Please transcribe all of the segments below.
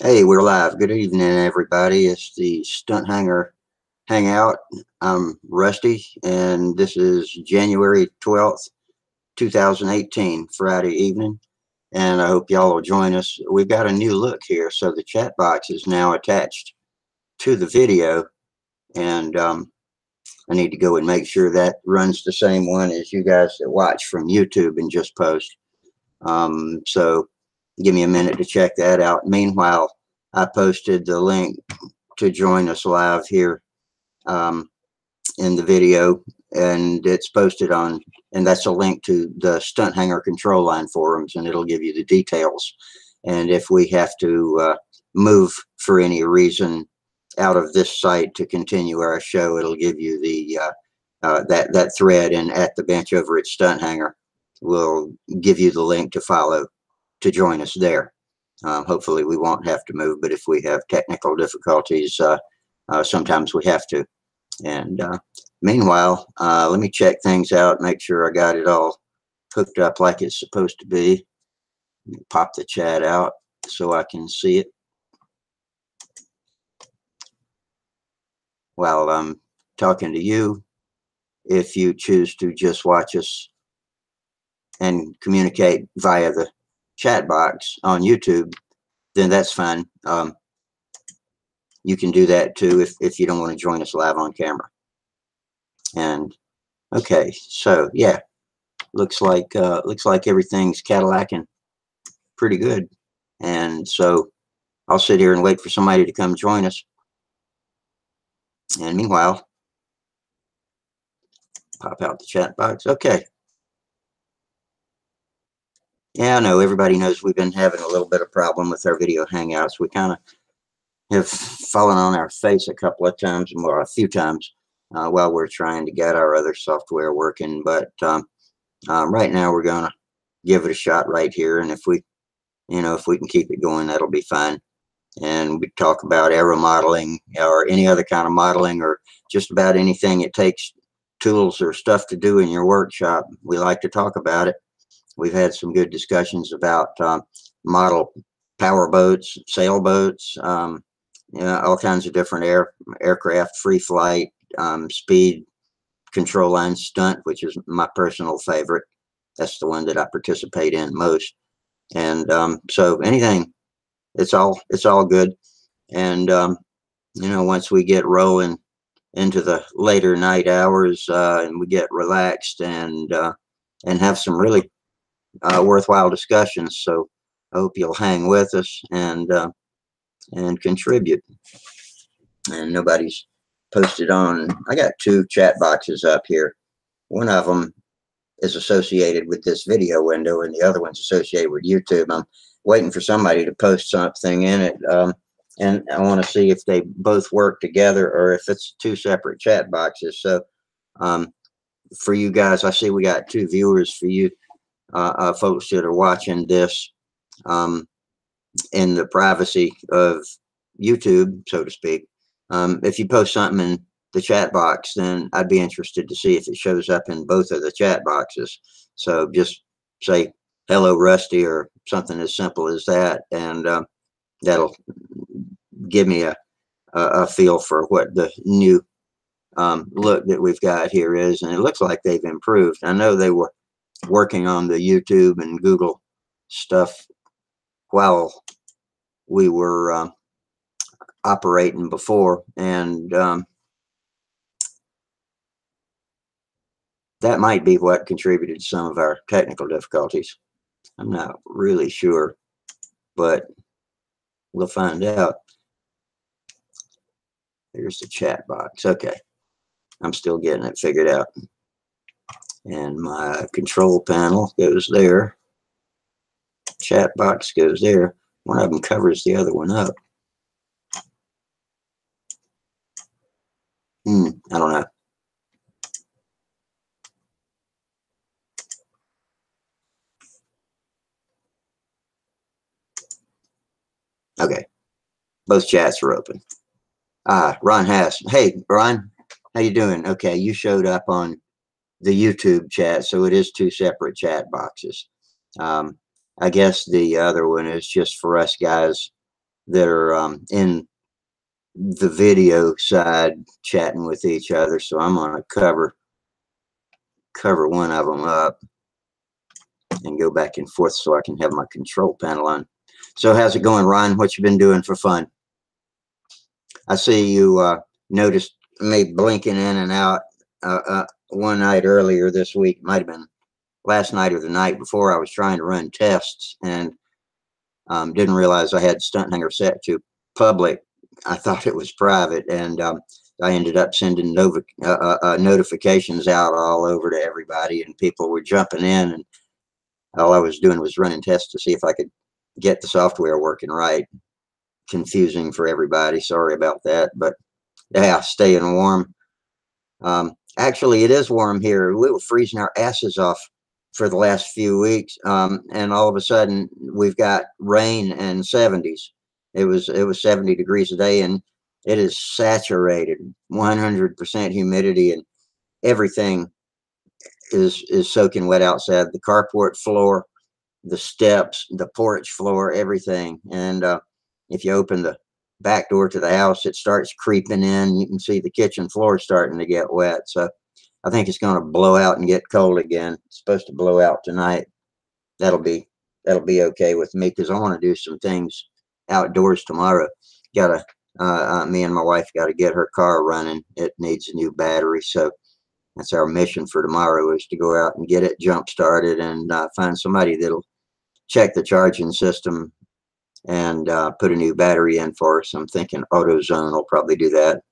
Hey, we're live. Good evening, everybody. It's the StuntHangar Hangout. I'm Rusty, and this is January 12th, 2018, Friday evening. And I hope y'all will join us. We've got a new look here, so the chat box is now attached to the video. And I need to go and make sure that runs the same one as you guys that watch from YouTube and just post. So give me a minute to check that out. Meanwhile, I posted the link to join us live here in the video, and it's posted on, and that's a link to the StuntHangar control line forums, and it'll give you the details. And if we have to move for any reason out of this site to continue our show, it'll give you the that thread, and at the bench over at StuntHangar will give you the link to follow to join us there. Hopefully we won't have to move, but if we have technical difficulties, sometimes we have to. And meanwhile, let me check things out, make sure I got it all hooked up like it's supposed to be. Let me pop the chat out so I can see it while I'm talking to you. If you choose to just watch us and communicate via the chat box on YouTube, then that's fine. You can do that too if you don't want to join us live on camera. And okay, so yeah, looks like everything's Cadillacing pretty good. And so I'll sit here and wait for somebody to come join us. And meanwhile, pop out the chat box. Okay. Yeah, I know everybody knows we've been having a little bit of problem with our video hangouts. We kind of have fallen on our face a couple of times, or a few times, while we're trying to get our other software working. But right now we're gonna give it a shot right here, and if we can keep it going, that'll be fine. And we talk about aero modeling or any other kind of modeling, or just about anything it takes tools or stuff to do in your workshop. We like to talk about it. We've had some good discussions about model power boats, sailboats, all kinds of different aircraft, free flight, speed control line stunt, which is my personal favorite. That's the one that I participate in most. And so anything, it's all good. And once we get rolling into the later night hours, and we get relaxed and have some really worthwhile discussions. So I hope you'll hang with us and contribute. And nobody's posted on. I got two chat boxes up here. One of them is associated with this video window, and the other one's associated with YouTube. I'm waiting for somebody to post something in it, and I want to see if they both work together or if it's two separate chat boxes. So for you guys, I see we got two viewers. For you folks that are watching this in the privacy of YouTube, so to speak, if you post something in the chat box, then I'd be interested to see if it shows up in both of the chat boxes. So just say hello Rusty or something as simple as that, and that'll give me a feel for what the new look that we've got here is. And it looks like they've improved. I know they were working on the YouTube and Google stuff while we were operating before, and that might be what contributed to some of our technical difficulties. I'm not really sure, but we'll find out. Here's the chat box. Okay, I'm still getting it figured out. And my control panel goes there. Chat box goes there. One of them covers the other one up. I don't know. Okay, both chats are open. Ron Hass. Hey, Ron, how you doing? Okay, you showed up on the YouTube chat, so it is two separate chat boxes. I guess the other one is just for us guys that are in the video side chatting with each other. So I'm going to cover one of them up and go back and forth so I can have my control panel on. So how's it going, Ron? What you been doing for fun? I see you noticed me blinking in and out one night earlier this week. Might have been last night or the night before. I was trying to run tests and didn't realize I had StuntHangar set to public. I thought it was private, and I ended up sending notifications out all over to everybody, and people were jumping in, and all I was doing was running tests to see if I could get the software working right. Confusing for everybody. Sorry about that, but yeah, staying warm. Actually, it is warm here. We were freezing our asses off for the last few weeks, and all of a sudden we've got rain and 70s. It was 70 degrees a day, and it is saturated, 100% humidity, and everything is soaking wet outside. The carport floor, the steps, the porch floor, everything. And if you open the back door to the house, it starts creeping in. You can see the kitchen floor starting to get wet. So I think it's going to blow out and get cold again. It's supposed to blow out tonight. That'll be okay with me, because I want to do some things outdoors tomorrow. Gotta me and my wife got to get her car running. It needs a new battery, so that's our mission for tomorrow, is to go out and get it jump started and find somebody that'll check the charging system and put a new battery in for us. I'm thinking AutoZone will probably do that,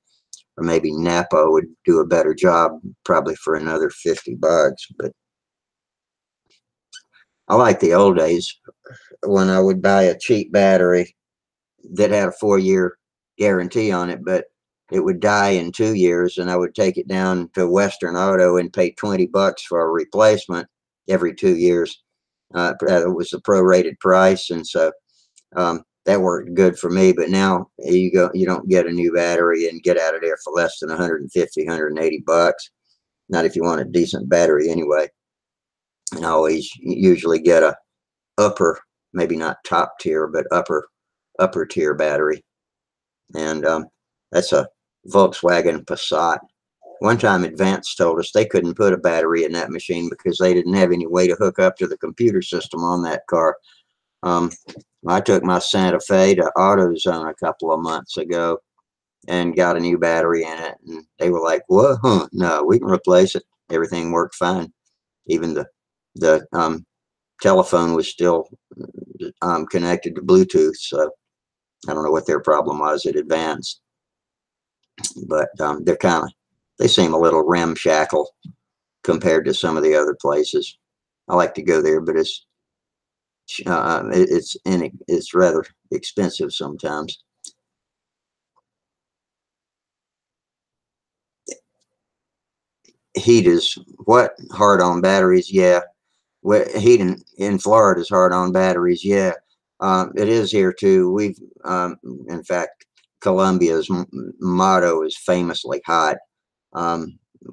or maybe Napa would do a better job, probably for another $50. But I like the old days when I would buy a cheap battery that had a 4-year guarantee on it, but it would die in 2 years, and I would take it down to Western Auto and pay $20 for a replacement every 2 years. It was the prorated price, and so that worked good for me. But now you don't get a new battery and get out of there for less than 150, 180 bucks. Not if you want a decent battery anyway. And I always usually get a upper, maybe not top tier, but upper tier battery. And that's a Volkswagen Passat. One time Advance told us they couldn't put a battery in that machine because they didn't have any way to hook up to the computer system on that car. I took my Santa Fe to AutoZone a couple of months ago and got a new battery in it, and they were like, "What? Huh? No, we can replace it." Everything worked fine. Even the telephone was still connected to Bluetooth. So I don't know what their problem was at Advance, but they seem a little ramshackle compared to some of the other places. I like to go there, but it's rather expensive sometimes. Heat is what? Hard on batteries? Yeah. Heat in Florida is hard on batteries. Yeah. It is here too. In fact, Columbia's motto is famously hot,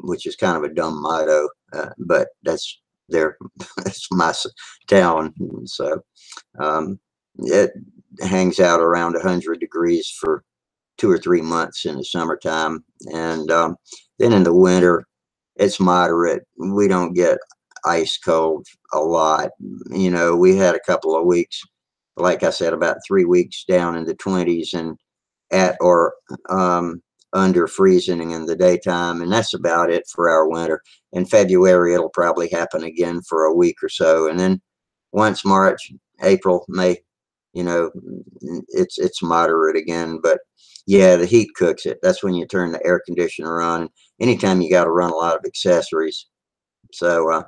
which is kind of a dumb motto, but that's that's my town. So it hangs out around 100 degrees for 2 or 3 months in the summertime, and then in the winter it's moderate. We don't get ice cold a lot. We had a couple of weeks, like I said, about 3 weeks down in the 20s and at or under freezing in the daytime, and that's about it for our winter. In February it'll probably happen again for a week or so, and then once March, April, May, it's moderate again. But yeah, the heat cooks it. That's when you turn the air conditioner on. Anytime you got to run a lot of accessories. So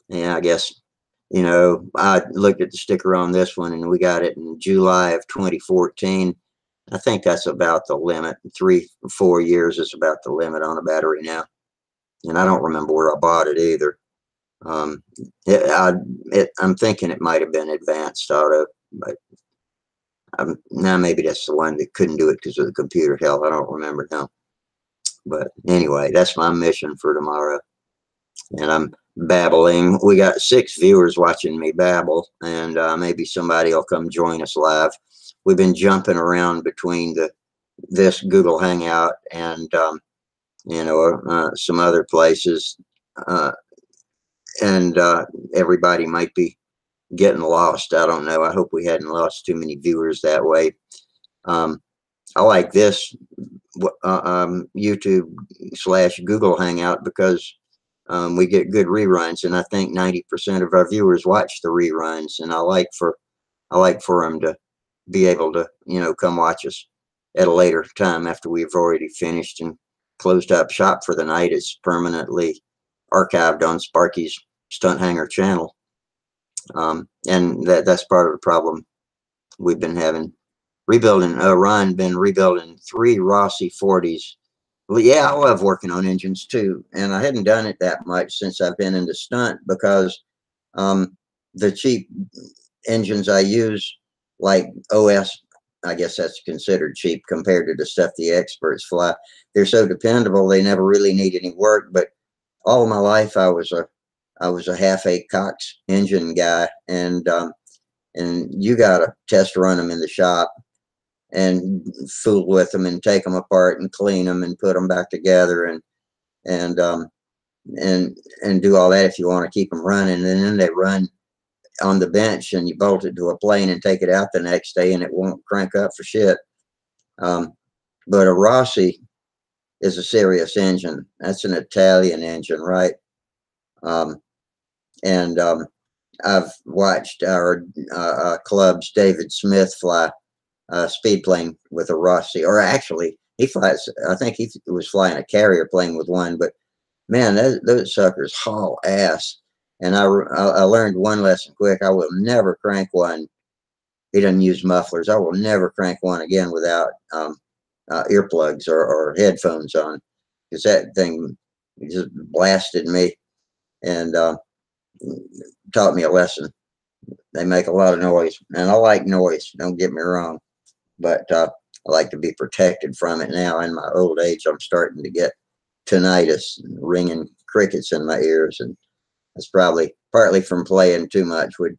yeah, I guess I looked at the sticker on this one, and we got it in July of 2014. I think that's about the limit. 3-4 years is about the limit on a battery now, and I don't remember where I bought it either. I'm thinking it might have been Advanced Auto, but now maybe that's the one that couldn't do it because of the computer hell. I don't remember now. But anyway, that's my mission for tomorrow, and I'm babbling. We got 6 viewers watching me babble, and maybe somebody will come join us live. We've been jumping around between this Google Hangout and some other places, and everybody might be getting lost. I don't know. I hope we hadn't lost too many viewers that way. I like this YouTube / Google Hangout because we get good reruns, and I think 90% of our viewers watch the reruns, and I like for them to be able to come watch us at a later time after we've already finished and closed up shop for the night. It's permanently archived on Sparky's StuntHangar channel, and that's part of the problem we've been having. Ron been rebuilding 3 Rossi 40s. Well, yeah, I love working on engines too, and I hadn't done it that much since I've been into stunt because the cheap engines I use, like OS, I guess that's considered cheap compared to the stuff the experts fly. They're so dependable; they never really need any work. But all of my life, I was a half-8 Cox engine guy, and you gotta test run them in the shop and fool with them and take them apart and clean them and put them back together and do all that if you want to keep them running. And then they run on the bench and you bolt it to a plane and take it out the next day and it won't crank up for shit. But a Rossi is a serious engine. That's an Italian engine, right? I've watched our club's David Smith fly speed plane with a Rossi, or actually he flies, I think he was flying a carrier plane with one, but man, those suckers haul ass. And I learned one lesson quick. I will never crank one. He doesn't use mufflers. I will never crank one again without earplugs or headphones on, because that thing just blasted me and taught me a lesson. They make a lot of noise, and I like noise, don't get me wrong, but I like to be protected from it now. In my old age, I'm starting to get tinnitus, ringing crickets in my ears, and that's probably partly from playing too much with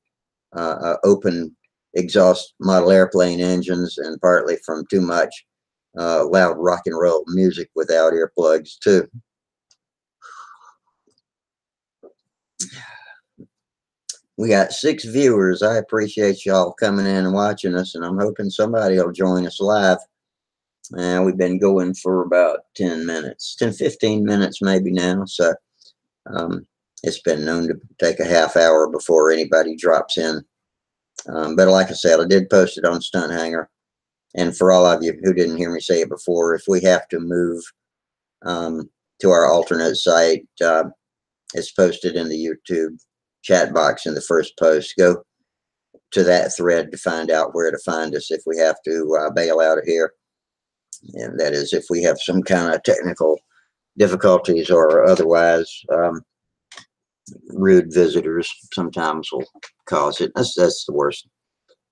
open exhaust model airplane engines, and partly from too much loud rock and roll music without earplugs too. We got 6 viewers. I appreciate y'all coming in and watching us, and I'm hoping somebody will join us live. And we've been going for about 10 minutes, 15 minutes maybe now. So it's been known to take a half hour before anybody drops in. But like I said, I did post it on StuntHangar. And for all of you who didn't hear me say it before, if we have to move to our alternate site, it's posted in the YouTube chat box in the first post. Go to that thread to find out where to find us if we have to bail out of here. And that is if we have some kind of technical difficulties or otherwise rude visitors sometimes will cause it. That's the worst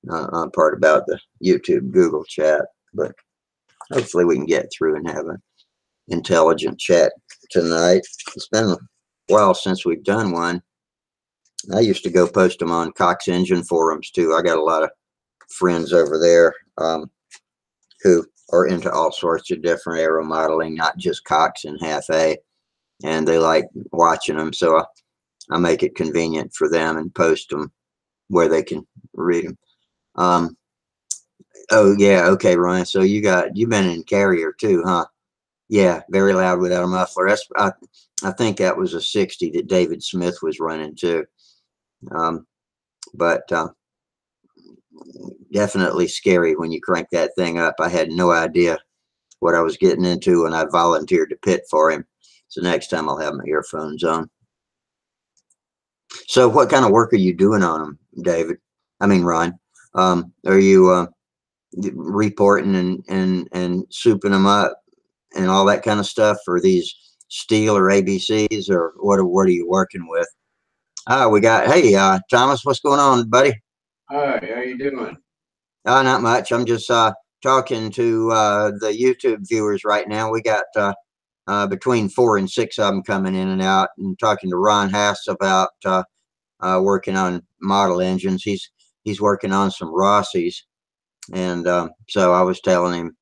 part about the YouTube Google chat. But hopefully we can get through and have an intelligent chat tonight. It's been a while since we've done one. I used to go post them on Cox Engine forums too. I got a lot of friends over there who are into all sorts of different aero modeling, not just Cox and half A, and they like watching them. So I make it convenient for them and post them where they can read them. Oh yeah, okay, Ryan. So you've been in carrier too, huh? Yeah, very loud without a muffler. That's I think that was a 60 that David Smith was running too. But definitely scary when you crank that thing up. I had no idea what I was getting into, and I volunteered to pit for him. So next time I'll have my earphones on. So what kind of work are you doing on them, David? I mean, Ron. Are you reporting and souping them up and all that kind of stuff for these steel or ABCs, or what are you working with? We got, hey, Thomas, what's going on, buddy? Hi, how you doing? Not much. I'm just talking to the YouTube viewers right now. We got between 4 and 6 of them coming in and out, and talking to Ron Hass about working on model engines. He's working on some Rossies, and so I was telling him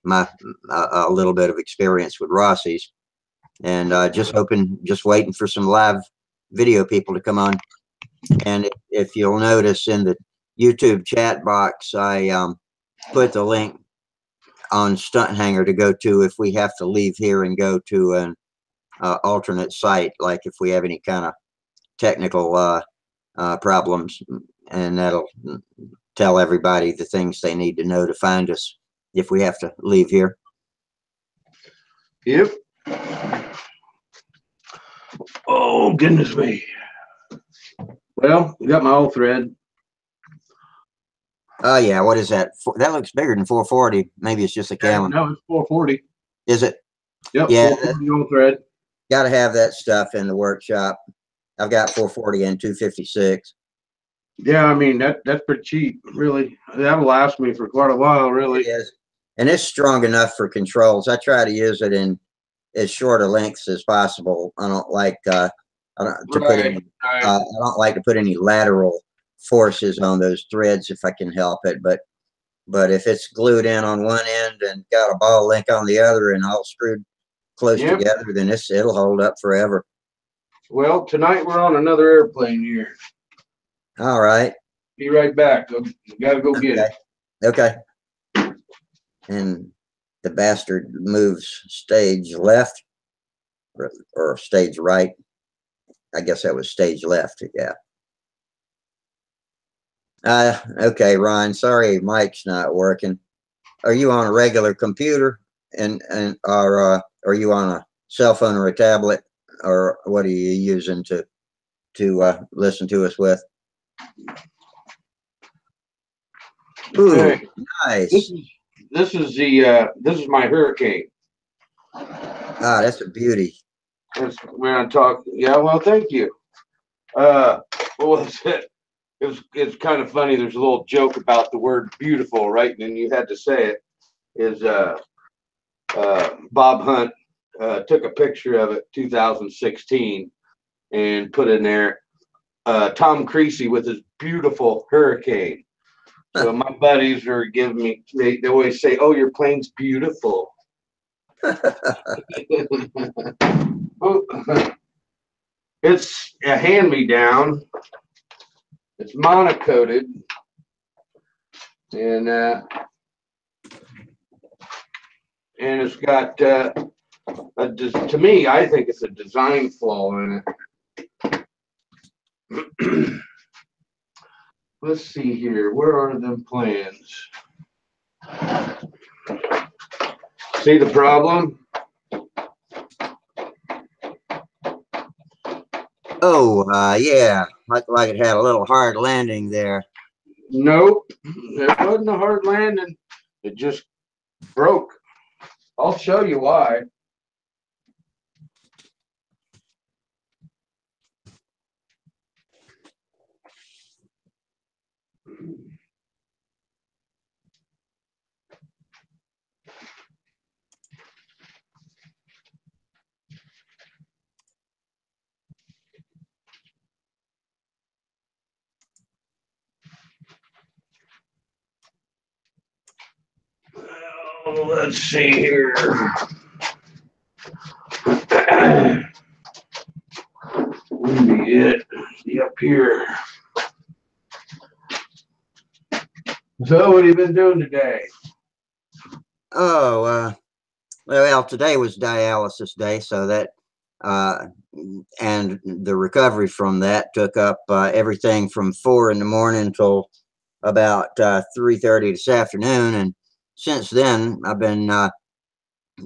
my a little bit of experience with Rossies, and just waiting for some live video people to come on. And if you'll notice in the YouTube chat box, I put the link on StuntHangar to go to if we have to leave here and go to an alternate site, like if we have any kind of technical problems, and that'll tell everybody the things they need to know to find us if we have to leave here. Yep. Oh, goodness me. Well, we got my old thread. Oh, yeah. What is that? That looks bigger than 440. Maybe it's just a camera. No, it's 440. Is it? Yep. Yeah. 440 old thread. Got to have that stuff in the workshop. I've got 440 and 256. Yeah, I mean, that's pretty cheap, really. That'll last me for quite a while, really. It is. And it's strong enough for controls. I try to use it in as short a lengths as possible. I don't like I don't like to put any lateral forces on those threads if I can help it. But if it's glued in on one end and got a ball link on the other and all screwed close together, then it'll hold up forever. Well, tonight we're on another airplane here. All right. Be right back. Gotta go get it. Okay. And the bastard moves stage left or stage right. I guess that was stage left. Yeah. Okay, Ron. Sorry, mic's not working. Are you on a regular computer or are you on a cell phone or a tablet, or what are you using to listen to us with? Ooh, okay. Nice. This is my Hurricane. Ah, that's a beauty. That's when I talk. Yeah, well, thank you. What was it? It's kind of funny. There's a little joke about the word beautiful, right? And you had to say it. Is Bob Hunt took a picture of it 2016 and put in there Tom Creasy with his beautiful Hurricane. So my buddies are giving me, they always say, "Oh, your plane's beautiful." It's a hand-me-down. It's monocoated, and it's got to me, I think it's a design flaw in it. Let's see here. Where are them plans? See the problem? Oh, yeah. Like it had a little hard landing there. Nope. It wasn't a hard landing. It just broke. I'll show you why. Well, let's see here. Wouldn't be it. See up here. So, what have you been doing today? Oh, well, today was dialysis day, so that and the recovery from that took up everything from 4 in the morning until about 3:30 this afternoon. And since then, I've been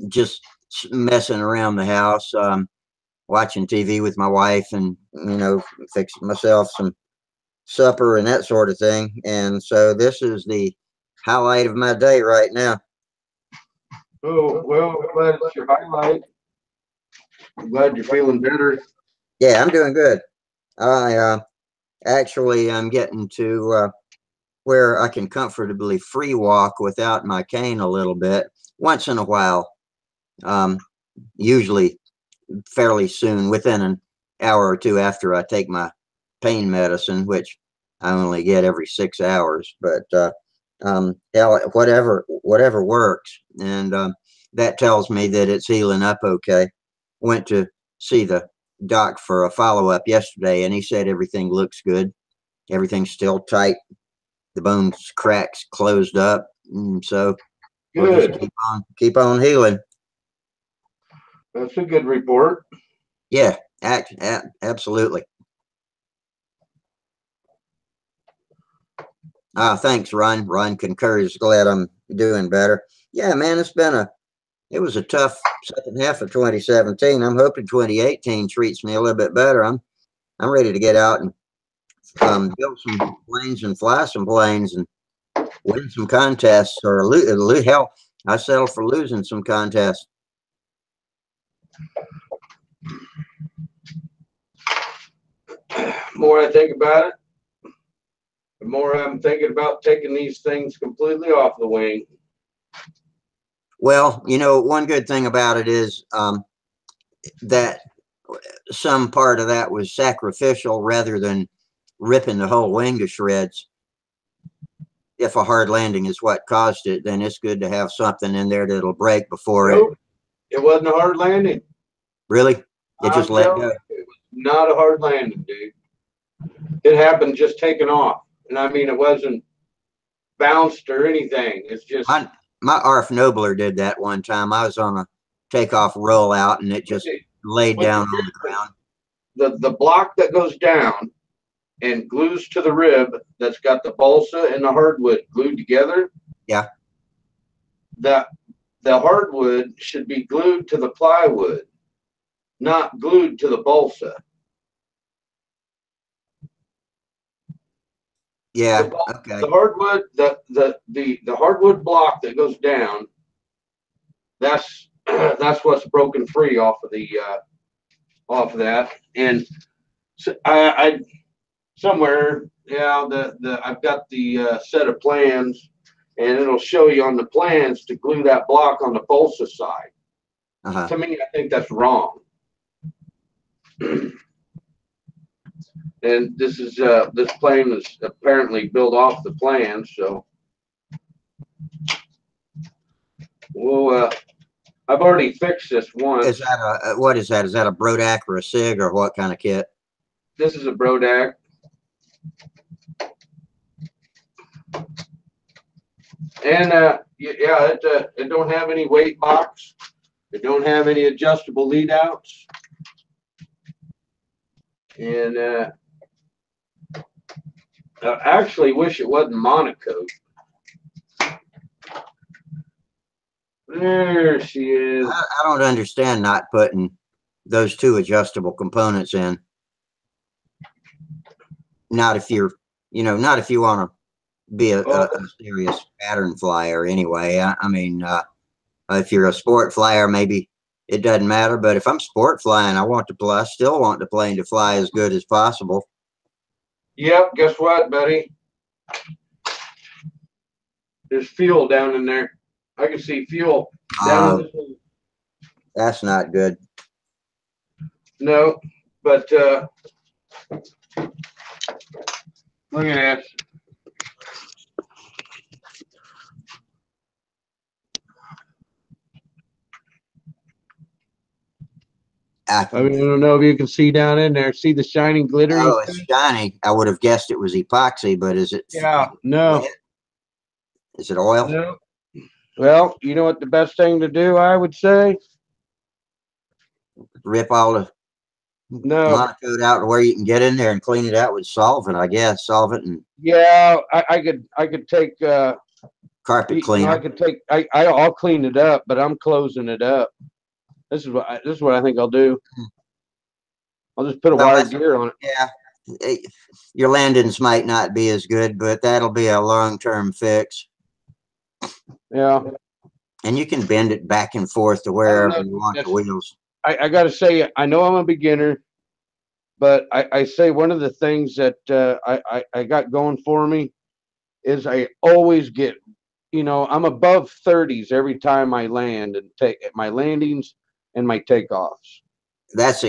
just messing around the house, watching TV with my wife, and fixing myself some supper and that sort of thing. And so this is the highlight of my day right now. Oh, well, I'm glad it's your highlight. I'm glad you're feeling better. Yeah, I'm doing good. I actually I'm getting to where I can comfortably free walk without my cane a little bit once in a while. usually fairly soon, within an hour or two after I take my pain medicine, which I only get every 6 hours. But hell, whatever works, and that tells me that it's healing up okay. Went to see the doc for a follow-up yesterday, and he said everything looks good. Everything's still tight. The bones cracks closed up. So we'll just Good. keep on healing. That's a good report. Yeah, absolutely. Thanks, Ron. Ron concurs. Glad I'm doing better. Yeah, man, it was a tough second half of 2017. I'm hoping 2018 treats me a little bit better. I'm ready to get out and build some planes and fly some planes and win some contests, or hell, I settle for losing some contests. The more I think about it, the more I'm thinking about taking these things completely off the wing. Well, one good thing about it is that some part of that was sacrificial rather than ripping the whole wing to shreds. If a hard landing is what caused it, then it's good to have something in there that'll break before it wasn't a hard landing. Really? It just let go? It was not a hard landing, dude. It happened just taking off. And I mean, it wasn't bounced or anything. It's just... My ARF Nobler did that one time. I was on a takeoff rollout, and it just laid down on the ground. The block that goes down and glues to the rib that's got the balsa and the hardwood glued together. Yeah. The hardwood should be glued to the plywood, not glued to the balsa. Yeah. Okay. The hardwood, the hardwood block that goes down, that's what's broken free off of that. And so I somewhere, yeah, I've got the set of plans, and it'll show you on the plans to glue that block on the balsa side. To me, I think that's wrong. And this plane is apparently built off the plan, so well, I've already fixed this once. Is that what is that? Is that a Brodak or a SIG, or what kind of kit? This is a Brodak. And yeah, it don't have any weight box. It don't have any adjustable lead outs. And I actually wish it wasn't Monaco. There she is. I don't understand not putting those two adjustable components in. Not if you're, not if you want to be a serious pattern flyer anyway. I mean, if you're a sport flyer, maybe it doesn't matter. But if I'm sport flying, I still want the plane to fly as good as possible. Yep. Guess what, buddy? There's fuel down in there. I can see fuel down in this one. That's not good. No, but look at this. I mean, I don't know if you can see down in there. See the shining, glittering? Oh, it's shiny. I would have guessed it was epoxy, but is it? Yeah, no. Wet? Is it oil? No. Well, you know what the best thing to do, I would say? Rip all the Monaco out to where you can get in there and clean it out with solvent, I guess. Solvent and yeah, I could take carpet cleaner. I could take I'll clean it up, but I'm closing it up. This is what I think I'll do. I'll just put a wire gear on it. Yeah, your landings might not be as good, but that'll be a long-term fix. Yeah, and you can bend it back and forth to wherever you want the wheels. I got to say, I know I'm a beginner, but I say one of the things that I got going for me is I always get, I'm above 30s every time I land and take my landings and my takeoffs. That's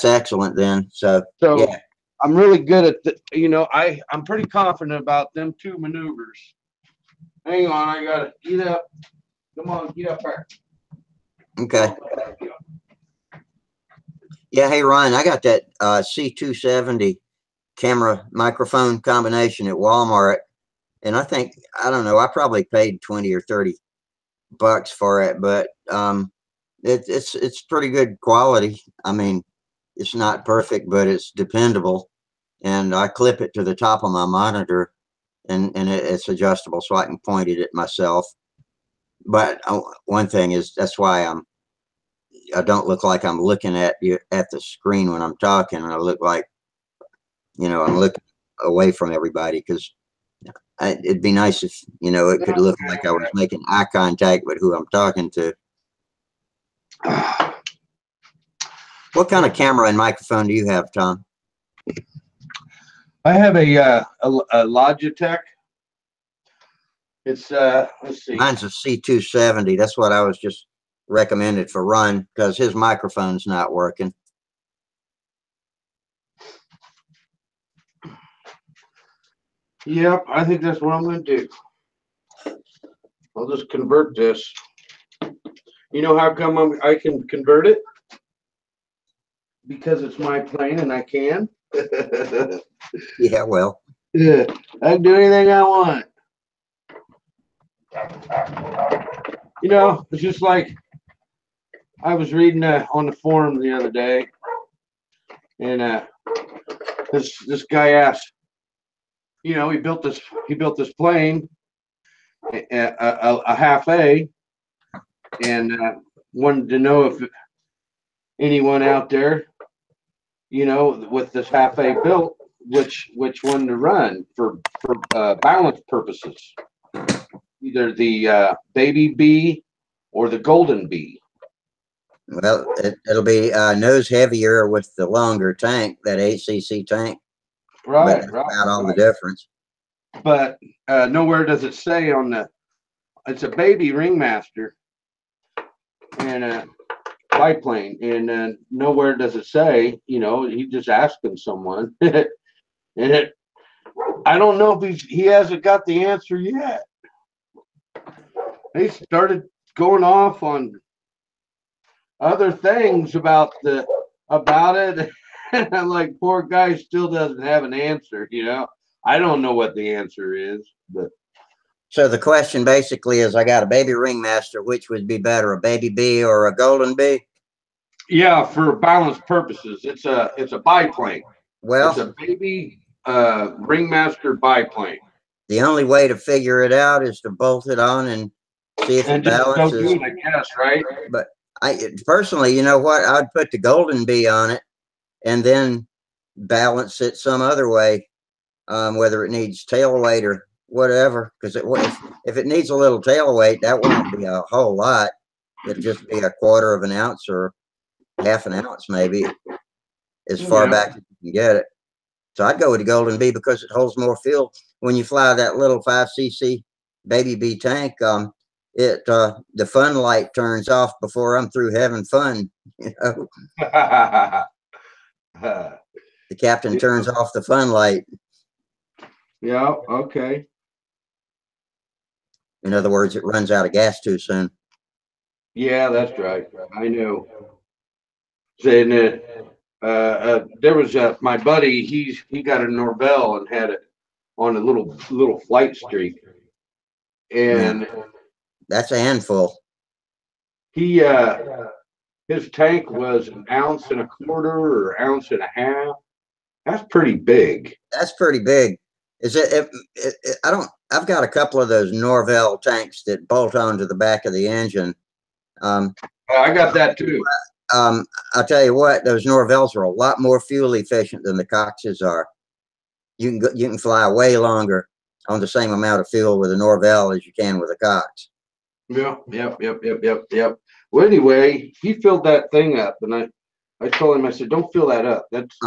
excellent then. So So yeah. I'm really good at the, you know, I'm pretty confident about them two maneuvers. Hang on, I gotta get up. Come on, get up there. Okay. Yeah, hey Ryan, I got that C270 camera microphone combination at Walmart, and I think, I don't know, I probably paid 20 or 30 bucks for it, but it's pretty good quality. I mean, it's not perfect, but it's dependable, and I clip it to the top of my monitor, and it's adjustable, so I can point it at myself. But one thing is, that's why I don't look like I'm looking at you at the screen when I'm talking. I look like, you know, I'm looking away from everybody, because it'd be nice if, you know, it could look like I was making eye contact with who I'm talking to. What kind of camera and microphone do you have, Tom? I have a Logitech. It's let's see. Mine's a C270. That's what I was just recommended for Run, because his microphone's not working. Yep, I think that's what I'm going to do. I'll just convert this. You know how come I can convert it? Because it's my plane and I can. Yeah, well. Yeah, I can do anything I want. You know, it's just like I was reading on the forum the other day, and this guy asked, you know, he built this plane, a half A, and wanted to know if anyone out there, you know, with this half A built, which one to run for balance purposes, either the baby bee or the golden bee. Well, it'll be nose heavier with the longer tank, that 8cc tank. Right, but right. About all the difference. But nowhere does it say on the. It's a baby ringmaster and a biplane, and nowhere does it say. You know, he just asking someone, and I don't know if he hasn't got the answer yet. They started going off on other things about it, and I'm like, poor guy still doesn't have an answer. You know, I don't know what the answer is, but. So the question basically is, I got a baby ringmaster, which would be better, a baby bee or a golden bee? Yeah, for balance purposes, it's a biplane. Well, it's a baby ringmaster biplane. The only way to figure it out is to bolt it on and see if it balances. So good, I guess, right? But I personally, you know what? I'd put the golden bee on it and then balance it some other way, whether it needs tail weight or whatever. Because if it needs a little tail weight, that won't be a whole lot. It'll just be a quarter of an ounce or half an ounce, maybe, as far back as you can get it. So I'd go with the golden bee because it holds more fuel. When you fly that little 5cc baby bee tank, the fun light turns off before I'm through having fun. You know, the captain turns off the fun light. Yeah. Okay. In other words, it runs out of gas too soon. Yeah, that's right. I know. Saying that there was my buddy. He got a Norvell and had it on a little flight streak, and yeah, that's a handful. He his tank was an ounce and a quarter or ounce and a half. That's pretty big. That's pretty big. Is it? I've got a couple of those Norvell tanks that bolt onto the back of the engine. I got that too. I'll tell you what, those Norvells are a lot more fuel efficient than the Coxes are. You can fly way longer on the same amount of fuel with a Norvell as you can with a Cox. Yep. Well, anyway, he filled that thing up, and I told him, I said, "Don't fill that up. That's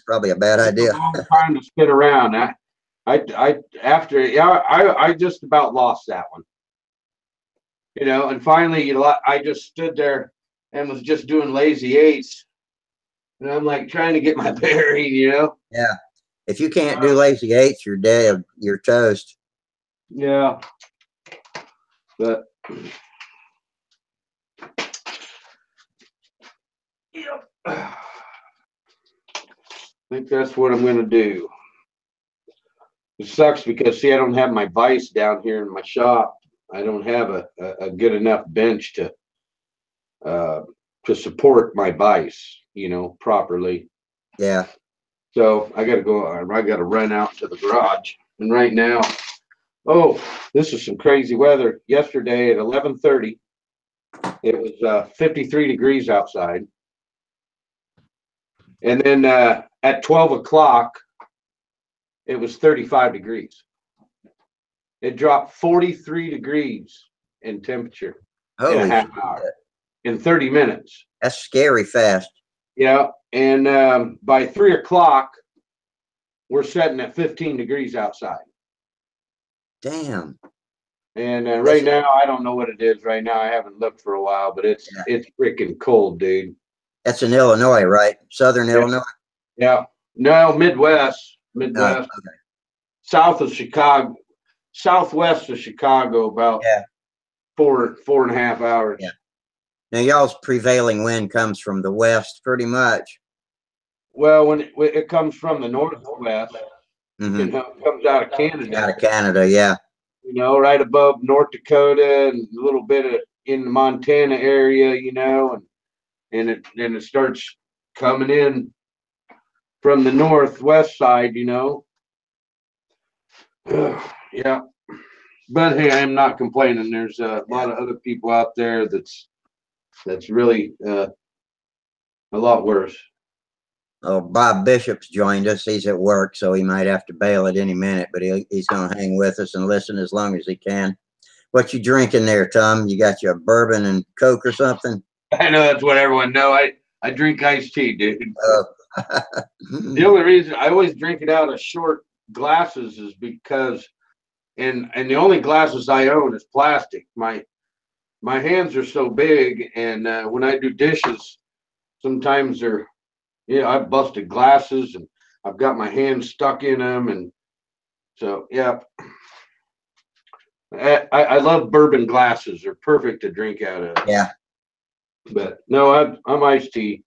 probably a bad idea." Trying to spit around. I just about lost that one. You know, and finally, I just stood there and was just doing lazy eights. And I'm like trying to get my bearing, you know? Yeah. If you can't do lazy eights, you're dead. You're toast. Yeah. But yep. I think that's what I'm gonna do. It sucks because see, I don't have my vise down here in my shop. I don't have a good enough bench to support my vise, you know, properly. Yeah. So I gotta go. I gotta run out to the garage. And right now, oh, this is some crazy weather. Yesterday at 11:30, it was 53 degrees outside. And then at 12 o'clock, it was 35 degrees. It dropped 43 degrees in temperature in a Holy half shit. hour, in 30 minutes. That's scary fast. Yeah. And by 3 o'clock, we're sitting at 15 degrees outside. Damn. And right now, I don't know what it is right now. I haven't looked for a while, but it's freaking cold, dude. That's in Illinois, right? Southern Illinois? Yeah. No, Midwest. Midwest. Okay. South of Chicago. Southwest of Chicago, about 4.5 hours. Yeah. Now, y'all's prevailing wind comes from the west, pretty much. Well, when it comes from the northwest, Mm-hmm. it comes out of Canada. Out of Canada, yeah. You know, right above North Dakota and a little bit of in the Montana area, you know, and it starts coming in from the northwest side, you know. Yeah. But hey, I'm not complaining. There's a lot of other people out there that's really a lot worse. Oh, Bob Bishop's joined us. He's at work, so he might have to bail at any minute, but he's going to hang with us and listen as long as he can. What you drinking there, Tom? You got your bourbon and Coke or something? I know that's what everyone know. I drink iced tea, dude. The only reason I always drink it out of short glasses is because, and the only glasses I own is plastic. My hands are so big, and when I do dishes, sometimes they're, I've busted glasses and I've got my hands stuck in them, and so yeah. I love bourbon glasses. They're perfect to drink out of. Yeah. But no, I'm iced tea.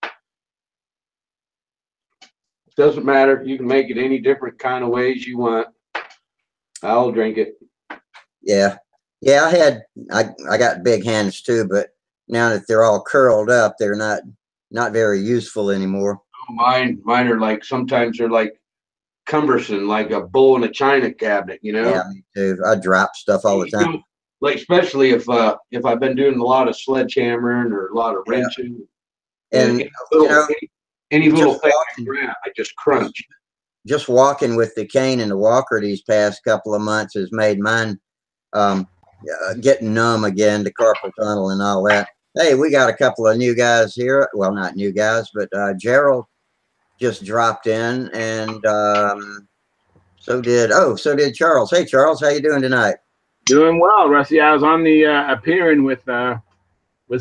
Doesn't matter. You can make it any different kind of ways you want. I'll drink it. Yeah. Yeah, I got big hands too, but now that they're all curled up, they're not very useful anymore. Mine are like, sometimes they're like cumbersome, like a bull in a china cabinet, you know? Yeah, me too. I drop stuff all the time. Like, especially if I've been doing a lot of sledgehammering or a lot of wrenching. And any little thing I grab, I just crunch. Just walking with the cane and the walker these past couple of months has made mine getting numb again, the carpal tunnel and all that. Hey, we got a couple of new guys here. Well, not new guys, but Gerald just dropped in, and so did Charles. Hey, Charles, how you doing tonight? Doing well, Rusty. I was on the appearing with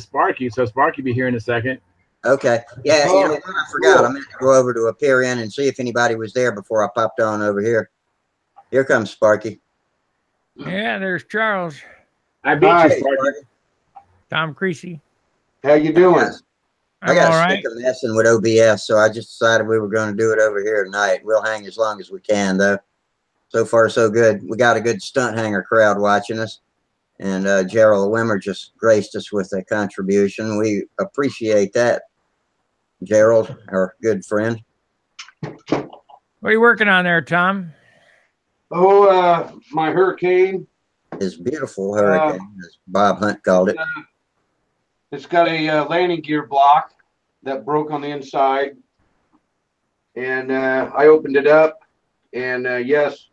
Sparky, so Sparky be here in a second. Okay. Yeah, you know what? I forgot. Cool. I meant to go over to appear in and see if anybody was there before I popped on over here. Here comes Sparky. Yeah, there's Charles. I beat you, Sparky. Tom Creasy. How you doing? I got sick of messing with OBS, so I just decided we were going to do it over here tonight. We'll hang as long as we can, though. So far, so good. We got a good StuntHangar crowd watching us. And Gerald Wimmer just graced us with a contribution. We appreciate that. Gerald, our good friend. What are you working on there, Tom? Oh, my Hurricane. His beautiful Hurricane, as Bob Hunt called it. It's got a landing gear block that broke on the inside. And I opened it up. And yes,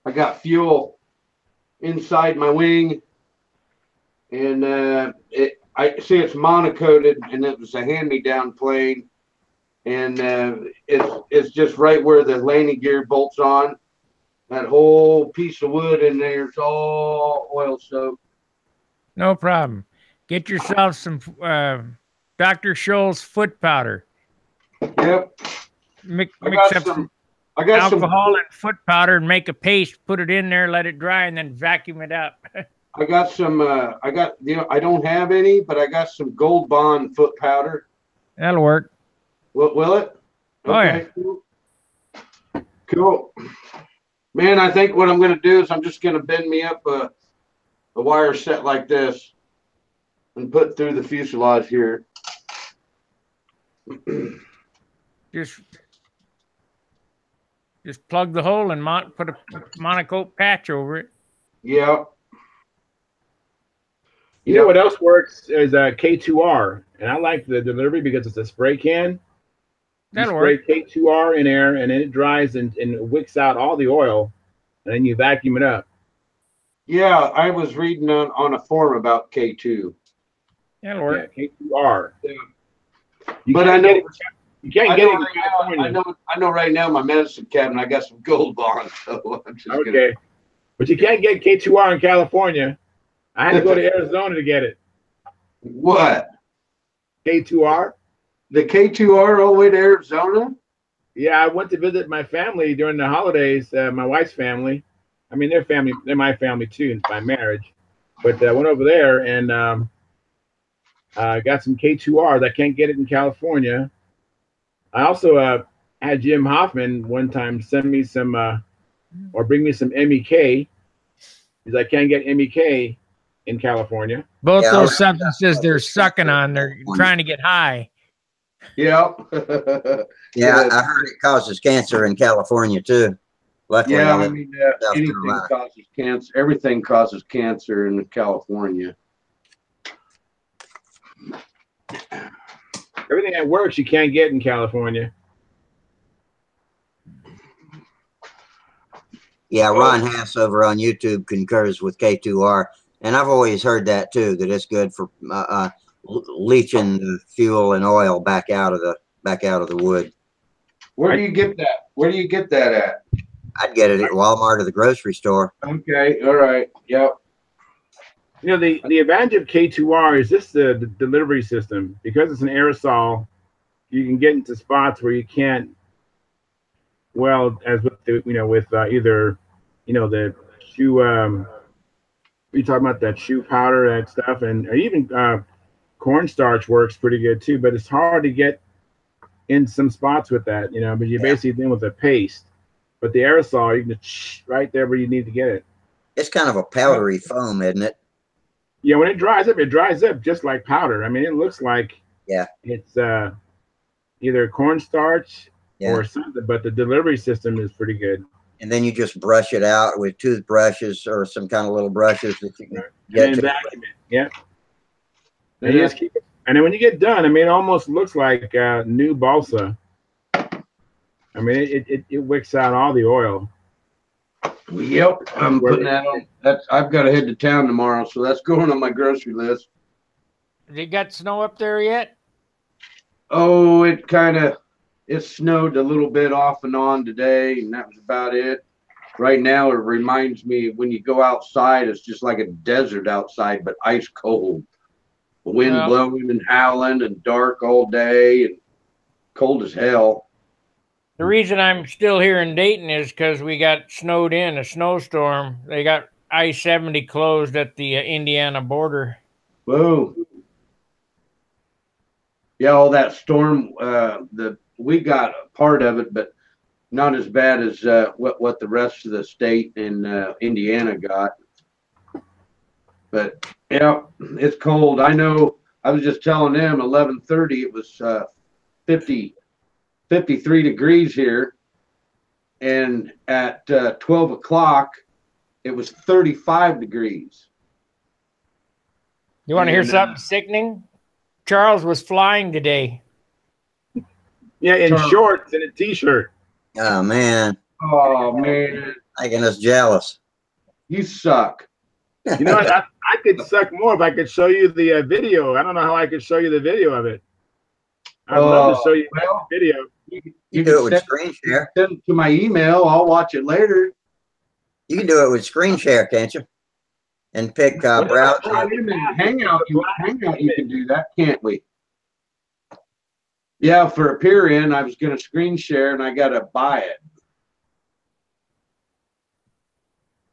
I got fuel inside my wing. And I see it's monocoated, and it was a hand-me-down plane. And it's just right where the landing gear bolts on. That whole piece of wood in there, it's all oil soaked. No problem. Get yourself some Dr. Scholl's foot powder. Yep. Mix I got up some. some I got some. alcohol and foot powder and make a paste. Put it in there, let it dry, and then vacuum it up. I got some. I got. I don't have any, but I got some Gold Bond foot powder. That'll work. Will it? Oh, yeah. Cool. Cool. Man, I think what I'm going to do is I'm just going to bend me up a wire set like this and put through the fuselage here. Just plug the hole and put a monocoat patch over it. Yeah. You know what else works is K2R, and I like the delivery because it's a spray can. That'll spray work. K2R in there, and then it dries and wicks out all the oil, and then you vacuum it up. Yeah, I was reading on a forum about K2. That'll work. Yeah, K2R. Yeah. But I know you can't get it in California. I know right now my medicine cabinet I got some Gold Bond, so I'm just okay. But you can't get K2R in California. I had to go to Arizona to get it. What? K2R? The K2R all the way to Arizona? Yeah, I went to visit my family during the holidays, my wife's family. I mean, they're my family too, by marriage. But I went over there and got some K2R that can't get it in California. I also had Jim Hoffman one time send me some, or bring me some MEK, because I can't get MEK in California. Both those substances they're sucking on, they're trying to get high. Yeah. Yeah, I heard it causes cancer in California too. Luckily, yeah, I mean, anything causes cancer. Everything causes cancer in California. Everything that works, you can't get in California. Yeah, Ron Hass over on YouTube concurs with K2R, and I've always heard that too, that it's good for leaching the fuel and oil back out of the wood. Where do you get that? Where do you get that at? I'd get it at Walmart or the grocery store. Okay, all right, yep. You know, the advantage of K2R is just the delivery system. Because it's an aerosol, you can get into spots where you can't. Well, as with the, with either, the shoe. We talking about that shoe powder and stuff, and even cornstarch works pretty good too. But it's hard to get in some spots with that, But you're basically dealing with a paste. But the aerosol, you can right there where you need to get it. It's kind of a powdery foam, isn't it? Yeah, when it dries up just like powder. I mean, it looks like it's either cornstarch or something, but the delivery system is pretty good. And then you just brush it out with toothbrushes or some kind of little brushes that you can get to. Vacuum it. Yeah. And, you just keep it. And then when you get done, I mean, it almost looks like new balsa. I mean, it wicks out all the oil. Yep, I'm putting that on. I've got to head to town tomorrow, so that's going on my grocery list. You got snow up there yet? Oh, it snowed a little bit off and on today, and that was about it. Right now, it reminds me when you go outside, it's just like a desert outside, but ice cold. The wind blowing and howling and dark all day and cold as hell. The reason I'm still here in Dayton is because we got snowed in, a snowstorm. They got I-70 closed at the Indiana border. Whoa. Yeah, all that storm, we got a part of it, but not as bad as what the rest of the state in Indiana got. But yeah, it's cold. I know. I was just telling them 11:30 it was 53 degrees here, and at 12 o'clock it was 35 degrees. You want to hear something sickening? Charles was flying today. Yeah, in shorts and a t-shirt. Oh man. Oh man. Making us jealous. You suck. You know what? I could suck more if I could show you the video. I don't know how I could show you the video of it. I'd love to show you the video. You do it with screen share. Send it to my email. I'll watch it later. You can do it with screen share, can't you? And pick browse. Hangout, you can do that, can't we? Yeah, for a peer in, I was going to screen share and I got to buy it.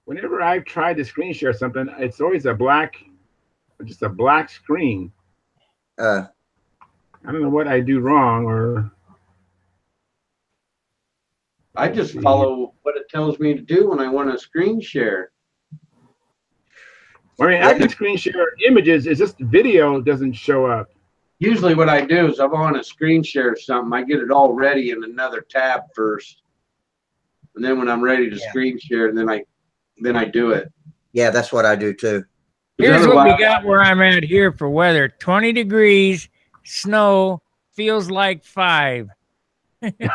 Whenever I've tried to screen share something, it's always just a black screen. Uh, I don't know what I do wrong, or I just follow what it tells me to do when I want to screen share. I mean, I can screen share images. It's just video doesn't show up. Usually what I do is I want to screen share something. I get it all ready in another tab first. And then when I'm ready to screen share, then I do it. yeah, that's what I do too. Here's what we got where I'm at here for weather. 20 degrees, snow, feels like 5. It's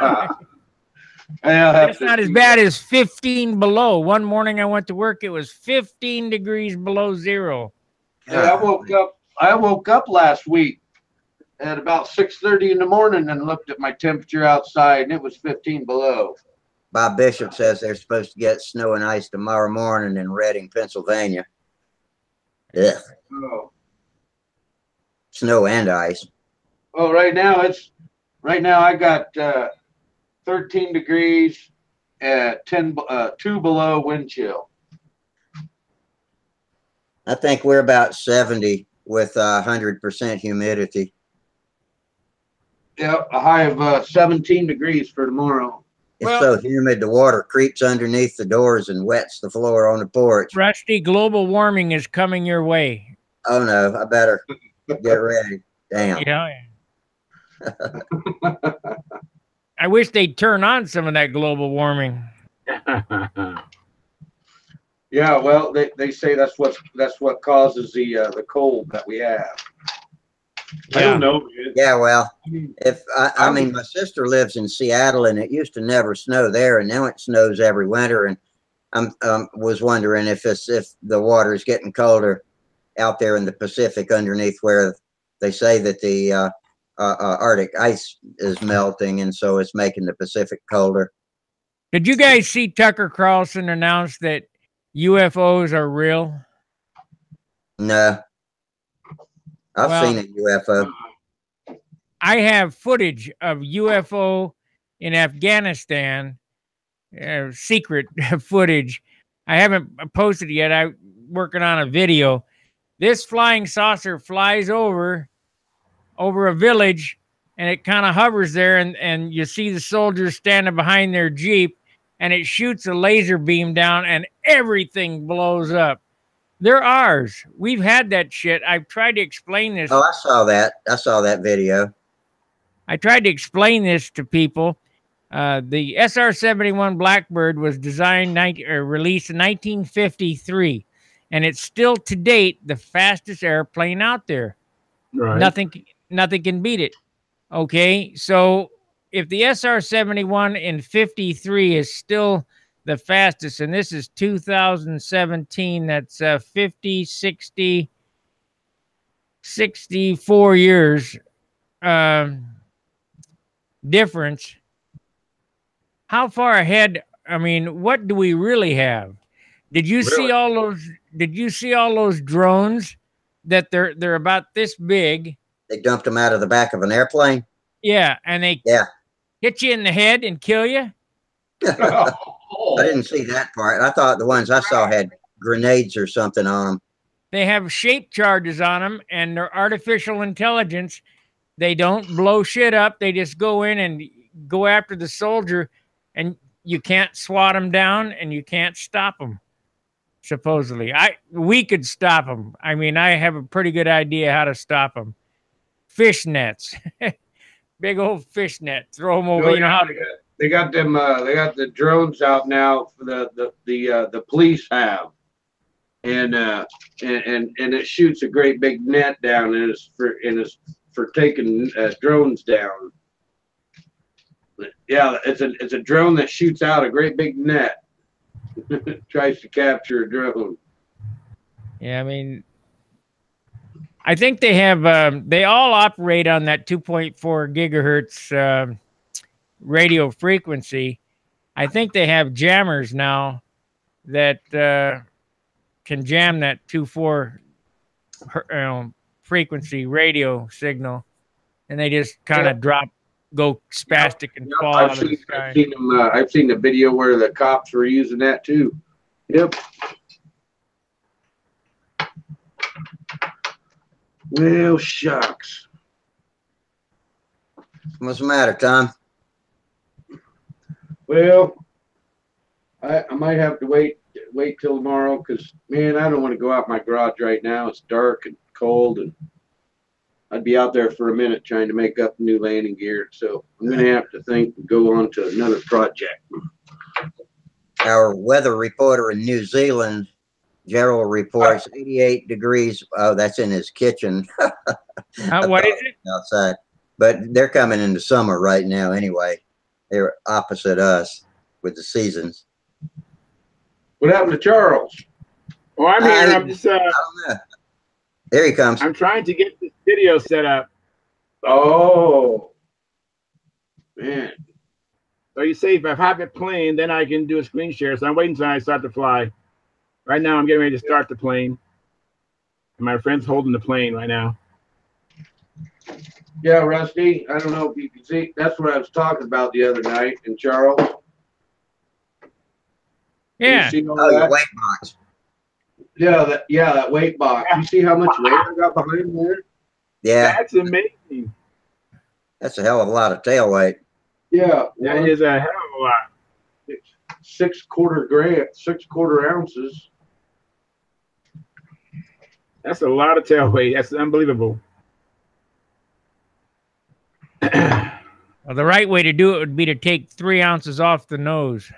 not as bad as 15 below. One morning I went to work, it was 15 degrees below zero. Yeah, I woke up last week at about 6:30 in the morning and looked at my temperature outside, and it was 15 below. Bob Bishop says they're supposed to get snow and ice tomorrow morning in Reading, Pennsylvania. Ugh. Oh. Snow and ice. Oh, right now I got 13 degrees at 2 below wind chill. I think we're about 70 with 100% humidity. Yeah, a high of 17 degrees for tomorrow. It's so humid, the water creeps underneath the doors and wets the floor on the porch. Rusty, global warming is coming your way. Oh no, I better get ready. Damn. Yeah. I wish they'd turn on some of that global warming. Yeah, well, they say that's what causes the cold that we have. I don't know. Yeah, well, if I mean, my sister lives in Seattle, and it used to never snow there, and now it snows every winter. And I was wondering if the water is getting colder out there in the Pacific underneath where they say that the Arctic ice is melting, and so it's making the Pacific colder. Did you guys see Tucker Carlson announce that UFOs are real? No. I've seen a UFO. I have footage of UFO in Afghanistan, secret footage. I haven't posted it yet. I'm working on a video. This flying saucer flies over a village, and it kind of hovers there, and you see the soldiers standing behind their Jeep, and it shoots a laser beam down, and everything blows up. They're ours. We've had that shit. I've tried to explain this. Oh, I saw that. I saw that video. I tried to explain this to people. The SR-71 Blackbird was designed released in 1953, and it's still to date the fastest airplane out there. Right. Nothing can beat it. Okay, so if the SR-71 in 53 is still the fastest, and this is 2017, that's 50, 60, 64 years difference. How far ahead? I mean, what do we really have? Did you see all those? Did you see all those drones that they're about this big? They dumped them out of the back of an airplane. Yeah, and they hit you in the head and kill you. I didn't see that part. I thought the ones I saw had grenades or something on them. They have shape charges on them, and they're artificial intelligence. They don't blow shit up. They just go in and go after the soldier, and you can't swat them down, and you can't stop them. Supposedly, we could stop them. I mean, I have a pretty good idea how to stop them. Fish nets, big old fish net. Throw them over. You know how they got them. They got the drones out now for the police have, and it shoots a great big net down, and it's for taking drones down. Yeah, it's a drone that shoots out a great big net. Tries to capture a drone. Yeah, I mean, I think they have. They all operate on that 2.4 gigahertz radio frequency. I think they have jammers now that can jam that 2.4 frequency radio signal, and they just kind of drop go spastic and Yep, fall out of the sky. I've seen the video where the cops were using that too. Yep. Well, shucks. What's the matter, Tom? Well, I might have to wait till tomorrow because, man, I don't want to go out my garage right now. It's dark and cold, and I'd be out there for a minute trying to make up new landing gear. So I'm going to have to think and go on to another project. Our weather reporter in New Zealand, Gerald, reports 88 degrees. Oh, that's in his kitchen. What is it? Outside. But they're coming into summer right now anyway. They're opposite us with the seasons. What happened to Charles? Oh, I'm here. I'm just I don't know. There he comes. I'm trying to get this video set up. Oh, man. So you see, if I have it playing, then I can do a screen share. So I'm waiting until I start to fly. Right now, I'm getting ready to start the plane. And my friend's holding the plane right now. Yeah, Rusty, I don't know if you can see. That's what I was talking about the other night. And Charles? Yeah. You see all Oh, that? your weight box. Yeah, that weight box. You see how much weight I got behind there? Yeah, That's amazing. that's a hell of a lot of tail weight. Yeah. That is a hell of a lot. 6/4 ounces. That's a lot of tail weight. That's unbelievable. Well, the right way to do it would be to take 3 ounces off the nose.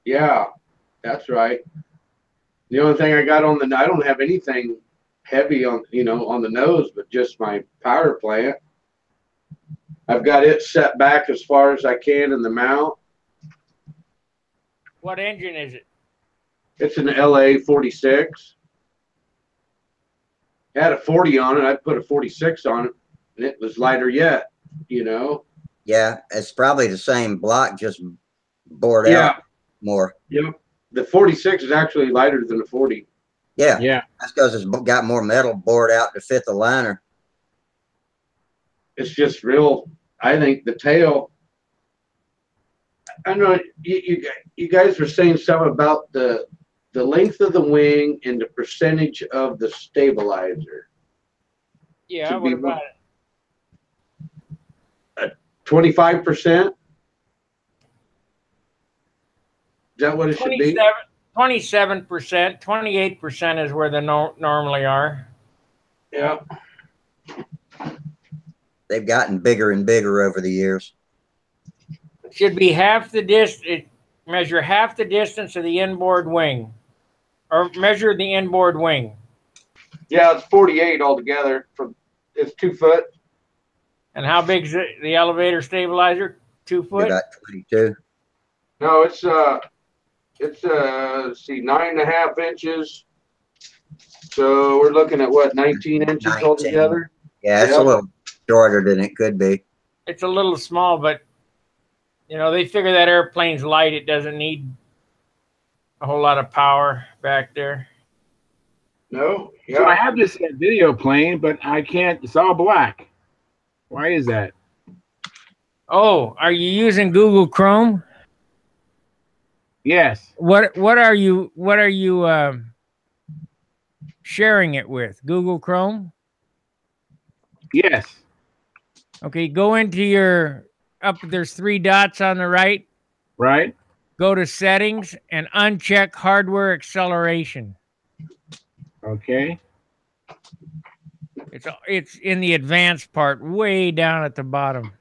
Yeah, that's right. The only thing I got on I don't have anything heavy on the nose, but just my power plant. I've got it set back as far as I can in the mount. What engine is it? It's an LA 46. It had a 40 on it. I put a 46 on it, and it was lighter yet, Yeah, it's probably the same block, just bored Yeah. out more. Yep. The 46 is actually lighter than the 40. Yeah, Yeah. that's because it's got more metal bored out to fit the liner. It's just real. I think the tail. I don't know. You guys were saying something about the length of the wing and the percentage of the stabilizer. Yeah, Should what be about it? 25%. Is that what it should be? 27%, 28% is where they normally are. Yeah. They've gotten bigger and bigger over the years. It should be half the distance. Measure half the distance of the inboard wing, or measure the inboard wing. Yeah, it's 48 altogether. It's 2 foot. And how big is the elevator stabilizer? 2 foot. About 22. No, it's let's see, 9.5 inches. So we're looking at what, 19 inches 19. altogether? Yeah, it's Yep. a little shorter than it could be. It's a little small, but they figure that airplane's light. It doesn't need a whole lot of power back there. No. Yeah. So I have this video playing, but I can't. It's all black. Why is that? Oh, are you using Google Chrome? Yes. What are you sharing it with? Google Chrome? Yes. Okay, go into there's 3 dots on the right. Right. Go to settings and uncheck hardware acceleration. Okay. It's in the advanced part, way down at the bottom.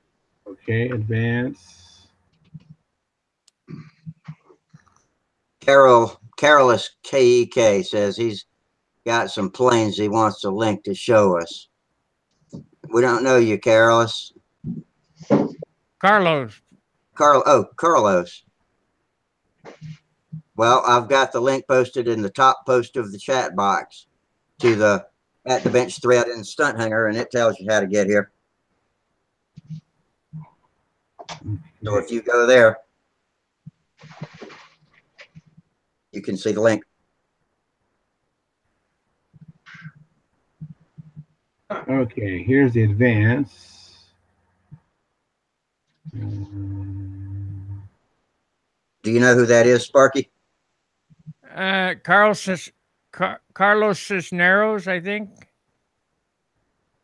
Okay. Advance. Carolus KEK says he's got some planes he wants to link to show us. We don't know you, Carolus. Carlos. Carlos. Well, I've got the link posted in the top post of the chat box to the At the Bench thread in StuntHangar, and it tells you how to get here. So if you go there, you can see the link. Okay. Here's the advance. Do you know who that is, Sparky? Carlos Cisneros, I think.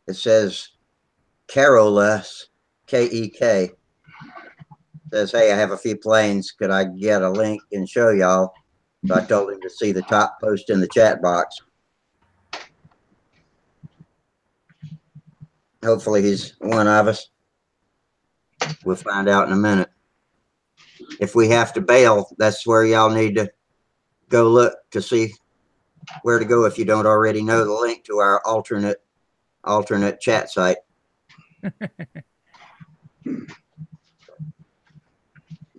It says Carolus, K-E-K. Says, hey, I have a few planes. Could I get a link and show y'all? So I told him to see the top post in the chat box. Hopefully he's one of us. We'll find out in a minute. If we have to bail, that's where y'all need to go look to see where to go if you don't already know the link to our alternate chat site.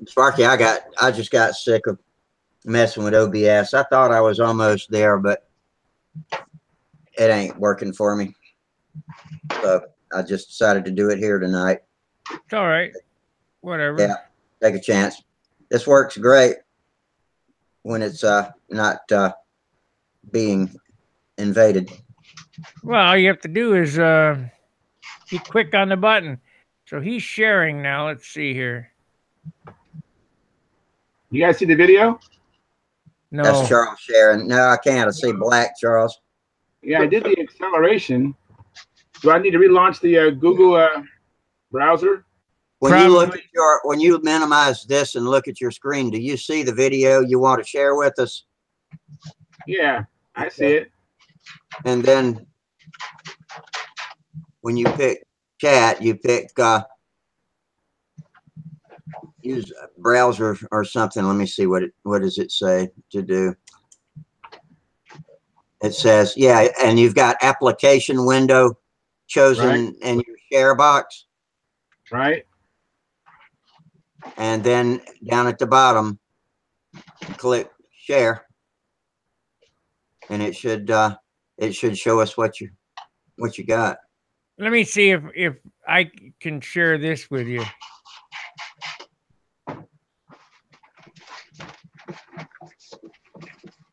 Sparky, I just got sick of messing with OBS. I thought I was almost there, but it ain't working for me. So I just decided to do it here tonight. It's all right. Whatever. Yeah, take a chance. This works great when it's not being invaded. Well, all you have to do is be quick on the button. So he's sharing now. Let's see here. You guys see the video? No. That's Charles sharing. No, I can't. I see black, Charles. Yeah, I did the acceleration. Do I need to relaunch the Google browser? When you look at when you minimize this and look at your screen, do you see the video you want to share with us? Yeah, I see it. And then when you pick chat, you pick use a browser or something. Let me see what does it say to do. It says, yeah, and you've got application window chosen in your share box. Right. And then down at the bottom, click share. And it should show us what you got. Let me see if I can share this with you.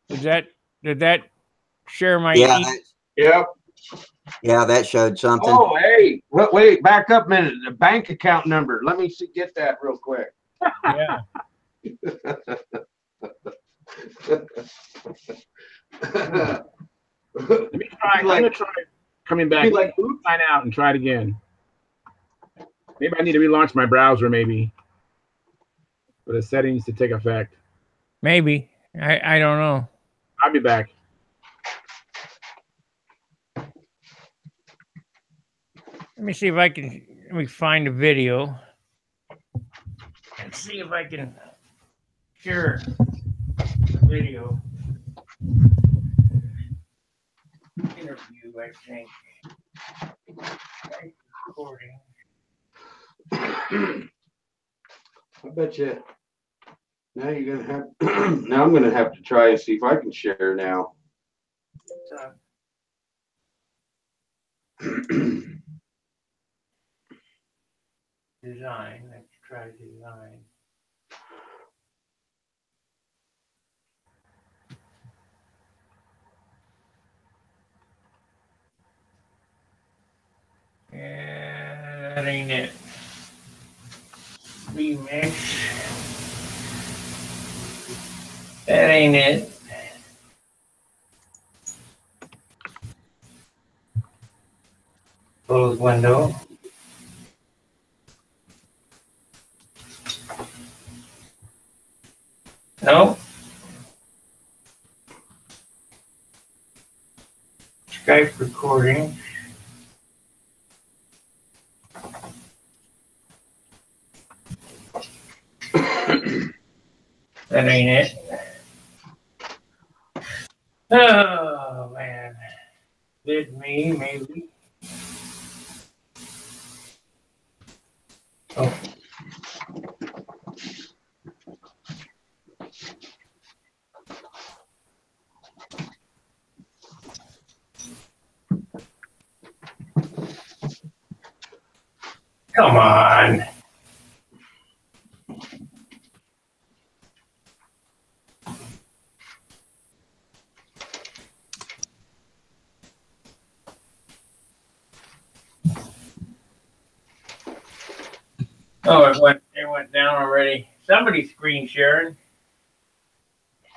Did that share my Yep. Yeah, that showed something. Oh, hey, wait, back up a minute. The bank account number. Let me get that real quick. Yeah. Let me try. I'm gonna try coming back. Like, sign out and try it again. Maybe I need to relaunch my browser, maybe, for the settings to take effect. Maybe. I don't know. I'll be back. Let me see if I can. Let me find a video and see if I can share the video. Interview, I think. Recording. I bet you. Now you're gonna have. Now I'm gonna have to try and see if I can share now. Design. Let's try design. Yeah, that ain't it. Remix. That ain't it. Close window. No. Skype recording. That ain't it. Oh man. Did me maybe. Oh. Come on. Oh, it went down already. Somebody's screen sharing.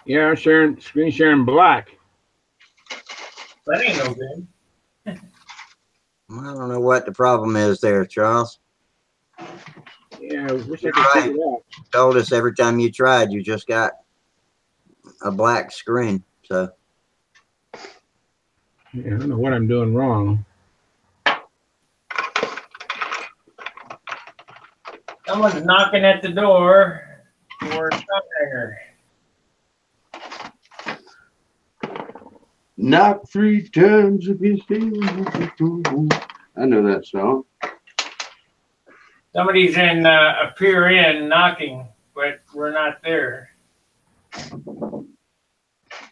Yeah, I'm sharing screen sharing black. That ain't no good. I don't know what the problem is there, Charles. Yeah, I wish I You're could right. figure it out. You told us every time you tried, you just got a black screen. So Yeah, I don't know what I'm doing wrong. Someone's knocking at the door for StuntHangar. Knock 3 times against the. I know that song. Somebody's in appear in knocking, but we're not there.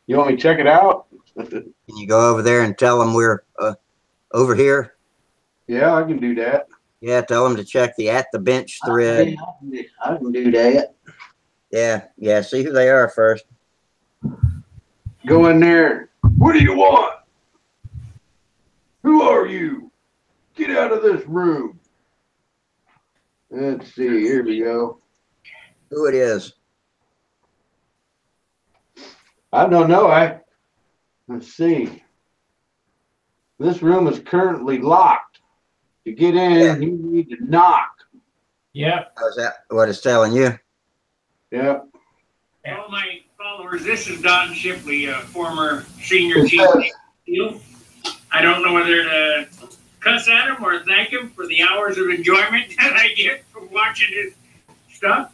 You want me to check it out? can you go over there and tell them we're over here? Yeah, I can do that. Yeah, tell them to check the at the bench thread. I can do that. Yeah, see who they are first. Go in there. What do you want? Who are you? Get out of this room. Let's see. Here we go. Who it is? I don't know. Let's see. This room is currently locked. To get in, you need to knock. Yep. Is that what it's telling you? Yep. All my followers, this is Don Shipley, a former senior chief. I don't know whether to cuss at him or thank him for the hours of enjoyment that I get from watching his stuff.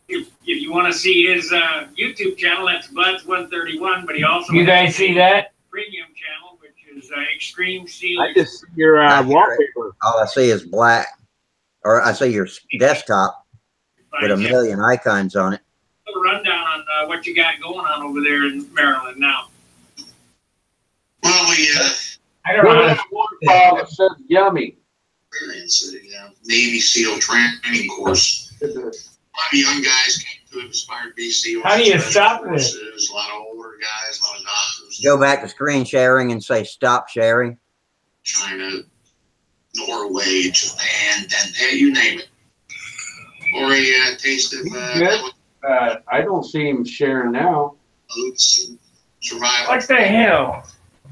If you want to see his YouTube channel, that's Buds131, but he also You guys see that? Premium channel, which is Extreme Seal. I just see your wallpaper. All I see is black, or I see your desktop with a million icons on it. A rundown on what you got going on over there in Maryland now. Well, I don't know. That waterfall that says yummy. experience Navy SEAL training course. A lot of young guys came to it, aspired B SEALs. How do you stop it? A lot of older guys, a lot of doctors. Go back to screen sharing and say stop sharing. China, Norway, Japan, and you name it. Or a taste of I don't see him sharing now. boats and survival. What the hell?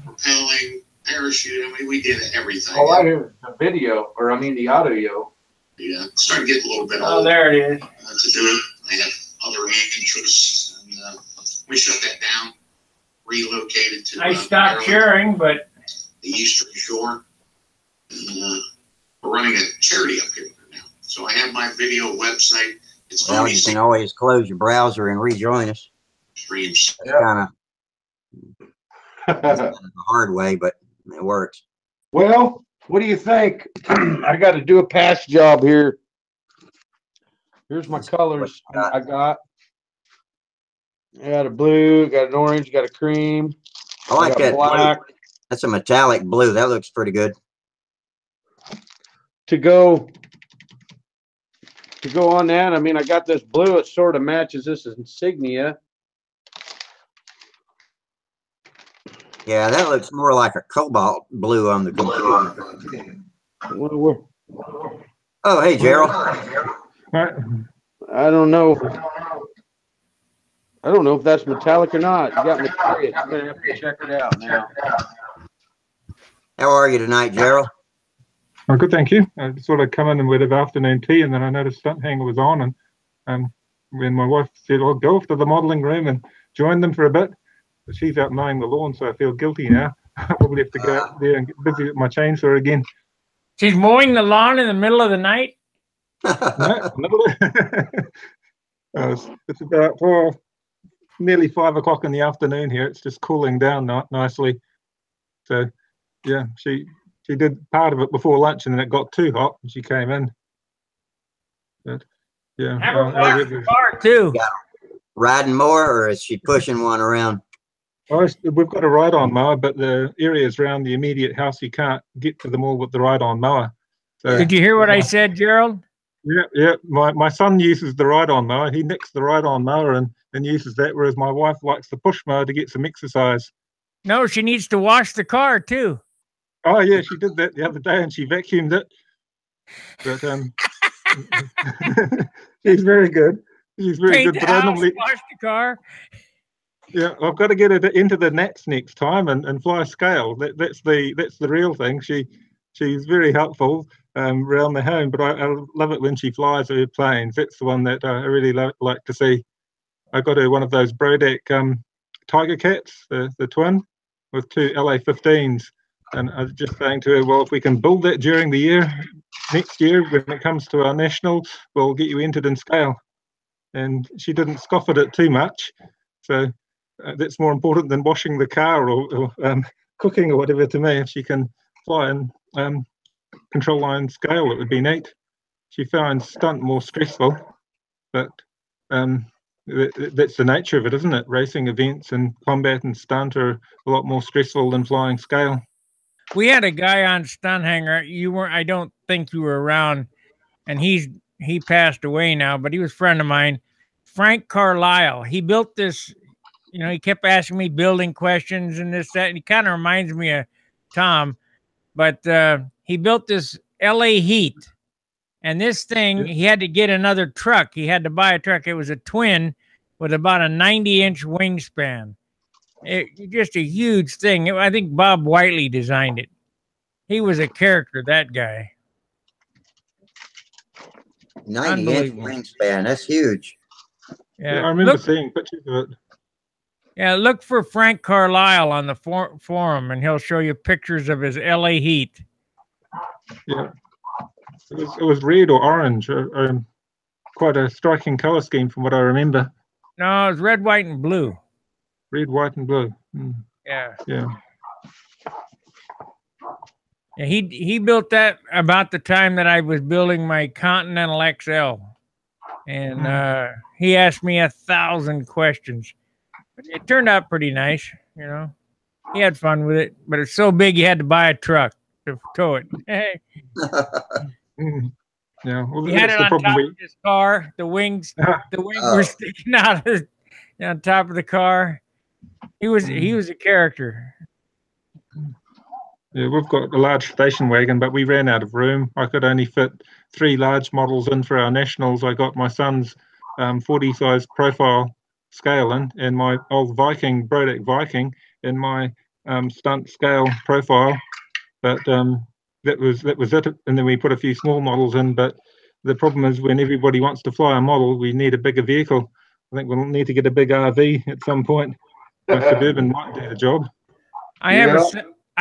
Rappelling, parachute. I mean, we did everything. Oh, I hear the video, or I mean the audio. Yeah, started getting a little bit Oh, old there it is. to do it. I have other interests, and we shut that down. Relocated to I stopped Maryland, sharing, but the Eastern Shore. And, we're running a charity up here now. So I have my video website. It's Well, only you can always close your browser and rejoin us. streams. It's kind of the hard way, but it works. Well, what do you think? I got to do a pass job here. Here's my colors I got. I got a blue, got an orange, got a cream. I like got that black. blue. That's a metallic blue. That looks pretty good. To go on that, I mean, I got this blue. It sort of matches this insignia. Yeah, that looks more like a cobalt blue on the computer. Oh, hey, Gerald. I don't know. I don't know if that's metallic or not. You got me curious. I'm gonna have to check it out now. How are you tonight, Gerald? Oh, good, thank you. I sort of come in and we had afternoon tea, and then I noticed StuntHangar was on, and when my wife said, "Oh, go off to the modelling room and join them for a bit," but she's out mowing the lawn, so I feel guilty now. I probably have to go out there and get busy with my chainsaw again. she's mowing the lawn in the middle of the night. No, it's about nearly 5 o'clock in the afternoon here. It's just cooling down nicely. So, yeah, she did part of it before lunch, and then it got too hot, and she came in. But yeah, Have her wash the car too. Riding more, or is she pushing one around? We've got a ride-on mower, but the areas around the immediate house, you can't get to them all with the ride-on mower. So, Did you hear what I said, Gerald? Yeah. My son uses the ride-on mower. He nicks the ride-on mower and uses that, whereas my wife likes the push mower to get some exercise. No, she needs to wash the car too. Oh yeah, she did that the other day, and she vacuumed it. But She's very good. She's very Paint good. the But I house, normally, wash the car. yeah, I've got to get her into the nets next time and fly scale. That's the real thing. She's very helpful around the home. But I love it when she flies her planes. That's the one that I really like to see. I got her one of those Brodeck Tiger Cats, the twin, with 2 LA-15s. And I was just saying to her, well, if we can build that during the year, next year, when it comes to our nationals, we'll get you entered in scale. And she didn't scoff at it too much. So that's more important than washing the car or cooking or whatever to me. If she can fly in control line scale, it would be neat. She finds stunt more stressful, but that's the nature of it, isn't it? Racing events and combat and stunt are a lot more stressful than flying scale. We had a guy on StuntHangar. You weren't. I don't think you were around, and he passed away now. But he was a friend of mine, Frank Carlisle. He built this. You know, he kept asking me building questions and this, that. And he kind of reminds me of Tom, but he built this LA Heat, and this thing he had to get another truck. He had to buy a truck. It was a twin with about a 90-inch wingspan. Just a huge thing. I think Bob Whiteley designed it. He was a character, that guy. 90-inch wingspan. That's huge. Yeah, I remember seeing pictures of it. Yeah, look for Frank Carlisle on the forum, and he'll show you pictures of his LA Heat. Yeah, it was red or orange. Quite a striking color scheme from what I remember. No, it was red, white, and blue. Red, white, and blue. Yeah. Yeah. Yeah, he built that about the time that I was building my Continental XL, and he asked me 1,000 questions. But it turned out pretty nice, you know. He had fun with it, but it's so big you had to buy a truck to tow it. Hey. Yeah, well, he had it on top of his car. The wings were sticking out on top of the car. He was a character. Yeah, we've got a large station wagon, but we ran out of room. I could only fit 3 large models in for our nationals. I got my son's 40 size profile scale in, and my old Brodeck Viking in my stunt scale profile. But that was it. And then we put a few small models in. But the problem is when everybody wants to fly a model, we need a bigger vehicle. I think we'll need to get a big RV at some point. My Suburban might do the job. I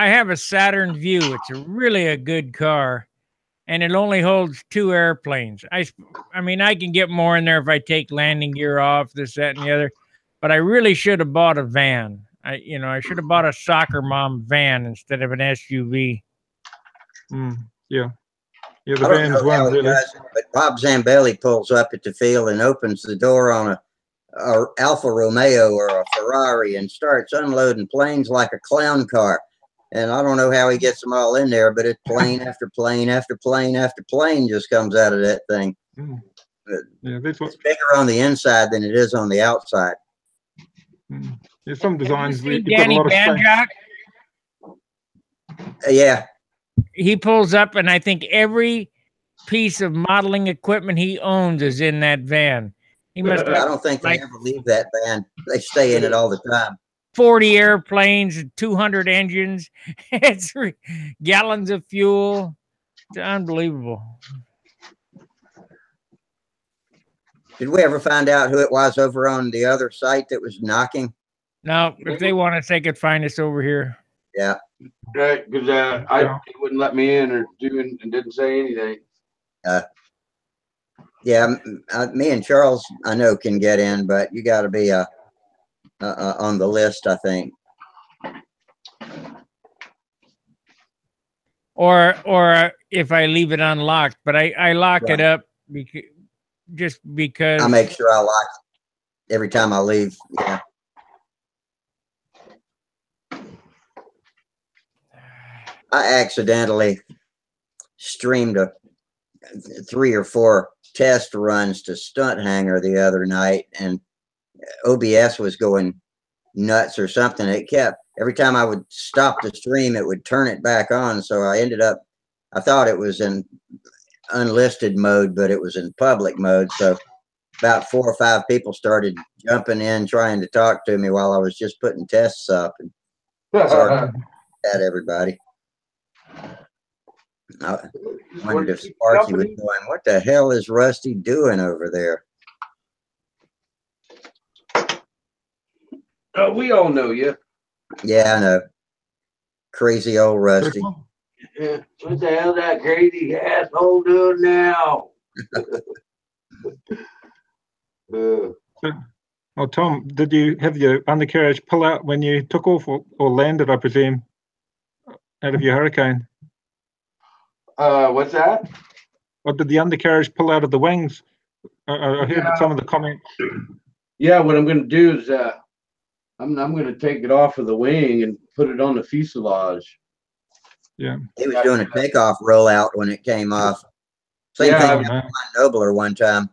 have a Saturn View. It's really a good car, and it only holds 2 airplanes. I mean, I can get more in there if I take landing gear off, this, that, and the other. But I really should have bought a van. I should have bought a soccer mom van instead of an SUV. Yeah, the van's one really. Does, but Bob Zambelli pulls up at the field and opens the door on a Alfa Romeo or a Ferrari and starts unloading planes like a clown car. And I don't know how he gets them all in there, but it's plane after plane after plane after plane just comes out of that thing. Yeah, it's bigger on the inside than it is on the outside. There's some designs you've got a lot of space. Yeah. He pulls up, and I think every piece of modeling equipment he owns is in that van. He must. I don't think they ever leave that van. They stay in it all the time. 40 airplanes, 200 engines, it's gallons of fuel. It's unbelievable. Did we ever find out who it was over on the other site that was knocking? No, if they want us, they could find us over here. Yeah. Right, because he wouldn't let me in or and didn't say anything. Yeah, me and Charles, I know, can get in, but you got to be on the list, I think. Or if I leave it unlocked, but I lock it up because I make sure I lock it every time I leave. Yeah. I accidentally streamed 3 or 4 test runs to StuntHangar the other night, and OBS was going nuts or something. It kept, every time I would stop the stream, it would turn it back on. So I ended up, I thought it was in unlisted mode, but it was in public mode. So about 4 or 5 people started jumping in, trying to talk to me while I was just putting tests up. And sorry at everybody. I wondered if Sparky was going, what the hell is Rusty doing over there? Oh, we all know you. Yeah, I know. Crazy old Rusty. Yeah. What the hell that crazy asshole doing now? Well, Tom, did you have your undercarriage pull out when you took off or landed, I presume, out of your Hurricane? What's that? Or did the undercarriage pull out of the wings? I heard some of the comments. Yeah, what I'm going to do is I'm going to take it off of the wing and put it on the fuselage. Yeah. He was doing a takeoff rollout when it came off. Same thing with my Nobler one time.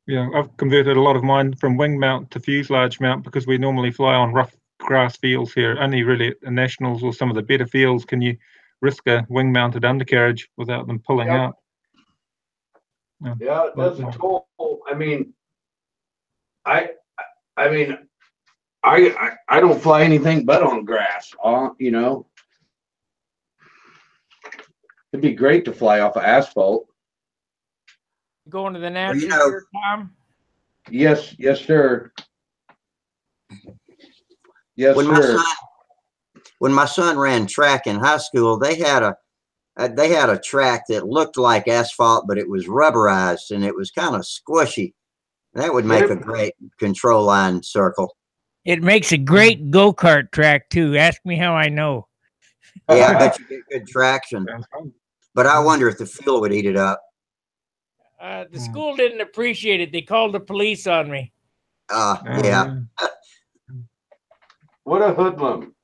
Yeah, I've converted a lot of mine from wing mount to fuselage mount because we normally fly on rough grass fields here. Only really at the Nationals or some of the better fields can you risk a wing mounted undercarriage without them pulling out. Yeah, it doesn't toll. I mean, I don't fly anything but on grass. You know, it'd be great to fly off of asphalt. Going to the National here, Tom? Yes, sir. Yes, sir. When my son ran track in high school, they had a track that looked like asphalt, but it was rubberized and it was kind of squishy. That would make a great control line circle. It makes a great go-kart track too. Ask me how I know. Yeah, I bet you get good traction. But I wonder if the fuel would eat it up. The school didn't appreciate it. They called the police on me. Yeah. What a hoodlum.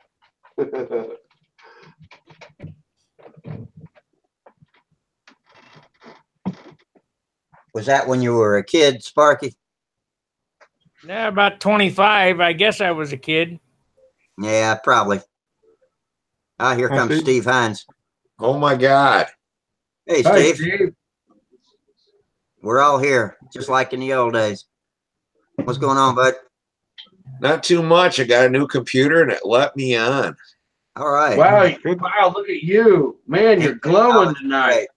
Was that when you were a kid, Sparky? Yeah, about 25. I guess I was a kid. Yeah, probably. Here comes Steve Hines. Oh my God. Hey, Steve. Hi, Steve. We're all here, just like in the old days. What's going on, bud? Not too much. I got a new computer and it let me on. All right. Wow, look at you. Man, you're glowing tonight.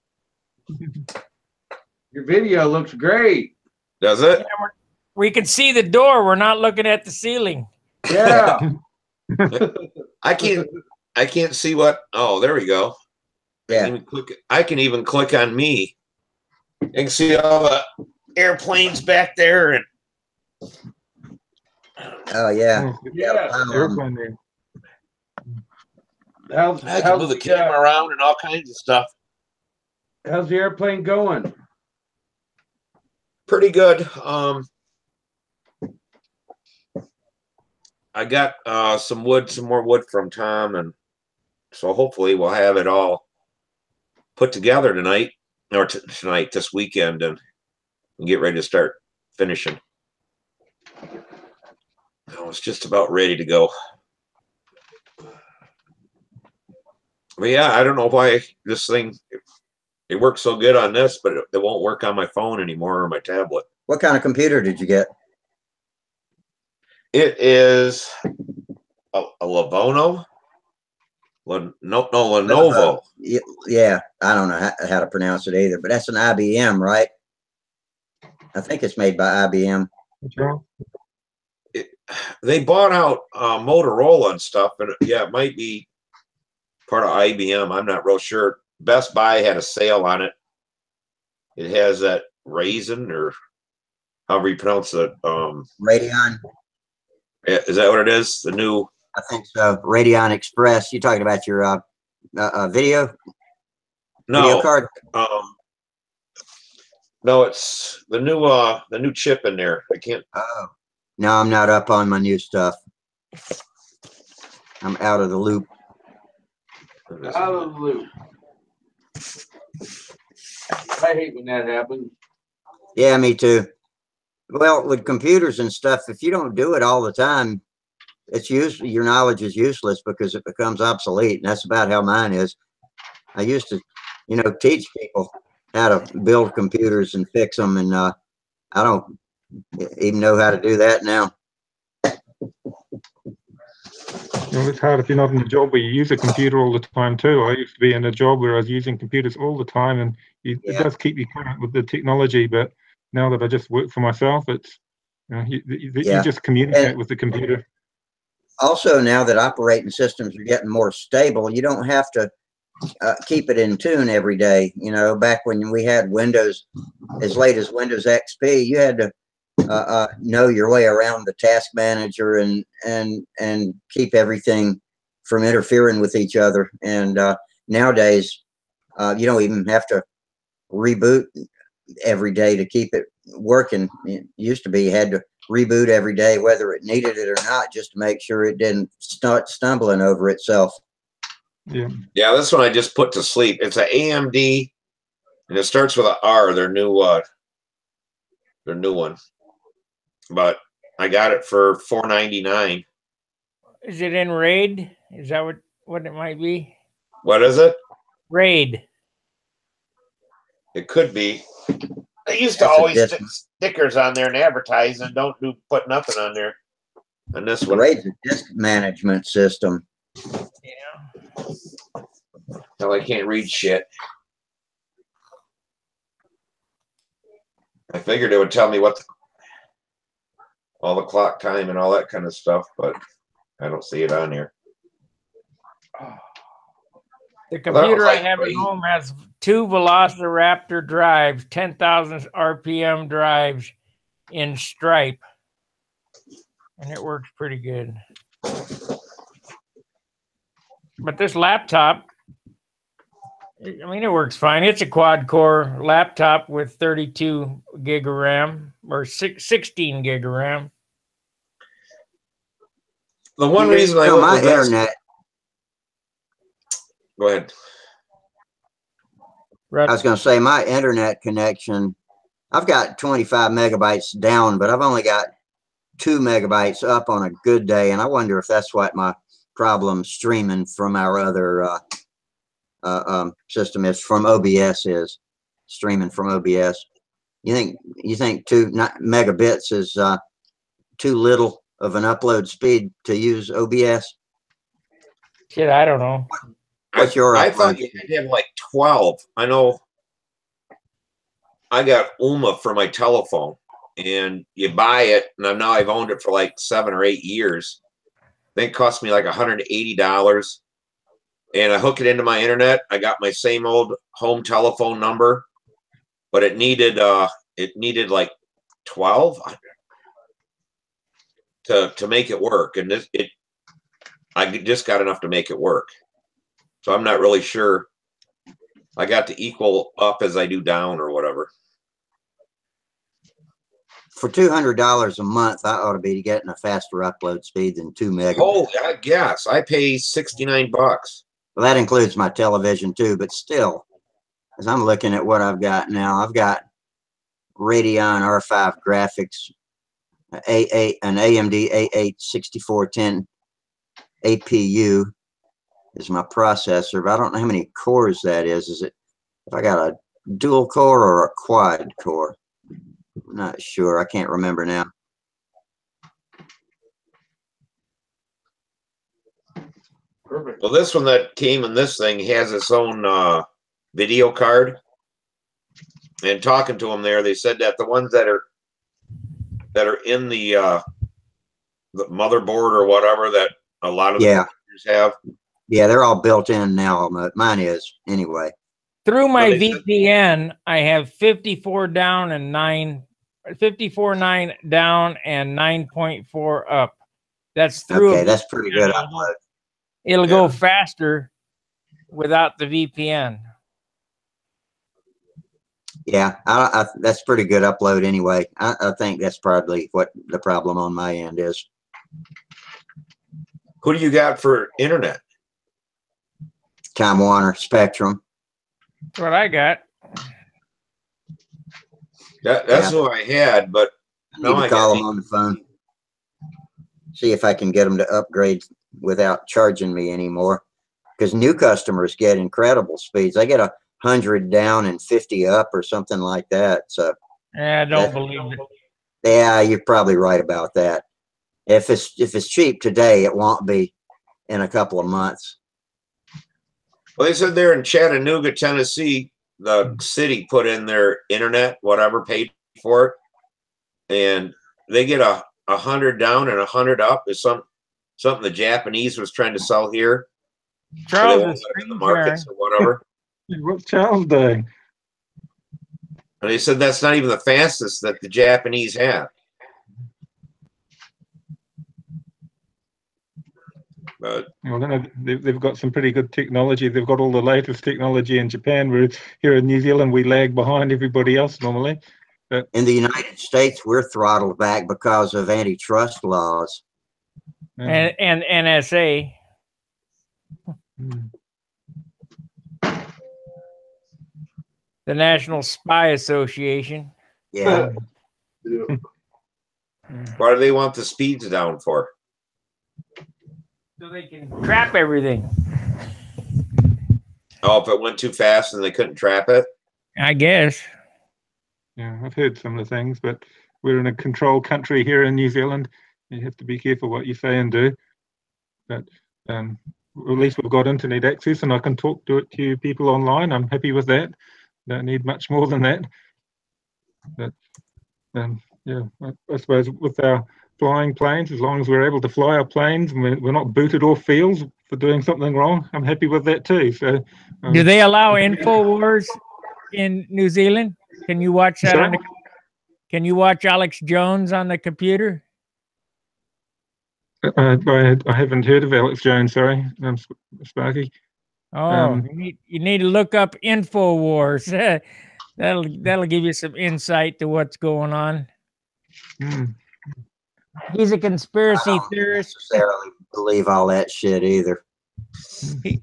Your video looks great. Does it? Yeah, we can see the door. We're not looking at the ceiling. Yeah. I can't see what. Oh, there we go. Yeah. I can even click on me. You can see all the airplanes back there and. Oh yeah. Yeah. I can move the camera around and all kinds of stuff. How's the airplane going? Pretty good. I got some more wood from Tom, and so hopefully we'll have it all put together tonight or this weekend, and get ready to start finishing. I was just about ready to go. But yeah, I don't know why this thing, it works so good on this, but it won't work on my phone anymore or my tablet. What kind of computer did you get? It is a Lenovo. Lenovo. Yeah, I don't know how to pronounce it either, but that's an IBM, right? I think it's made by IBM. They bought out Motorola and stuff, and yeah, it might be part of IBM. I'm not real sure. Best Buy had a sale on it. It has that Raisin, or however you pronounce it. Radeon. Is that what it is? The new. I think so. Radeon Express. You talking about your video? No. Video card? No, it's the new chip in there. I can't. Oh. No, I'm not up on my new stuff. I'm out of the loop. Out of the loop. I hate when that happens. Yeah, me too. Well, with computers and stuff, if you don't do it all the time, it's your knowledge is useless because it becomes obsolete, and that's about how mine is. I used to, teach people how to build computers and fix them, and I don't even know how to do that now. Well, it's hard if you're not in a job where you use a computer all the time too. I used to be in a job where I was using computers all the time, and it does keep you current with the technology. But now that I just work for myself, it's you just communicate with the computer. Also, now that operating systems are getting more stable, you don't have to keep it in tune every day. Back when we had Windows, as late as Windows XP, you had to know your way around the task manager and keep everything from interfering with each other. And nowadays, you don't even have to reboot every day to keep it working. It used to be you had to reboot every day, whether it needed it or not, just to make sure it didn't start stumbling over itself. Yeah, this one I just put to sleep. It's an AMD, and it starts with an R. Their new one. But I got it for $4.99. Is it in RAID? Is that what it might be? What is it? RAID. It could be. They used to always stick stickers on there and advertise, and don't put nothing on there. And this one, RAID's a disk management system. Yeah. No, I can't read shit. I figured it would tell me what all the clock time and all that kind of stuff, but I don't see it on here. The computer I have at home has 2 Velociraptor drives, 10,000 RPM drives in Stripe, and it works pretty good. But this laptop, I mean, it works fine. It's a quad-core laptop with 32 gig of RAM, or 16 gig of RAM. The one reason I went my with internet. Go ahead. I was going to say my internet connection, I've got 25 megabytes down, but I've only got 2 megabytes up on a good day. And I wonder if that's what my problem streaming from our other system is, from OBS is, streaming from OBS. You think 2 megabits is too little of an upload speed to use OBS? Shit, I don't know. What's your I thought you had to have like 12. I know I got UMA for my telephone, and you buy it, and now I've owned it for like 7 or 8 years. I think it cost me like $180, and I hook it into my internet. I got my same old home telephone number, but it needed like 12 to make it work, and I just got enough to make it work. So I'm not really sure. I got to equal up as I do down or whatever. For $200 a month, I ought to be getting a faster upload speed than 2 megabits. Oh, I guess I pay $69. Well, that includes my television too, but still, as I'm looking at what I've got now, I've got Radeon R5 graphics, an AMD A8 6410 APU is my processor, but I don't know how many cores that is. Is it, if I got a dual core or a quad core? I'm not sure. I can't remember now. Perfect. Well, this one that came in this thing has its own video card. And talking to them there, they said that the ones that are in the motherboard or whatever that a lot of the computers have. Yeah, they're all built in now. Mine is anyway. Through my VPN, I have 54 down and 54.9 down and 9.4 up. That's through. Okay, that's pretty good upload. It'll go faster without the VPN. Yeah, that's pretty good upload anyway. I think that's probably what the problem on my end is. Who do you got for internet? Time Warner Spectrum. That's what I got. That's who I had, but I need to call them on the phone. See if I can get them to upgrade without charging me anymore. because new customers get incredible speeds. They get 100 down and 50 up or something like that. So Yeah, I don't believe it. yeah, you're probably right about that. If it's cheap today, it won't be in a couple of months. Well, they said there in Chattanooga, Tennessee, the city put in their internet, whatever, paid for it, and they get 100 down and 100 up. Is something the Japanese was trying to sell here. Charles so is in the markets or whatever. What's Charles doing? And they said that's not even the fastest that the Japanese have. But Well, then they've got some pretty good technology. They've got all the latest technology in Japan. We're here in New Zealand, we lag behind everybody else normally. But In the United States, we're throttled back because of antitrust laws. And NSA. The National Spy Association. Yeah. why do they want the speeds down for? So they can trap everything. Oh, if it went too fast and they couldn't trap it? I guess. Yeah, I've heard some of the things, but we're in a controlled country here in New Zealand. You have to be careful what you say and do. But at least we've got internet access and I can talk to you people online. I'm happy with that. Don't need much more than that. But yeah, I suppose with our flying planes, as long as we're able to fly our planes and we're not booted off fields for doing something wrong, I'm happy with that too. So, do they allow InfoWars in New Zealand? Can you watch that on the? Can you watch Alex Jones on the computer? I haven't heard of Alex Jones. Sorry, Sparky. Oh, you need to look up InfoWars. that'll give you some insight to what's going on. He's a conspiracy theorist. Necessarily believe all that shit either.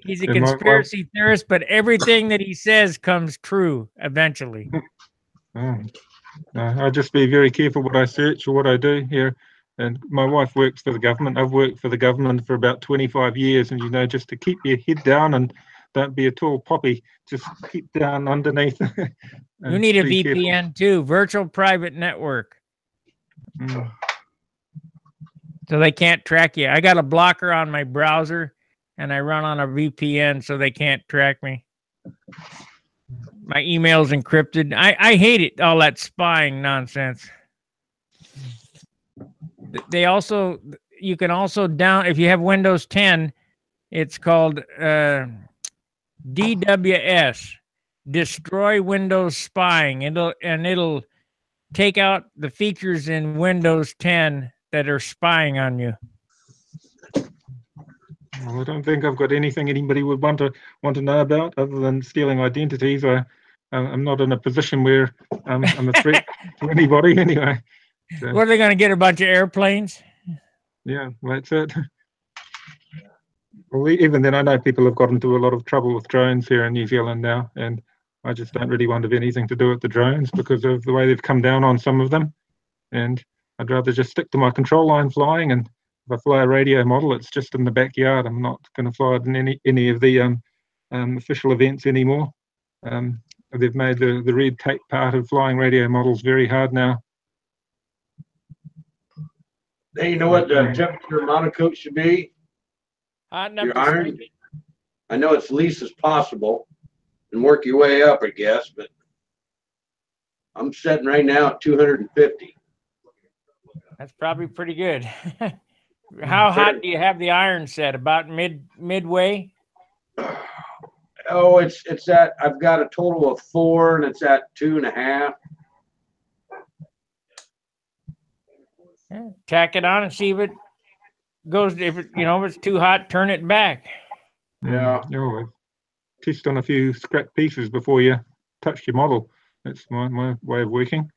He's a conspiracy theorist, but everything that he says comes true eventually. I just be very careful what I search or what I do here. And my wife works for the government. I've worked for the government for about 25 years, and just to keep your head down and don't be a tall poppy, just keep down underneath. You need a VPN too, virtual private network. So they can't track you. I got a blocker on my browser and I run on a VPN so they can't track me. My email's encrypted. I hate it, all that spying nonsense. They also, you can also if you have Windows 10, it's called DWS, Destroy Windows Spying. It'll take out the features in Windows 10 that are spying on you. Well, I don't think I've got anything anybody would want to know about other than stealing identities. I'm not in a position where I'm a threat to anybody anyway. So, what are they going to get? A bunch of airplanes? Yeah, that's it. Well, even then, I know people have got into a lot of trouble with drones here in New Zealand now, and I just don't really want to have anything to do with the drones because of the way they've come down on some of them. And I'd rather just stick to my control line flying. And if I fly a radio model, it's just in the backyard. I'm not going to fly it in any of the official events anymore. They've made the red tape part of flying radio models very hard now. Hey, you know what the temperature monocoat should be? Hot enough Your to iron. shrink it. I know it's least as possible and work your way up, I guess, but I'm setting right now at 250. That's probably pretty good. How hot do you have the iron set? About midway? Oh, it's at, I've got a total of 4 and it's at 2.5. Yeah, tack it on and see if it goes. If it's too hot, turn it back. Yeah. Test on a few scrap pieces before you touch your model. That's my way of working.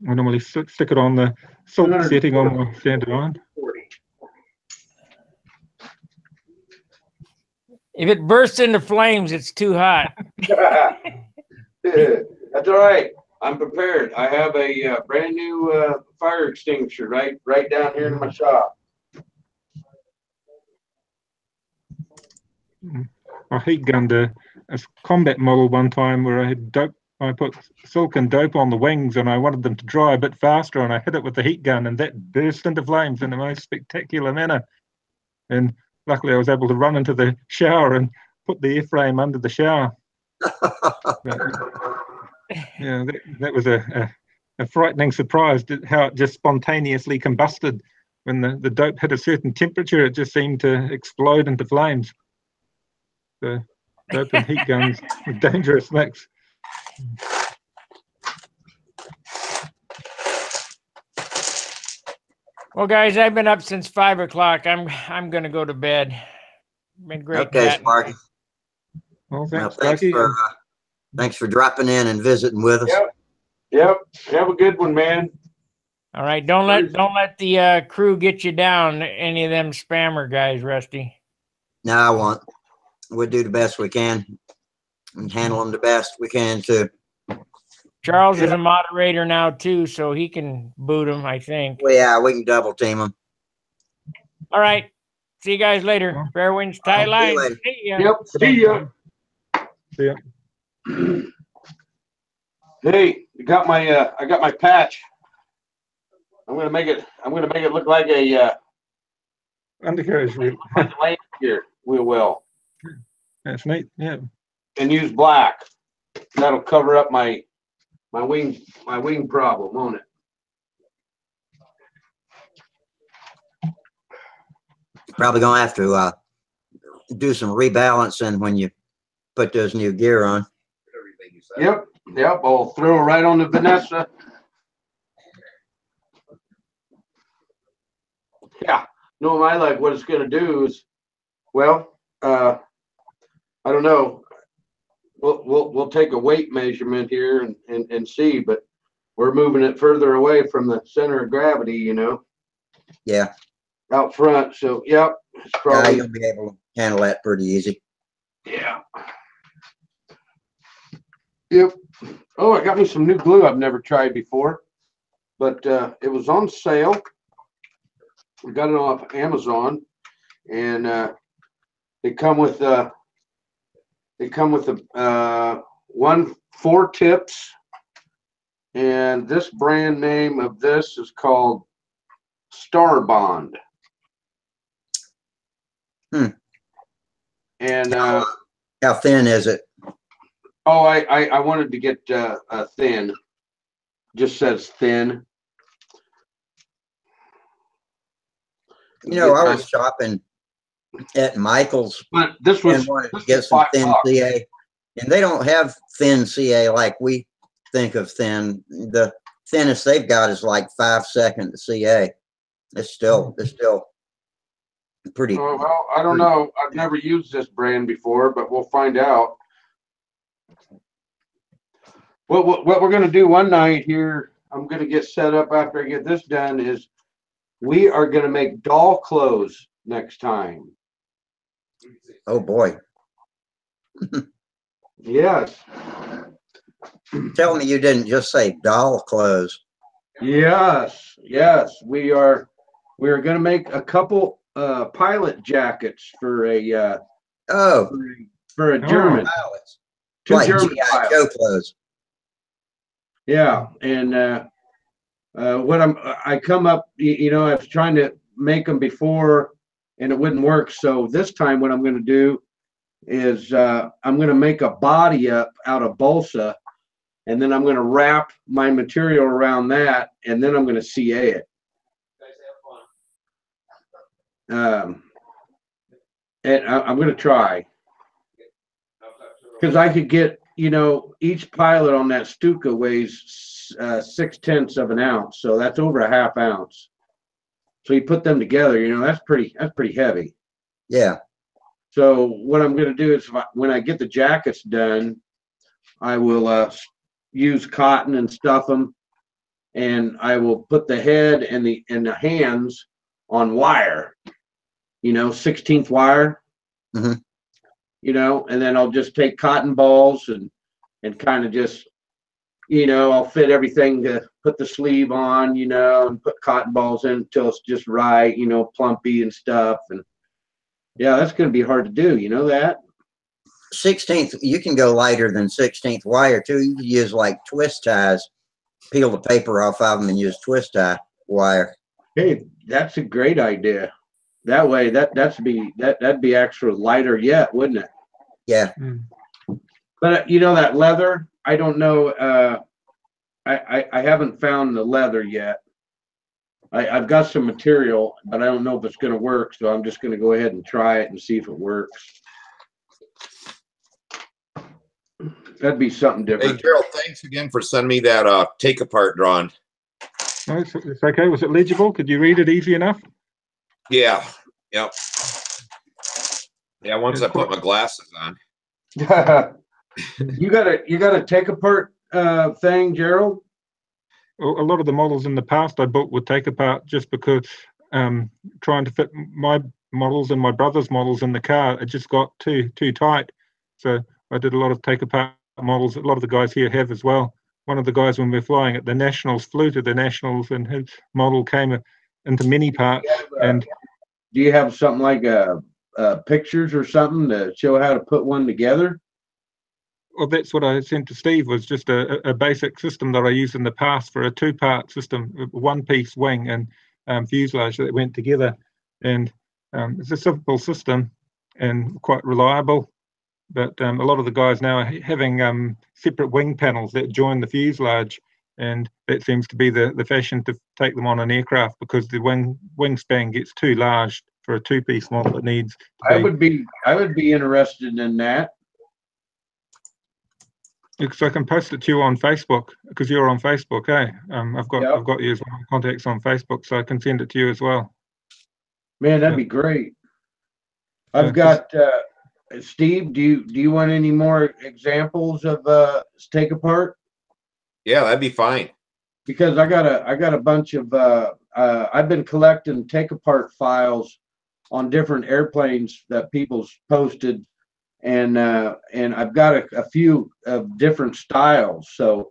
I normally stick it on the salt setting on my standard iron. If it bursts into flames, it's too hot. That's all right. I'm prepared. I have a brand new fire extinguisher right down here in my shop. I heat gunned a combat model one time where I had dope. I put silicon dope on the wings and I wanted them to dry a bit faster, and I hit it with the heat gun and that burst into flames in the most spectacular manner. And luckily I was able to run into the shower and put the airframe under the shower. But, yeah, that was a frightening surprise how it just spontaneously combusted. When the dope hit a certain temperature, it just seemed to explode into flames. The dope and heat guns, a dangerous mix. Well, guys, I've been up since 5 o'clock. I'm gonna go to bed. Been great. Okay, chatting. Sparky. Well, Well, thanks, thanks for dropping in and visiting with us. Yep. Have a good one, man. All right, don't let the crew get you down. Any of them spammer guys, Rusty. No, I won't. We'll do the best we can and handle them the best we can too. Charles is a moderator now too, so he can boot them, I think. Well, yeah, we can double team them. All right. See you guys later. Fair winds, tie See you line. later. See ya. Yep. See ya. See ya. Hey, I got my patch. I'm gonna make it look like a Undercarriage wheel. landing gear wheel well, That's neat. Yeah. and use black. That'll cover up my wing problem, won't it? Probably gonna have to do some rebalancing when you put those new gear on. Yep. I'll throw it right on the Vanessa. Yeah. No, what it's gonna do is, well, I don't know. We'll take a weight measurement here and see, but we're moving it further away from the center of gravity, Yeah. out front. So, yep, it's probably, You'll be able to handle that pretty easy. yeah. Yep. Oh, I got me some new glue I've never tried before, but it was on sale. We got it off Amazon, and they come with 4 tips, and this brand name of this is called Star Bond. And How thin is it? oh, I wanted to get a thin. Just says thin. I was shopping at Michael's But this and was wanted to get some thin CA, and they don't have thin CA like we think of thin. The thinnest they've got is like 5-second CA. It's still pretty. Oh, well, I don't know. I've never used this brand before, but we'll find out. What we're going to do one night here, I'm going to get set up after I get this done, is we are going to make doll clothes next time. Oh boy. Yes. Tell me you didn't just say doll clothes. Yes. We are going to make a couple pilot jackets for a German. Pilots. 2 Like German G.I. pilots. Joe clothes. Yeah, and I come up, I was trying to make them before and it wouldn't work. So this time what I'm going to do is I'm going to make a body up out of balsa, and then I'm going to wrap my material around that, and then I'm going to CA it. And I'm going to try, because I could get, each pilot on that Stuka weighs 0.6 of an ounce, so that's over a ½ ounce. So you put them together, that's pretty heavy. Yeah. So what I'm going to do is, when I get the jackets done, I will use cotton and stuff them, and I will put the head and the hands on wire, 16th wire. Mm-hmm. And then I'll just take cotton balls and kind of just, I'll fit everything to put the sleeve on, and put cotton balls in until it's just right, plumpy and stuff. And Yeah, that's going to be hard to do. You know that? 16th, you can go lighter than 16th wire too. You can use like twist ties, peel the paper off of them and use twist tie wire. Hey, that's a great idea. That way, that'd be extra lighter yet, wouldn't it? Yeah. But you know that leather, I don't know. I haven't found the leather yet. I've got some material, but I don't know if it's going to work. So I'm just going to go ahead and try it and see if it works. That'd be something different. Hey, Gerald, thanks again for sending me that take apart drawing. No, it's okay. Was it legible? Could you read it easy enough? Yeah. Yep. Yeah. Once I put my glasses on. You got a take apart thing, Gerald? A lot of the models in the past I built would take apart just because trying to fit my models and my brother's models in the car, it just got too tight. So I did a lot of take apart models. A lot of the guys here have as well. One of the guys, when we were flying at the Nationals, flew to the Nationals, and his model came into mini parts. And do you have something like pictures or something to show how to put one together? Well, that's what I sent to Steve, was just a basic system that I used in the past for a two-part system, a one-piece wing and fuselage that went together. And it's a simple system and quite reliable. But a lot of the guys now are having separate wing panels that join the fuselage, and that seems to be the fashion to take them on an aircraft, because the wingspan gets too large for a two-piece model that needs to be. I would be interested in that. Because I can post it to you on Facebook, because you're on Facebook, eh? I've got you as one of my contacts on Facebook, so I can send it to you as well. Man, that'd be great. I've got Steve. Do you want any more examples of take apart? Yeah, that'd be fine. Because I got a bunch of I've been collecting take apart files on different airplanes that people's posted. And I've got a few of different styles. So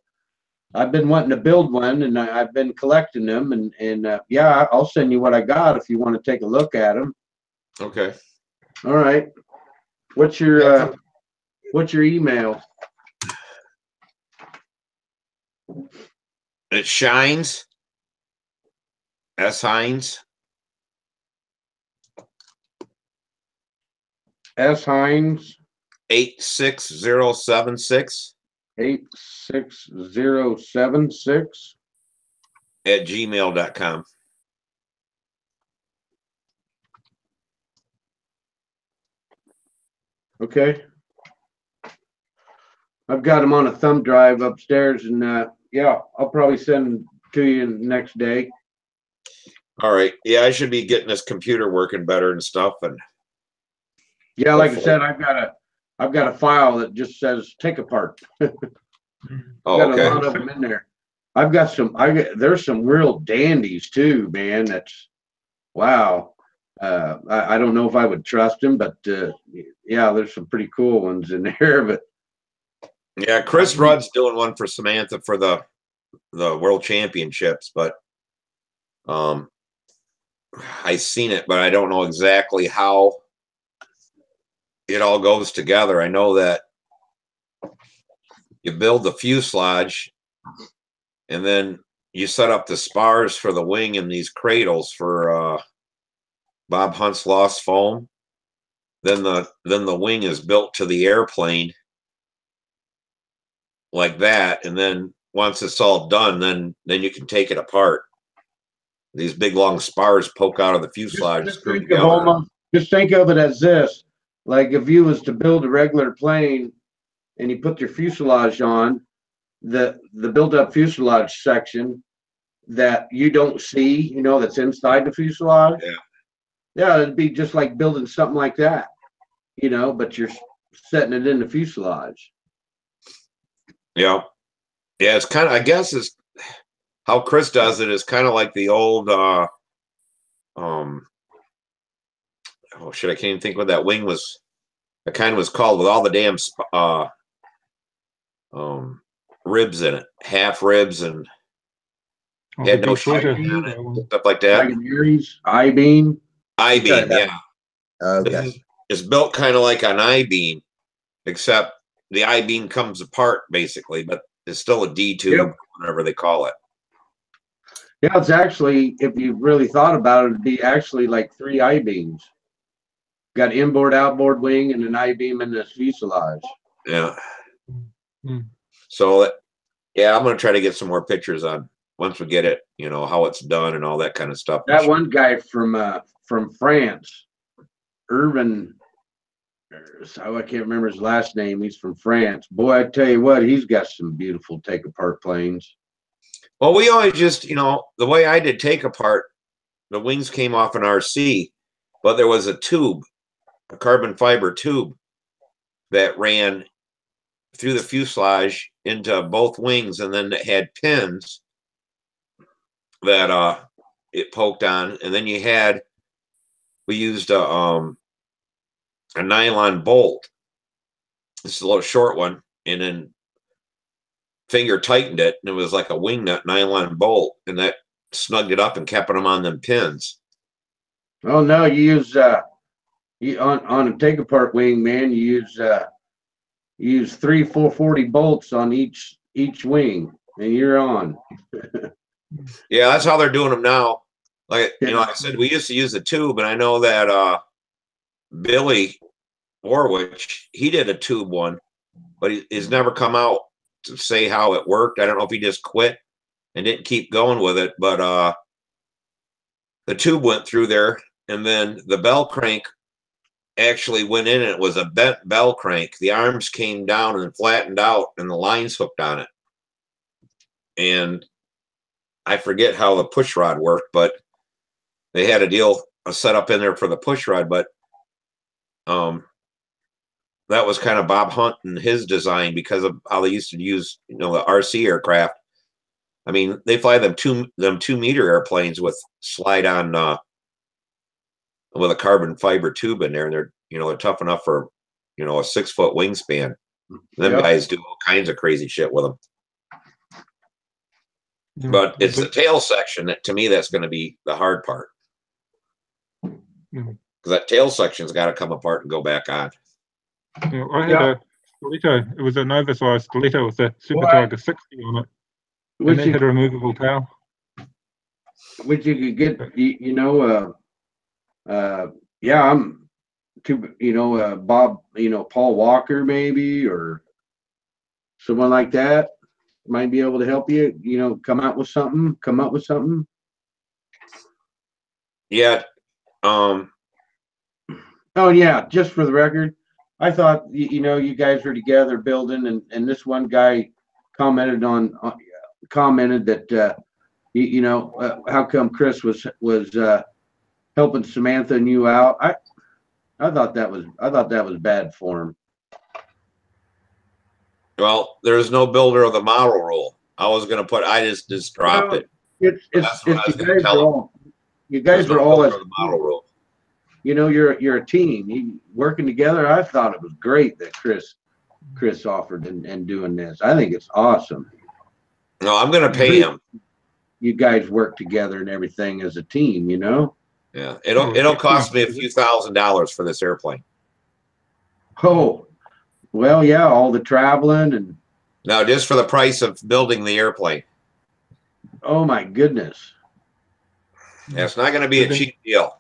I've been wanting to build one, and I've been collecting them. And yeah, I'll send you what I got if you want to take a look at them. Okay. All right. What's your email? It shines. S. Hines. S. Hines. 86076. 86076 at gmail.com. Okay. I've got them on a thumb drive upstairs, and yeah, I'll probably send them to you next day. All right. Yeah, I should be getting this computer working better and stuff. And yeah, like I said, I've got a file that just says take apart. Oh, got okay. a lot of them in there. There's some real dandies too, man. That's wow. I don't know if I would trust him, but yeah, there's some pretty cool ones in there. But yeah, Chris Rudd's doing one for Samantha for the World Championships, but I seen it, but I don't know exactly how it all goes together. I know that you build the fuselage, and then you set up the spars for the wing in these cradles for Bob Hunt's Lost Foam. Then the wing is built to the airplane like that, and then once it's all done, then you can take it apart. These big long spars poke out of the fuselage. Just think of it as this: like if you was to build a regular plane and you put your fuselage on, the built-up fuselage section that you don't see, you know, that's inside the fuselage. Yeah, it'd be just like building something like that, you know, but you're setting it in the fuselage. Yeah. Yeah, it's kind of, I guess it's how Chris does it is kind of like the old oh shit, I can't even think what that wing was. That kind was called, with all the damn ribs in it, half ribs, and had no shit on it, stuff like that. Like an Aries, I-beam. I-beam, yeah. Okay. It's built kind of like an I-beam, except the I-beam comes apart basically, but it's still a D-tube, whatever they call it. Yeah, it's actually, if you really thought about it, it'd be actually like 3 I-beams. Got inboard, outboard wing, and an I-beam in the fuselage. Yeah. Mm. So, yeah, I'm going to try to get some more pictures on once we get it, you know, how it's done and all that kind of stuff. That one guy from France, Irvin, so I can't remember his last name. He's from France. Boy, I tell you what, he's got some beautiful take apart planes. Well, we always just, you know, the way I did take apart, the wings came off an RC, but there was a tube, a carbon fiber tube that ran through the fuselage into both wings, and then it had pins that it poked on, and then we used a nylon bolt. This is a little short one, and then finger tightened it, and it was like a wing nut nylon bolt, and that snugged it up and kept them on them pins. Oh no, you use on a take apart wing, man. You use 3 440 bolts on each wing, and you're on. Yeah, that's how they're doing them now. Like, you know, like I said, we used to use the tube, and I know that Billy Werwage, he did a tube one, but he's never come out to say how it worked. I don't know if he just quit and didn't keep going with it, but the tube went through there, and then the bell crank actually went in, and it was a bent bell crank. The arms came down and flattened out, and the lines hooked on it. And I forget how the push rod worked, but they had a setup in there for the push rod, but that was kind of Bob Hunt and his design because of how they used to use, you know, the RC aircraft. I mean, they fly them 2-meter airplanes with slide on with a carbon fiber tube in there, and they're tough enough for, you know, a 6-foot wingspan. Them guys do all kinds of crazy shit with them. Yeah. But it's the tail section that, to me, that's going to be the hard part. Because that tail section's got to come apart and go back on. Yeah, I had a stiletto. It was an oversized stiletto with a Super Tiger 60 on it. And it had a removable tail. Which you could get, you know, I'm to, you know, Bob, you know, Paul Walker maybe, or someone like that might be able to help you, you know, come up with something. Yeah. Oh yeah, just for the record, I thought, you know, you guys were together building, and this one guy commented that you know, how come Chris was helping Samantha and you out. I thought that was bad form. Well, there's no builder of the model rule. I just drop it. It's you guys are all as the model rule. You know, you're a team. You working together. I thought it was great that Chris offered and doing this. I think it's awesome. No, I'm going to pay him. You guys work together and everything as a team, you know? Yeah, it'll cost me a few $1,000s for this airplane. Oh, well, yeah, all the traveling and. No, just for the price of building the airplane. Oh my goodness. Yeah, it's not going to be a cheap deal.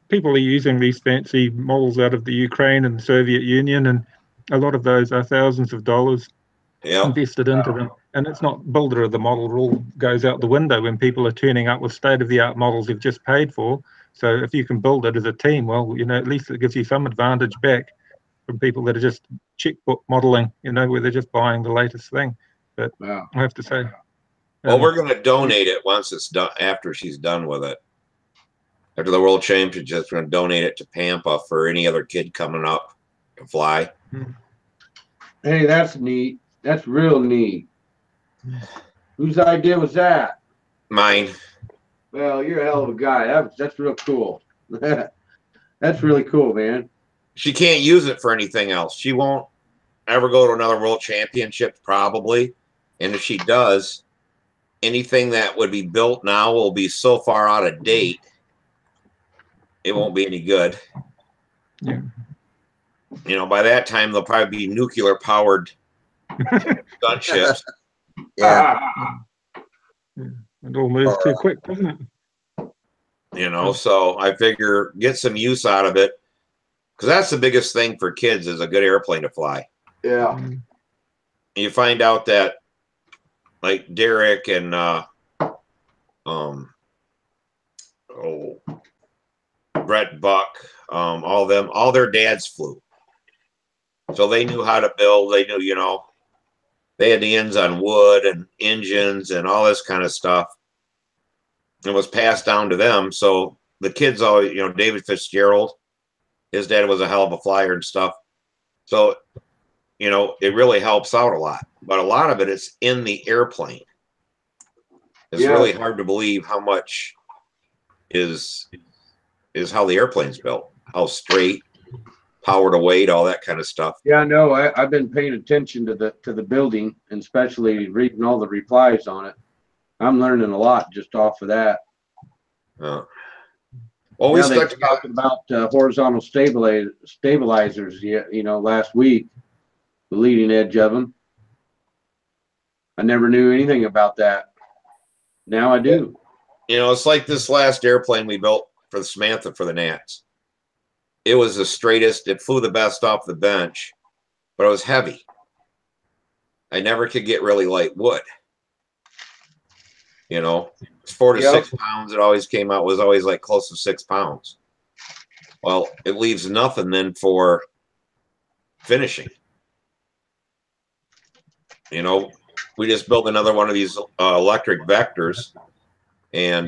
People are using these fancy models out of the Ukraine and the Soviet Union, and a lot of those are thousands of dollars invested into them. And it's not builder of the model rule goes out the window when people are turning up with state-of-the-art models you've just paid for. So if you can build it as a team, well, you know, at least it gives you some advantage back from people that are just checkbook modeling, you know, where they're just buying the latest thing. But I have to say, well, we're going to donate it once it's done, after she's done with it. After the World Championship, we're going to donate it to Pampa for any other kid coming up to fly. Hey, that's neat. That's real neat. Whose idea was that? Mine. Well, you're a hell of a guy. That's real cool. That's really cool, man. She can't use it for anything else. She won't ever go to another World Championship, probably. And if she does, anything that would be built now will be so far out of date. it won't be any good. Yeah. You know, by that time they'll probably be nuclear powered gunships. Yeah. It all moves too quick, doesn't it? You know, so I figure get some use out of it, because that's the biggest thing for kids is a good airplane to fly. Yeah. You find out that like Derek and Brett Buck, all their dads flew. So they knew how to build. They knew, you know, they had the ends on wood and engines and all this kind of stuff. It was passed down to them. So the kids always, you know, David Fitzgerald, his dad was a hell of a flyer and stuff. So, you know, it really helps out a lot. But a lot of it is in the airplane. It's really hard to believe how much is how the airplane's built, how straight, power to weight, all that kind of stuff. Yeah, no, I've been paying attention to the building, and especially reading all the replies on it. I'm learning a lot just off of that. Well, we started talking about horizontal stabilizers. You know, last week, the leading edge of them. I never knew anything about that. Now I do. You know, it's like this last airplane we built for the Samantha for the Nats. It was the straightest. It flew the best off the bench, but it was heavy. I never could get really light wood. You know, it's 4 to 6 pounds. It always came out, was always like close to 6 pounds. Well, it leaves nothing then for finishing. You know, we just built another one of these electric vectors and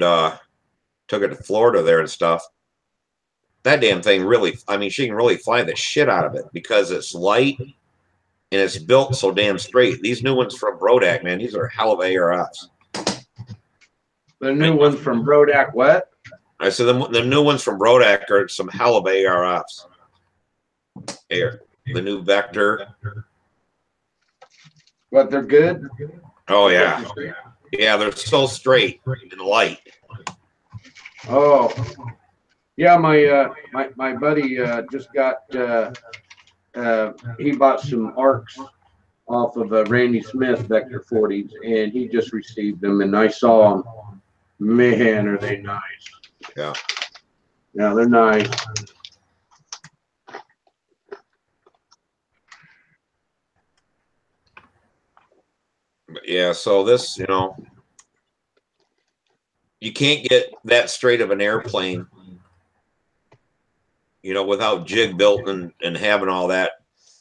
took it to Florida there and stuff. That damn thing really, I mean, she can really fly the shit out of it because it's light and it's built so damn straight. These new ones from Brodak, man, these are hell of ARFs. The new ones from Brodak, what? I said the new ones from Brodak are some hell of ARFs. The new Vector. But they're good? Oh, yeah. Yeah, they're so straight and light. Oh. Yeah, my buddy just got he bought some ARCs off of Randy Smith Vector 40s, and he just received them, and I saw them. Man, are they nice? Yeah. Yeah, they're nice. But yeah, so this, you know, you can't get that straight of an airplane, you know, without jig built and having all that.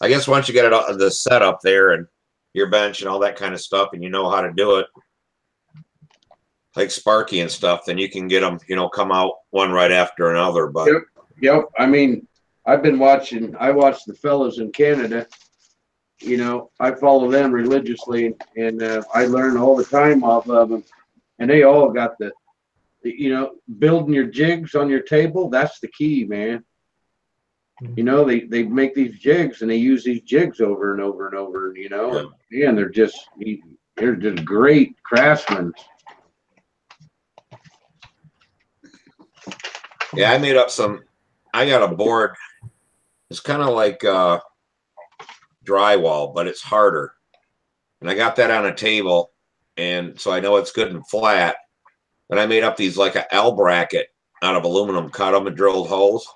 I guess once you get it the setup there and your bench and all that kind of stuff, and you know how to do it, like Sparky and stuff, then you can get them, you know, come out one right after another. But yep. I mean, I've been watching. I watch the fellows in Canada. You know, I follow them religiously, and I learn all the time off of them. And they all got the, you know, building your jigs on your table. That's the key, man. You know, they make these jigs and they use these jigs over and over and over. You know, and they're just great craftsmen. Yeah, I made up some. I got a board. It's kind of like drywall, but it's harder. And I got that on a table, and so I know it's good and flat. And I made up these like an L bracket out of aluminum, cut them and drilled holes.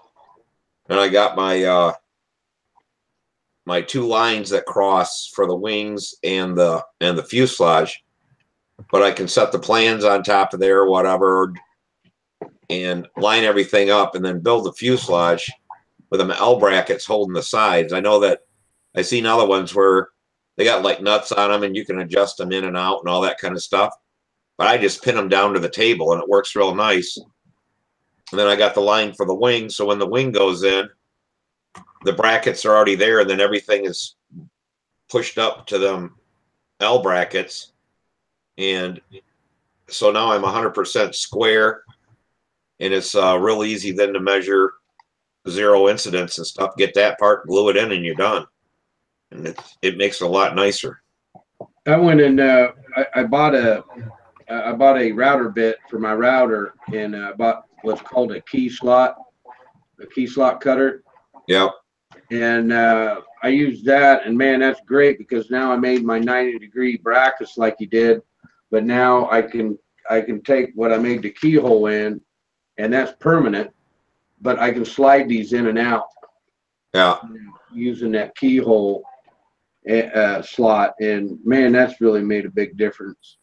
And I got my my 2 lines that cross for the wings and the fuselage. But I can set the plans on top of there or whatever, and line everything up, and then build the fuselage with them L brackets holding the sides. I know that I've seen other ones where they got like nuts on them and you can adjust them in and out and all that kind of stuff. But I just pin them down to the table and it works real nice. And then I got the line for the wing. So when the wing goes in, the brackets are already there, and then everything is pushed up to them L brackets. And so now I'm 100% square. And it's real easy then to measure 0 incidents and stuff. Get that part, glue it in, and you're done. And it makes it a lot nicer. I went and I bought a router bit for my router, and I bought what's called a key slot. a key slot cutter. Yep. And I used that, and man, that's great because now I made my 90-degree brackets like you did, but now I can take what I made the keyhole in, and that's permanent, but I can slide these in and out. Yeah. Using that keyhole slot, and man, that's really made a big difference.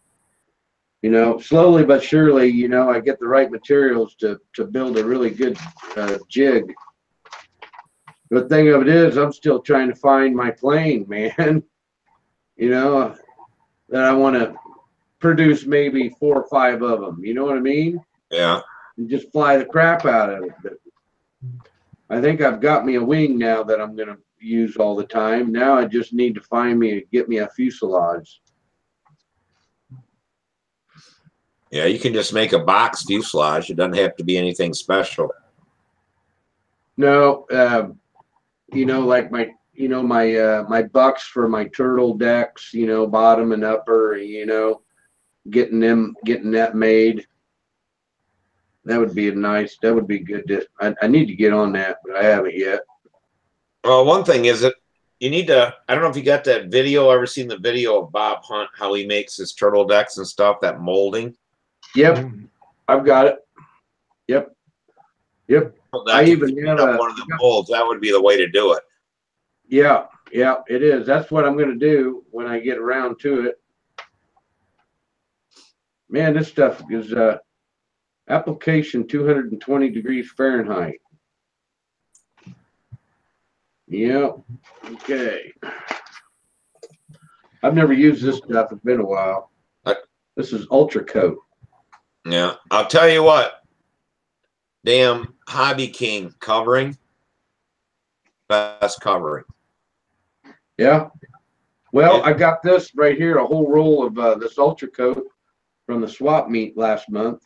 You know, slowly but surely, you know, I get the right materials to build a really good jig. The thing of it is, I'm still trying to find my plane, man. You know, that I want to produce maybe 4 or 5 of them. You know what I mean? Yeah. And just fly the crap out of it. But I think I've got me a wing now that I'm going to use all the time. Now I just need to get me a fuselage. Yeah, you can just make a box fuselage. It doesn't have to be anything special. No, you know, like my bucks for my turtle decks, you know, bottom and upper, you know, getting that made. That would be good. I need to get on that, but I haven't yet. Well, one thing is that you need to, I don't know if you got that video, ever seen the video of Bob Hunt, how he makes his turtle decks and stuff, that molding? Yep, I've got it. Yep. I even have one of the molds. That would be the way to do it. Yeah, it is. That's what I'm going to do when I get around to it. Man, this stuff is application 220 degrees Fahrenheit. Yep. Okay. I've never used this stuff. It's been a while. This is Ultra Coat. Yeah, I'll tell you what. Damn Hobby King covering. Best covering. Yeah. Well, I got this right here, a whole roll of this Ultra Coat from the swap meet last month.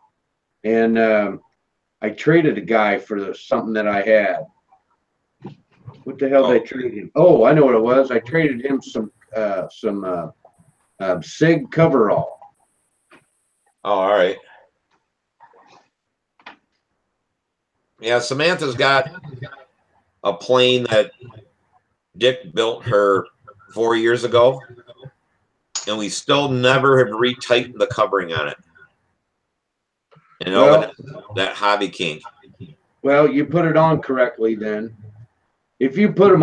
And I traded a guy for something that I had. What the hell did I trade him? Oh, I know what it was. I traded him some SIG coverall. Oh, all right. Yeah, Samantha's got a plane that Dick built her 4 years ago, and we still never have retightened the covering on it. You know, that Hobby King. Well, you put it on correctly then. If you put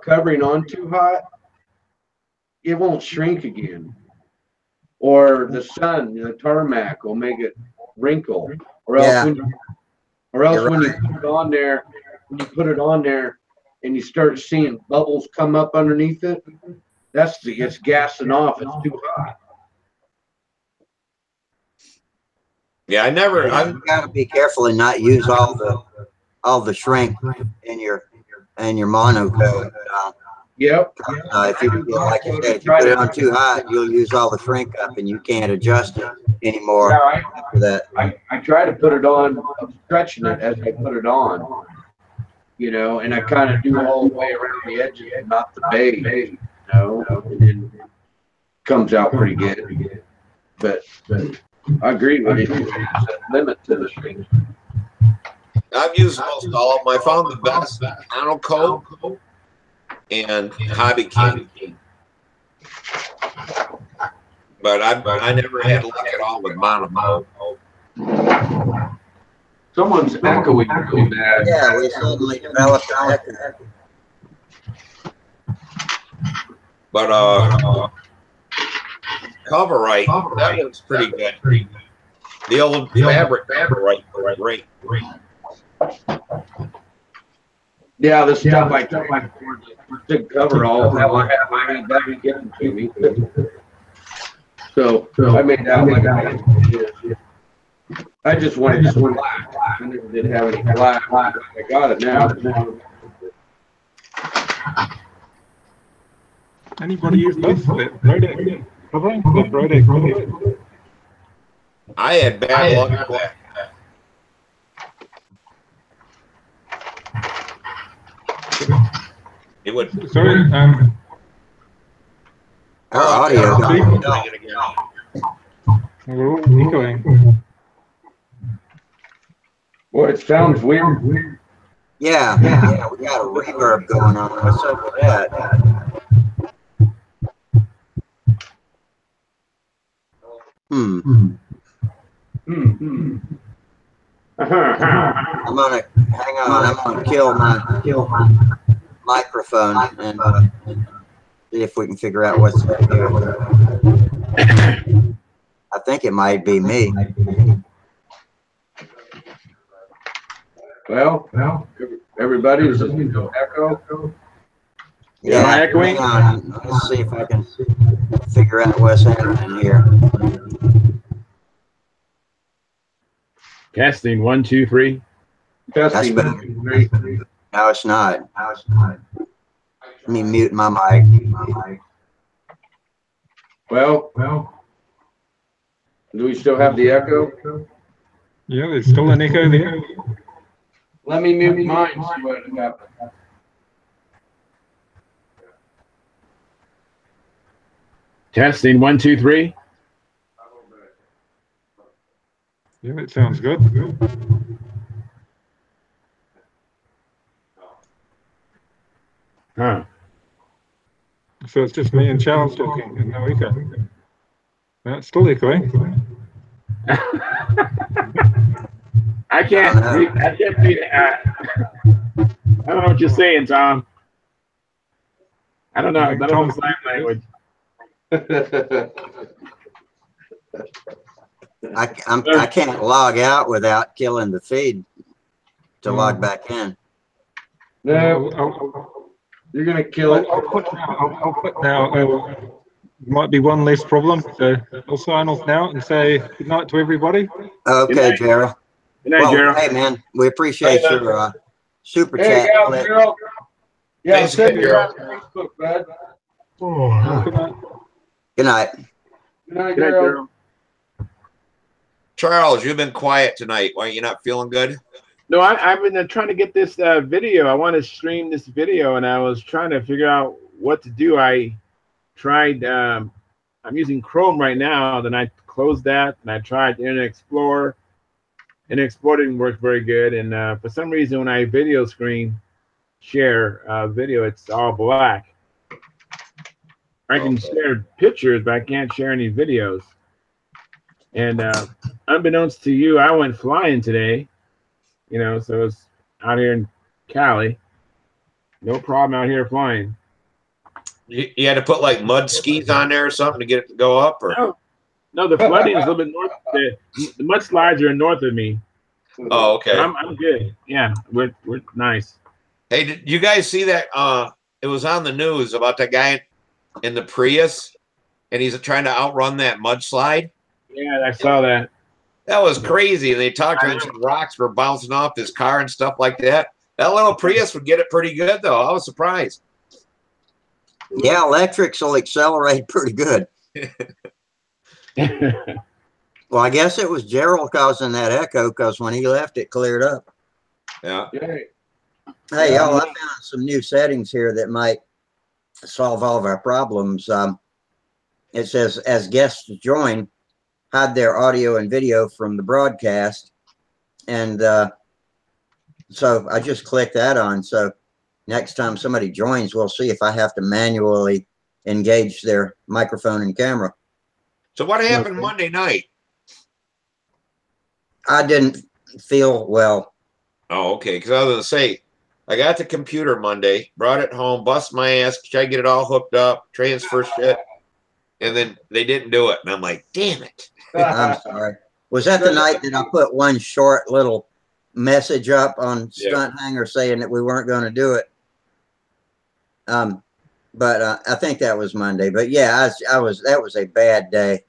covering on too hot, it won't shrink again. Or the sun, the tarmac will make it wrinkle. Or else when you put it on there, and you start seeing bubbles come up underneath it, it's gassing off. It's too hot. Yeah, You got to be careful and not use all the shrink in your monocoat. Yep. If you like you said, if you put it on too hot, you'll use all the shrink up, and you can't adjust it anymore. Yeah, after that. I try to put it on, I'm stretching it as I put it on, you know, and I kind of do all the way around the edges, not the base, you know, and then it comes out pretty good. But I agree with you. There's a limit to the shrink. I've used most all of them. I found the best Monocoat and Hobby King. But I never had luck at all with Monocoat. Someone's echoing really bad. Yeah, we suddenly developed an echo. But Coverite, that one's pretty good. The old fabric Coverite, great. Yeah, the stuff I took my big coverall, hell, I had that be given to me. So I made that like I just wanted some black. I never did have any black. I got it now. Anybody use this Rhodex covering? This Rhodex covering? I had bad luck with that. It would. Sorry, Our audio. we're all echoing. Boy, it sounds weird. Yeah, we got a reverb going on. What's up with that? I'm gonna hang on. I'm gonna kill my microphone and see if we can figure out what's up here. I think it might be me. Well, everybody's echo. Yeah, echoing? hang on. Let's see if I can figure out what's happening here. Testing 1, 2, 3. Testing. That's better. No, it's not. Let me mute my mic. Well, do we still have the echo? Yeah, there's still an echo there. Let me mute mine. See what happens. Testing 1, 2, 3. Yeah, it sounds good. Huh. So it's just me and Charles talking and no echo. No, it's still echoing. I can't read that. I don't know what you're saying, Tom. I don't know. I don't know sign language. I can't log out without killing the feed to log back in. No, you're gonna kill it. I'll quit now. Might be one less problem. So I'll sign off now and say good night to everybody. Okay, Gerald. Good night, Well, Gerald. hey, man, we appreciate your super chat. Hey, Gerald. Yeah, Thanks send again, me Gerald. on Facebook, bud. Good night. Good night. Good night, Good night, Gerald. Gerald. Charles, you've been quiet tonight. Why are you not feeling good? No, I've been trying to get this video. I want to stream this video, and I was trying to figure out what to do. I tried. I'm using Chrome right now. Then I closed that, and I tried Internet Explorer. Internet Explorer didn't work very good, and for some reason, when I video screen share video, it's all black. I can share pictures, but I can't share any videos. And unbeknownst to you, I went flying today. You know, so it's out here in Cali. No problem out here flying. You had to put like mud skis on there or something to get it to go up, or No, the flooding is a little bit north. The mudslides are north of me. oh, okay. I'm good. Yeah, we're nice. Hey, did you guys see that? It was on the news about that guy in the Prius, and he's trying to outrun that mudslide. Yeah, I saw that. That was crazy. They talked to him, some rocks were bouncing off his car and stuff like that. That little Prius would get it pretty good, though. I was surprised. Yeah, electrics will accelerate pretty good. Well, I guess it was Gerald causing that echo because when he left, it cleared up. Yeah. Hey, y'all, I found some new settings here that might solve all of our problems. It says, as guests join, hide their audio and video from the broadcast. And so I just clicked that on. So next time somebody joins, we'll see if I have to manually engage their microphone and camera. So what happened Monday night? I didn't feel well. Oh, okay. Because I was going to say, I got the computer Monday, brought it home, bust my ass, tried to get it all hooked up, transfer shit, and then they didn't do it. And I'm like, damn it. I'm sorry. Was that the night that I put one short little message up on StuntHangar saying that we weren't going to do it? But I think that was Monday. But yeah, that was a bad day.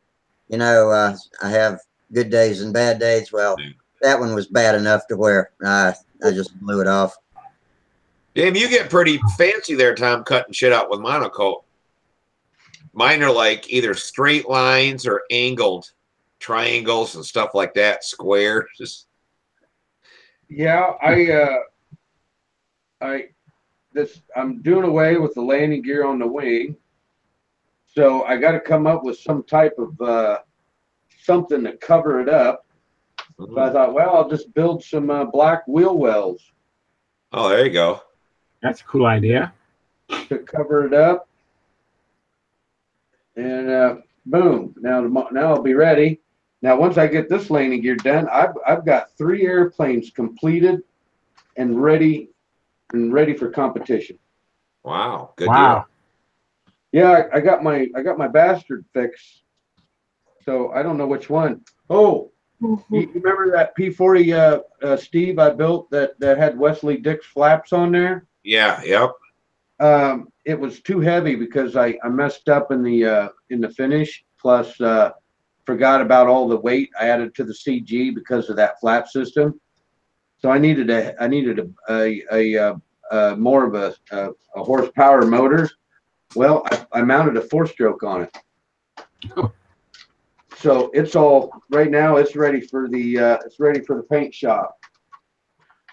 You know, I have good days and bad days. Well, that one was bad enough to where I just blew it off. Damn, you get pretty fancy there, Tom, cutting shit out with monocoat. Mine are like either straight lines or angled triangles and stuff like that, squares. Yeah, I'm doing away with the landing gear on the wing, so I got to come up with some type of something to cover it up. So I thought, well, I'll just build some black wheel wells. Oh, there you go. That's a cool idea. to cover it up. And boom, now I'll be ready. Now, once I get this landing gear done, I've got 3 airplanes completed and ready for competition. Wow, good Wow. Yeah, I got my bastard fixed. So I don't know which one. Oh, you remember that P40 Steve I built that had Wesley Dix flaps on there? deal. Yeah, yep. It was too heavy because I messed up in the finish. Plus, forgot about all the weight I added to the CG because of that flap system. So I needed a more of a horsepower motor. Well, I mounted a 4-stroke on it. So it's all right now. It's ready for the paint shop.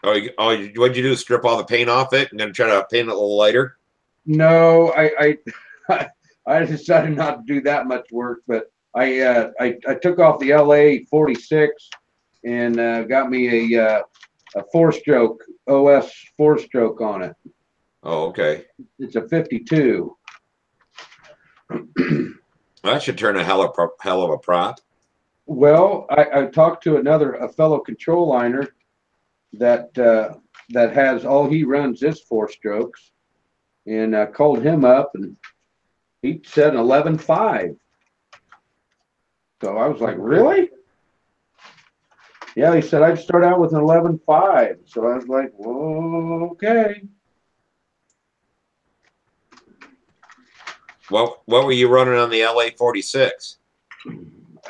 What'd you do? Strip all the paint off it and then try to paint it a little lighter? No, I decided not to do that much work, but I took off the LA 46 and got me a 4-stroke OS 4-stroke on it. Oh, okay. It's a 52. That should turn a hell of a prop. Well, I talked to a fellow control liner that has all he runs is 4-strokes, and I called him up and he said 11.5. So I was like, really? Yeah, he said I'd start out with an 11.5. So I was like, whoa, okay. What were you running on the LA 46?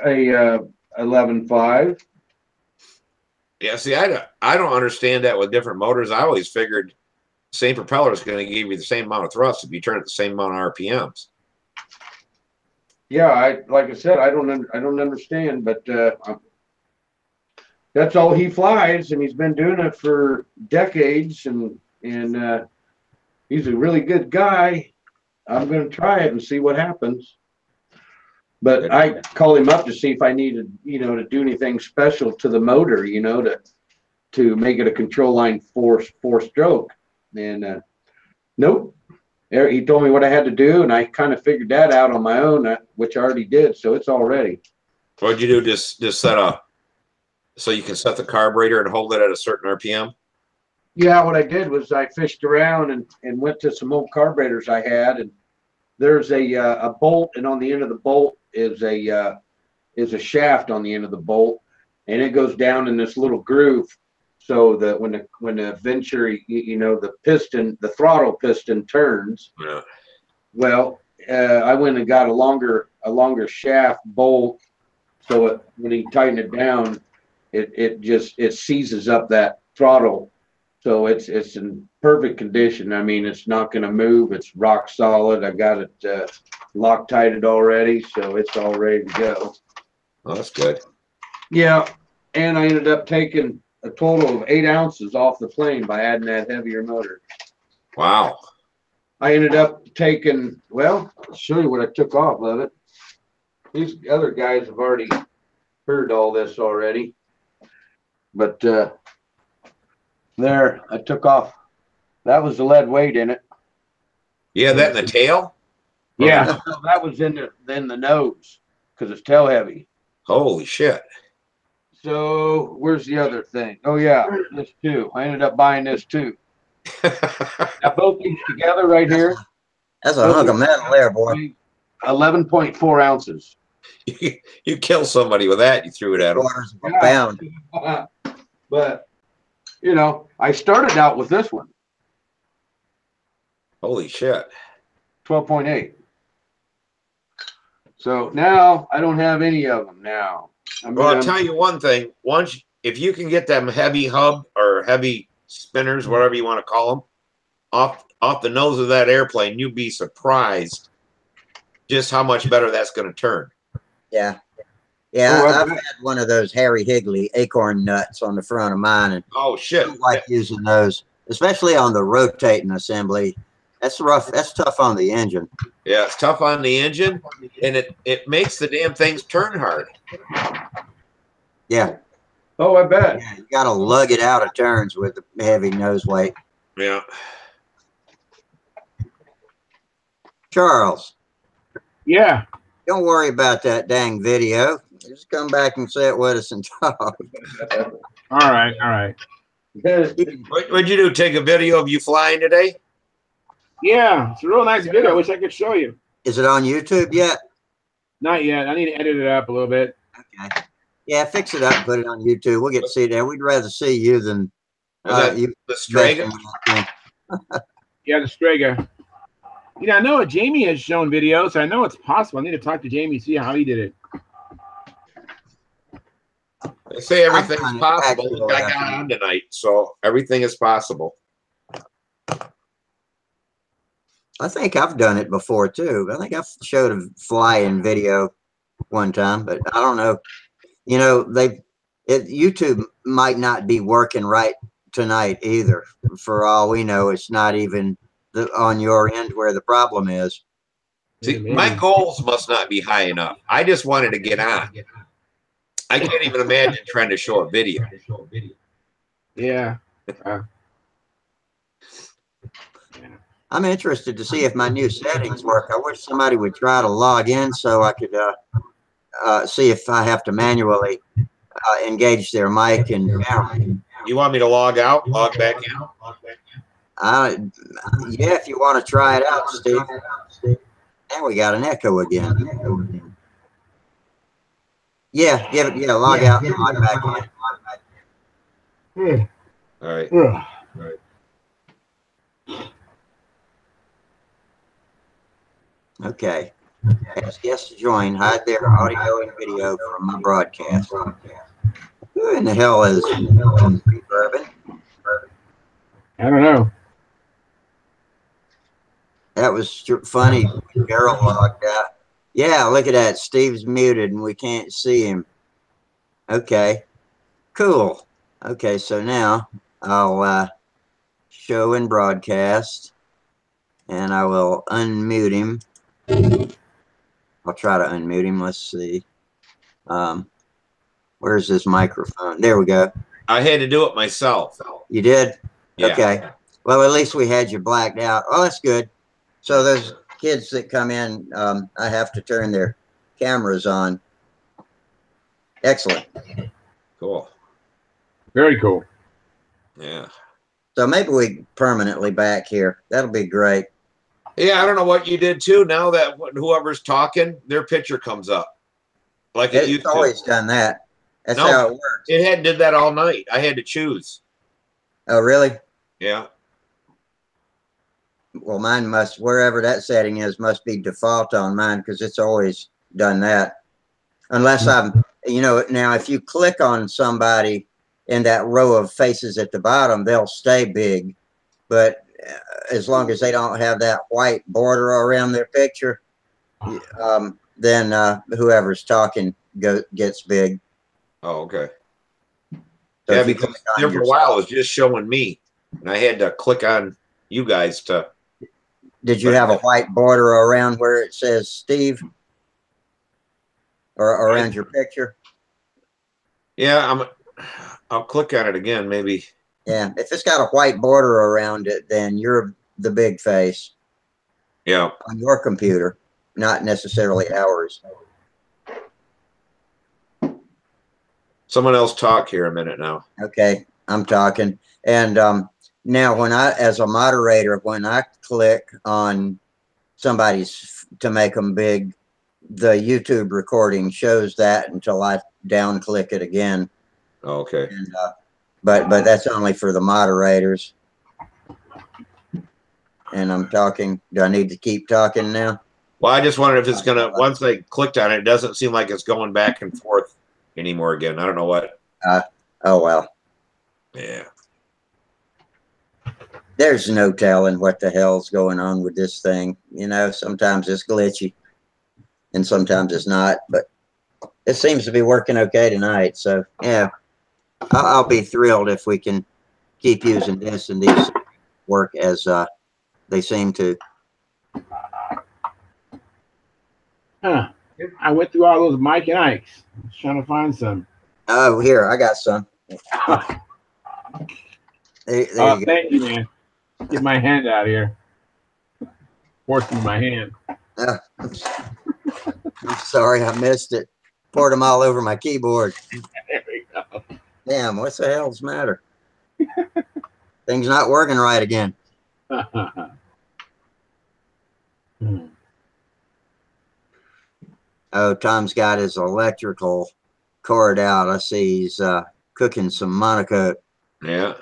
A 11.5. Yeah, see, I don't understand that with different motors. I always figured the same propeller is going to give you the same amount of thrust if you turn it the same amount of RPMs. Yeah, like I said, I don't understand, but that's all he flies, and he's been doing it for decades, and he's a really good guy. I'm going to try it and see what happens. But I called him up to see if I needed, to do anything special to the motor, to make it a control line 4-stroke. And nope. He told me what I had to do, and I kind of figured that out on my own, which I already did. So it's all ready. What'd you do? Just set so you can set the carburetor and hold it at a certain RPM? Yeah, what I did was I fished around and went to some old carburetors I had, and there's a bolt, and on the end of the bolt is a shaft on the end of the bolt, and it goes down in this little groove. So that when the Venture, the throttle piston turns. Yeah. Well, I went and got a longer shaft bolt, so when you tighten it down, it seizes up that throttle. So it's in perfect condition. I mean, it's not going to move. It's rock solid. I got it Loctited already, so it's all ready to go. Oh, that's good. Yeah, and I ended up taking a total of 8 ounces off the plane by adding that heavier motor. Wow. I ended up taking, well, I'll show you what I took off of it. These other guys have already heard all this already. But there, I took off. That was the lead weight in it. Yeah, that in the tail? Yeah, so that was in the nose because it's tail heavy. Holy shit. So where's the other thing? Oh yeah, this too. I ended up buying this too. Now both these together right here. That's a hunk of metal there, boy. 11.4 ounces. You kill somebody with that, you threw it at them. Pound. But I started out with this one. Holy shit. 12.8. So now I don't have any of them now. Well, I'll tell you one thing. If you can get them heavy hub or heavy spinners, whatever you want to call them, off the nose of that airplane, you'd be surprised just how much better that's going to turn. Yeah. Yeah, I've had one of those Harry Higley acorn nuts on the front of mine. And oh, shit. I like using those, especially on the rotating assembly. That's rough. That's tough on the engine. Yeah, it's tough on the engine, and it makes the damn things turn hard. Yeah. Oh, I bet. Yeah, you got to lug it out of turns with the heavy nose weight. Yeah. Charles, Yeah. don't worry about that dang video. Just come back and sit with us and talk. All right. All right. What'd you do? Take a video of you flying today? Yeah, it's a real nice video. I wish I could show you. Is it on YouTube yet? Not yet. I need to edit it up a little bit. Okay. Yeah, fix it up and put it on YouTube. We'll get to see it there. We'd rather see you than you. The Strega? Yeah, the Strega. You know, I know Jamie has shown videos. So I know it's possible. I need to talk to Jamie, see how he did it. They say everything's I'm possible. actually- I got on tonight, so everything is possible. I think I've done it before too. I think I've showed a flying video one time, but I don't know. You know, YouTube might not be working right tonight either. For all we know, it's not even on your end where the problem is. See, my goals must not be high enough. I just wanted to get on. I can't even imagine trying to show a video. Yeah. I'm interested to see if my new settings work. I wish somebody would try to log in so I could see if I have to manually engage their mic and camera. You want me to log out, log back in? Yeah, if you want to try it out, Steve. And we got an echo again. Yeah, log out and log back in. All right. Okay. Ask guests to join. Hide their audio and video from my broadcast. Who in the hell is Bourbon? I don't know. That was funny. Gerald logged out. Yeah, look at that. Steve's muted and we can't see him. Okay. Cool. Okay, so now I'll show and broadcast. And I will unmute him. I'll try to unmute him. Let's see. Where's this microphone? There we go. I had to do it myself. You did? Yeah. Okay. Well, at least we had you blacked out. Oh, that's good. So those kids that come in, I have to turn their cameras on. Excellent. Cool. Very cool. Yeah. So maybe we permanently back here. That'll be great. Yeah, I don't know what you did too. Now that whoever's talking, their picture comes up. Like it used It's always done that. That's No. how it works. It did that all night. I had to choose. Oh, really? Yeah. Well, mine must, wherever that setting is, must be default on mine because it's always done that. Unless I'm, you know, now if you click on somebody in that row of faces at the bottom, they'll stay big. But as long as they don't have that white border around their picture, then whoever's talking gets big. Oh, okay. So Yeah, if you because click on there for a yourself- while it was just showing me, and I had to click on you guys to. Did you have a white border around where it says Steve? Or around your picture? Yeah, I'll click on it again, maybe. Yeah, if it's got a white border around it, then you're the big face Yeah. on your computer, not necessarily ours. Someone else talk here a minute now. Okay, I'm talking. And now when as a moderator, when I click on somebody's to make them big, the YouTube recording shows that until I down click it again. Oh, okay. And, but that's only for the moderators. And I'm talking. Do I need to keep talking now? Well, I just wondered if it's gonna, once I clicked on it, it doesn't seem like it's going back and forth anymore again. I don't know what. Oh well. Yeah. There's no telling what the hell's going on with this thing. You know, sometimes it's glitchy and sometimes it's not, but it seems to be working okay tonight. So yeah, I'll be thrilled if we can keep using this and these work as they seem to. Huh. I went through all those Mike and Ikes. I was trying to find some. Oh, here, I got some. There you go. Thank you, man. Get my hand out of here. Forcing my hand. I'm sorry, I missed it. Poured them all over my keyboard. There we go. Damn, what's the hell's the matter? Things not working right again. Oh, Tom's got his electrical cord out. I see he's cooking some Monaco. Yeah.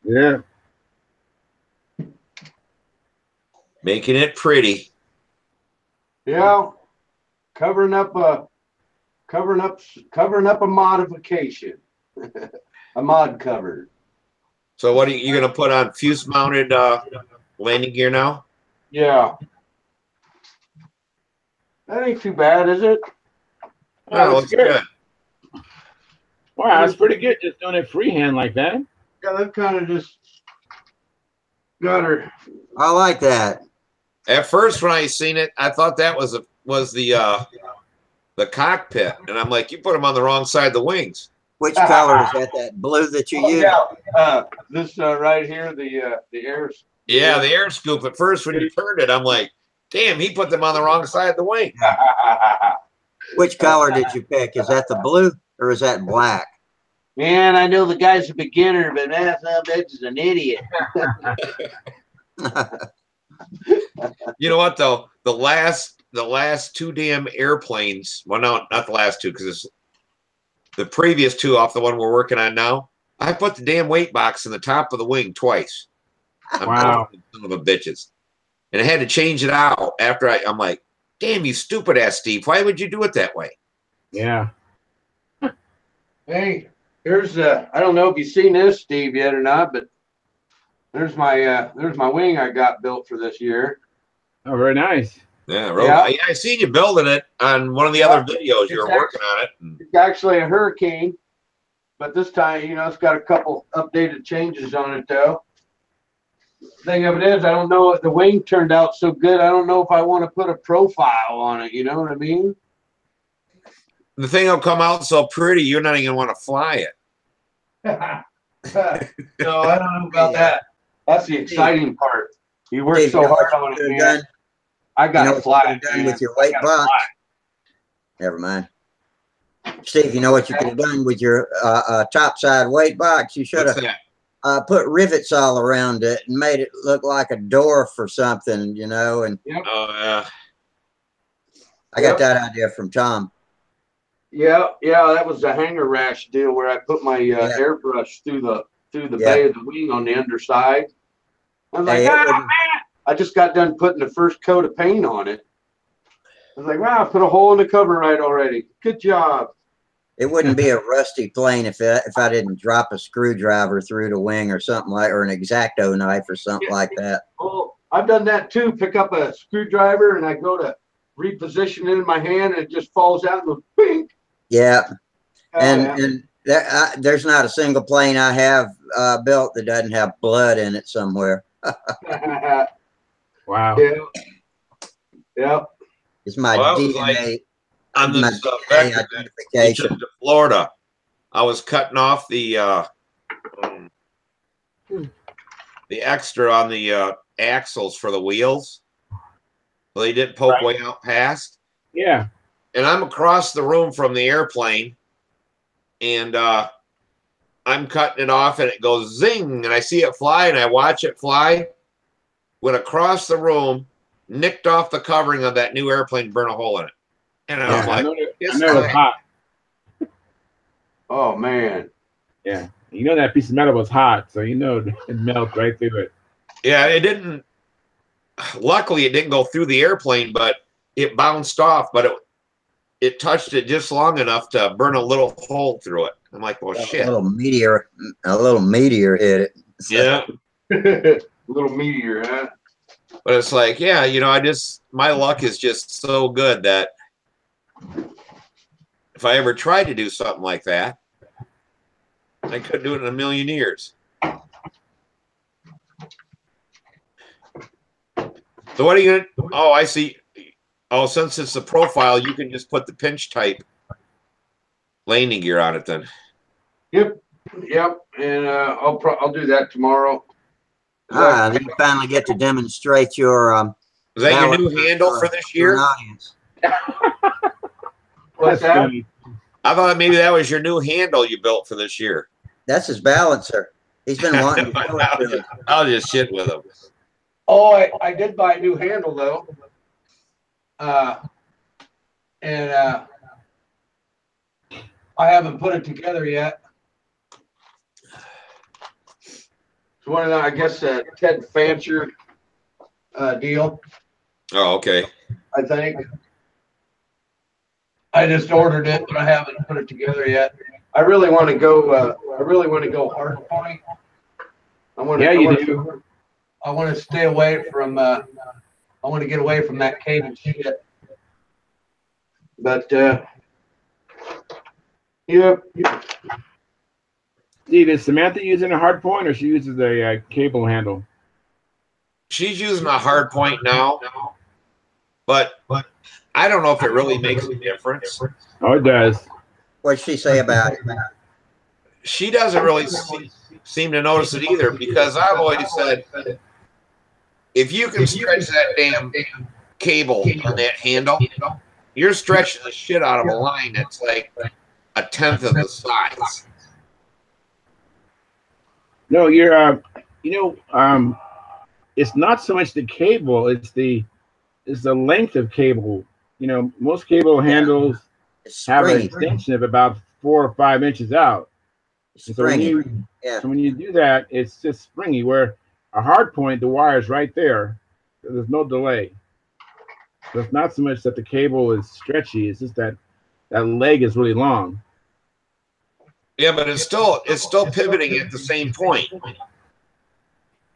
Yeah. Making it pretty. Yeah, covering up a modification, a mod cover. So what are you going to put on fuse mounted landing gear now? Yeah, that ain't too bad, is it? Oh, it's good. Wow, that's pretty good. Just doing it freehand like that. Yeah, that kind of just got her. I like that. At first, when I seen it, I thought that was the cockpit, and I'm like, you put them on the wrong side of the wings. Which color is that? That blue that you use? Yeah, this right here, the air. Yeah, the air scoop. At first, when you turned it, I'm like, damn, he put them on the wrong side of the wing. Which color did you pick? Is that the blue or is that black? Man, I know the guy's a beginner, but that bitch is an idiot. You know what though? The last two damn airplanes. Well, no, not the last two, because it's the previous two off the one we're working on now. I put the damn weight box in the top of the wing twice. Wow. Son of a bitches. And I had to change it out after I'm like, damn, you stupid ass Steve. Why would you do it that way? Yeah. Hey, here's I don't know if you've seen this, Steve, yet or not, but there's my wing I got built for this year. Oh, very nice. Yeah, Yeah. I seen you building it on one of the other videos. You were working on it. It's actually a Hurricane, but this time, you know, it's got a couple updated changes on it, though. Thing of it is, I don't know if the wing turned out so good. I don't know if I want to put a profile on it. You know what I mean? The thing will come out so pretty, you're not even want to fly it. No, I don't know about that. That's the exciting part. You work Steve, so you know hard what on you it, could've man. done? I got You know to what fly you it, could've done man. with your weight I gotta box? fly. Never mind. Steve, you know what you could have done with your top side weight box? You should What's have that? put rivets all around it and made it look like a door for something, you know. And Oh, I got that idea from Tom. Yeah, that was the hanger rash deal where I put my airbrush through the bay of the wing on the underside. I was like, man, I just got done putting the first coat of paint on it. I was like, wow, I put a hole in the cover right already. Good job. It wouldn't be a rusty plane if I didn't drop a screwdriver through the wing or something like, or an X-Acto knife or something like that. Oh, I've done that too. Pick up a screwdriver and I go to reposition it in my hand and it just falls out and goes bing. Yeah, Oh, and there's not a single plane I have built that doesn't have blood in it somewhere. Wow. Yep. It's my DNA. On my this DNA vector that we identification. took to Florida, I was cutting off the extra on the axles for the wheels. So they didn't poke way out past. Yeah. And I'm across the room from the airplane, and I'm cutting it off, and it goes zing, and I see it fly, and I watch it fly. Went across the room, nicked off the covering of that new airplane, burn a hole in it. And I was like, I know it's hot. Oh, man. Yeah. You know that piece of metal was hot, so you know it melted right through it. Yeah, it didn't. Luckily, it didn't go through the airplane, but it bounced off. But it touched it just long enough to burn a little hole through it. I'm like, well, shit. A little meteor hit it. Yeah. Little meteor, huh? But it's like, yeah, you know, my luck is just so good that if I ever tried to do something like that, I couldn't do it in a million years. So what are you gonna? Oh, I see. Oh, since it's a profile, you can just put the pinch type landing gear on it then. Yep. And I'll do that tomorrow. Then you finally get to demonstrate your Is that your new balance handle for this year? an audience. What's That's that? funny. I thought maybe that was your new handle you built for this year. That's his balancer. He's been wanting to show it to us. I'll just shit with him. Oh, I did buy a new handle though. And I haven't put it together yet. It's one of the, I guess, Ted Fancher deal, Oh, okay. I think. I just ordered it, but I haven't put it together yet. I really want to go. I really want to go hard point. I want to. Yeah, you do. I want to stay away from. I want to get away from that cable shit. But yeah. Steve, is Samantha using a hard point or she uses a cable handle? She's using a hard point now, but I don't know if it really makes a difference. Oh, it does. What'd she say about it? She doesn't really seem to notice it either, because I've always said, if you can stretch that damn cable on that handle, you're stretching the shit out of a line that's like a tenth of the size. No, you're, it's not so much the cable, it's the length of cable. You know, most cable handles have an extension of about 4 or 5 inches out. So when you do that, it's just springy, where a hard point, the wire is right there. There's no delay. So it's not so much that the cable is stretchy, it's just that leg is really long. Yeah, but it's still pivoting at the same point.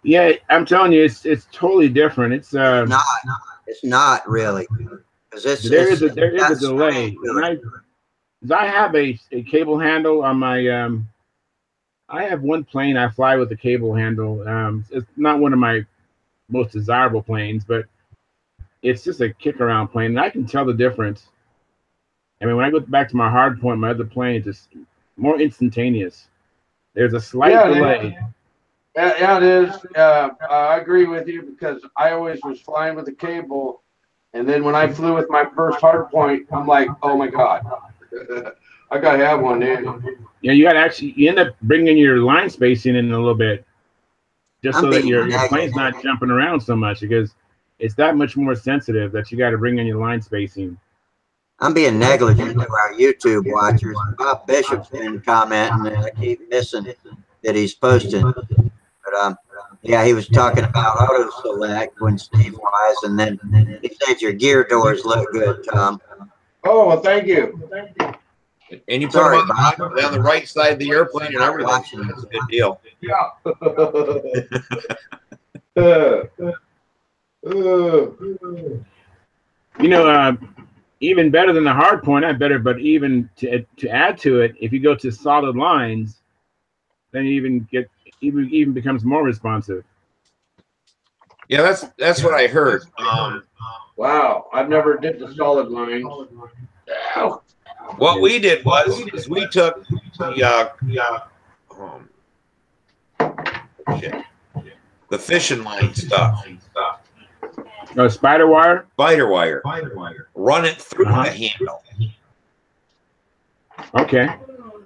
Yeah, I'm telling you, it's totally different. It's not really. There is a delay. I have a cable handle on my I have one plane I fly with a cable handle. It's not one of my most desirable planes, but it's just a kick around plane, and I can tell the difference. I mean, when I go back to my hard point, my other plane is just more instantaneous. There's a slight delay. Yeah, it is. I agree with you, because I always was flying with a cable, and then when I flew with my first hard point, I'm like, oh my god, I gotta have one now. Yeah, you end up bringing your line spacing in a little bit, just so that your plane's not jumping around so much, because it's that much more sensitive that you got to bring in your line spacing. I'm being negligent to our YouTube watchers. Bob Bishop's been commenting, and I keep missing that he's posting. But yeah, he was talking about auto select when Steve was, and then he said your gear doors look good, Tom. Oh, well, thank you. And you put them on the right side of the airplane and everything. That's a good deal. Yeah. Even better than the hard point, not better, but even to add to it, if you go to solid lines, then you even becomes more responsive. Yeah, that's what I heard. Wow, I've never did the solid lines. What we did was we took the fishing line stuff. Oh, spider wire? Spider wire. Run it through the handle. Okay.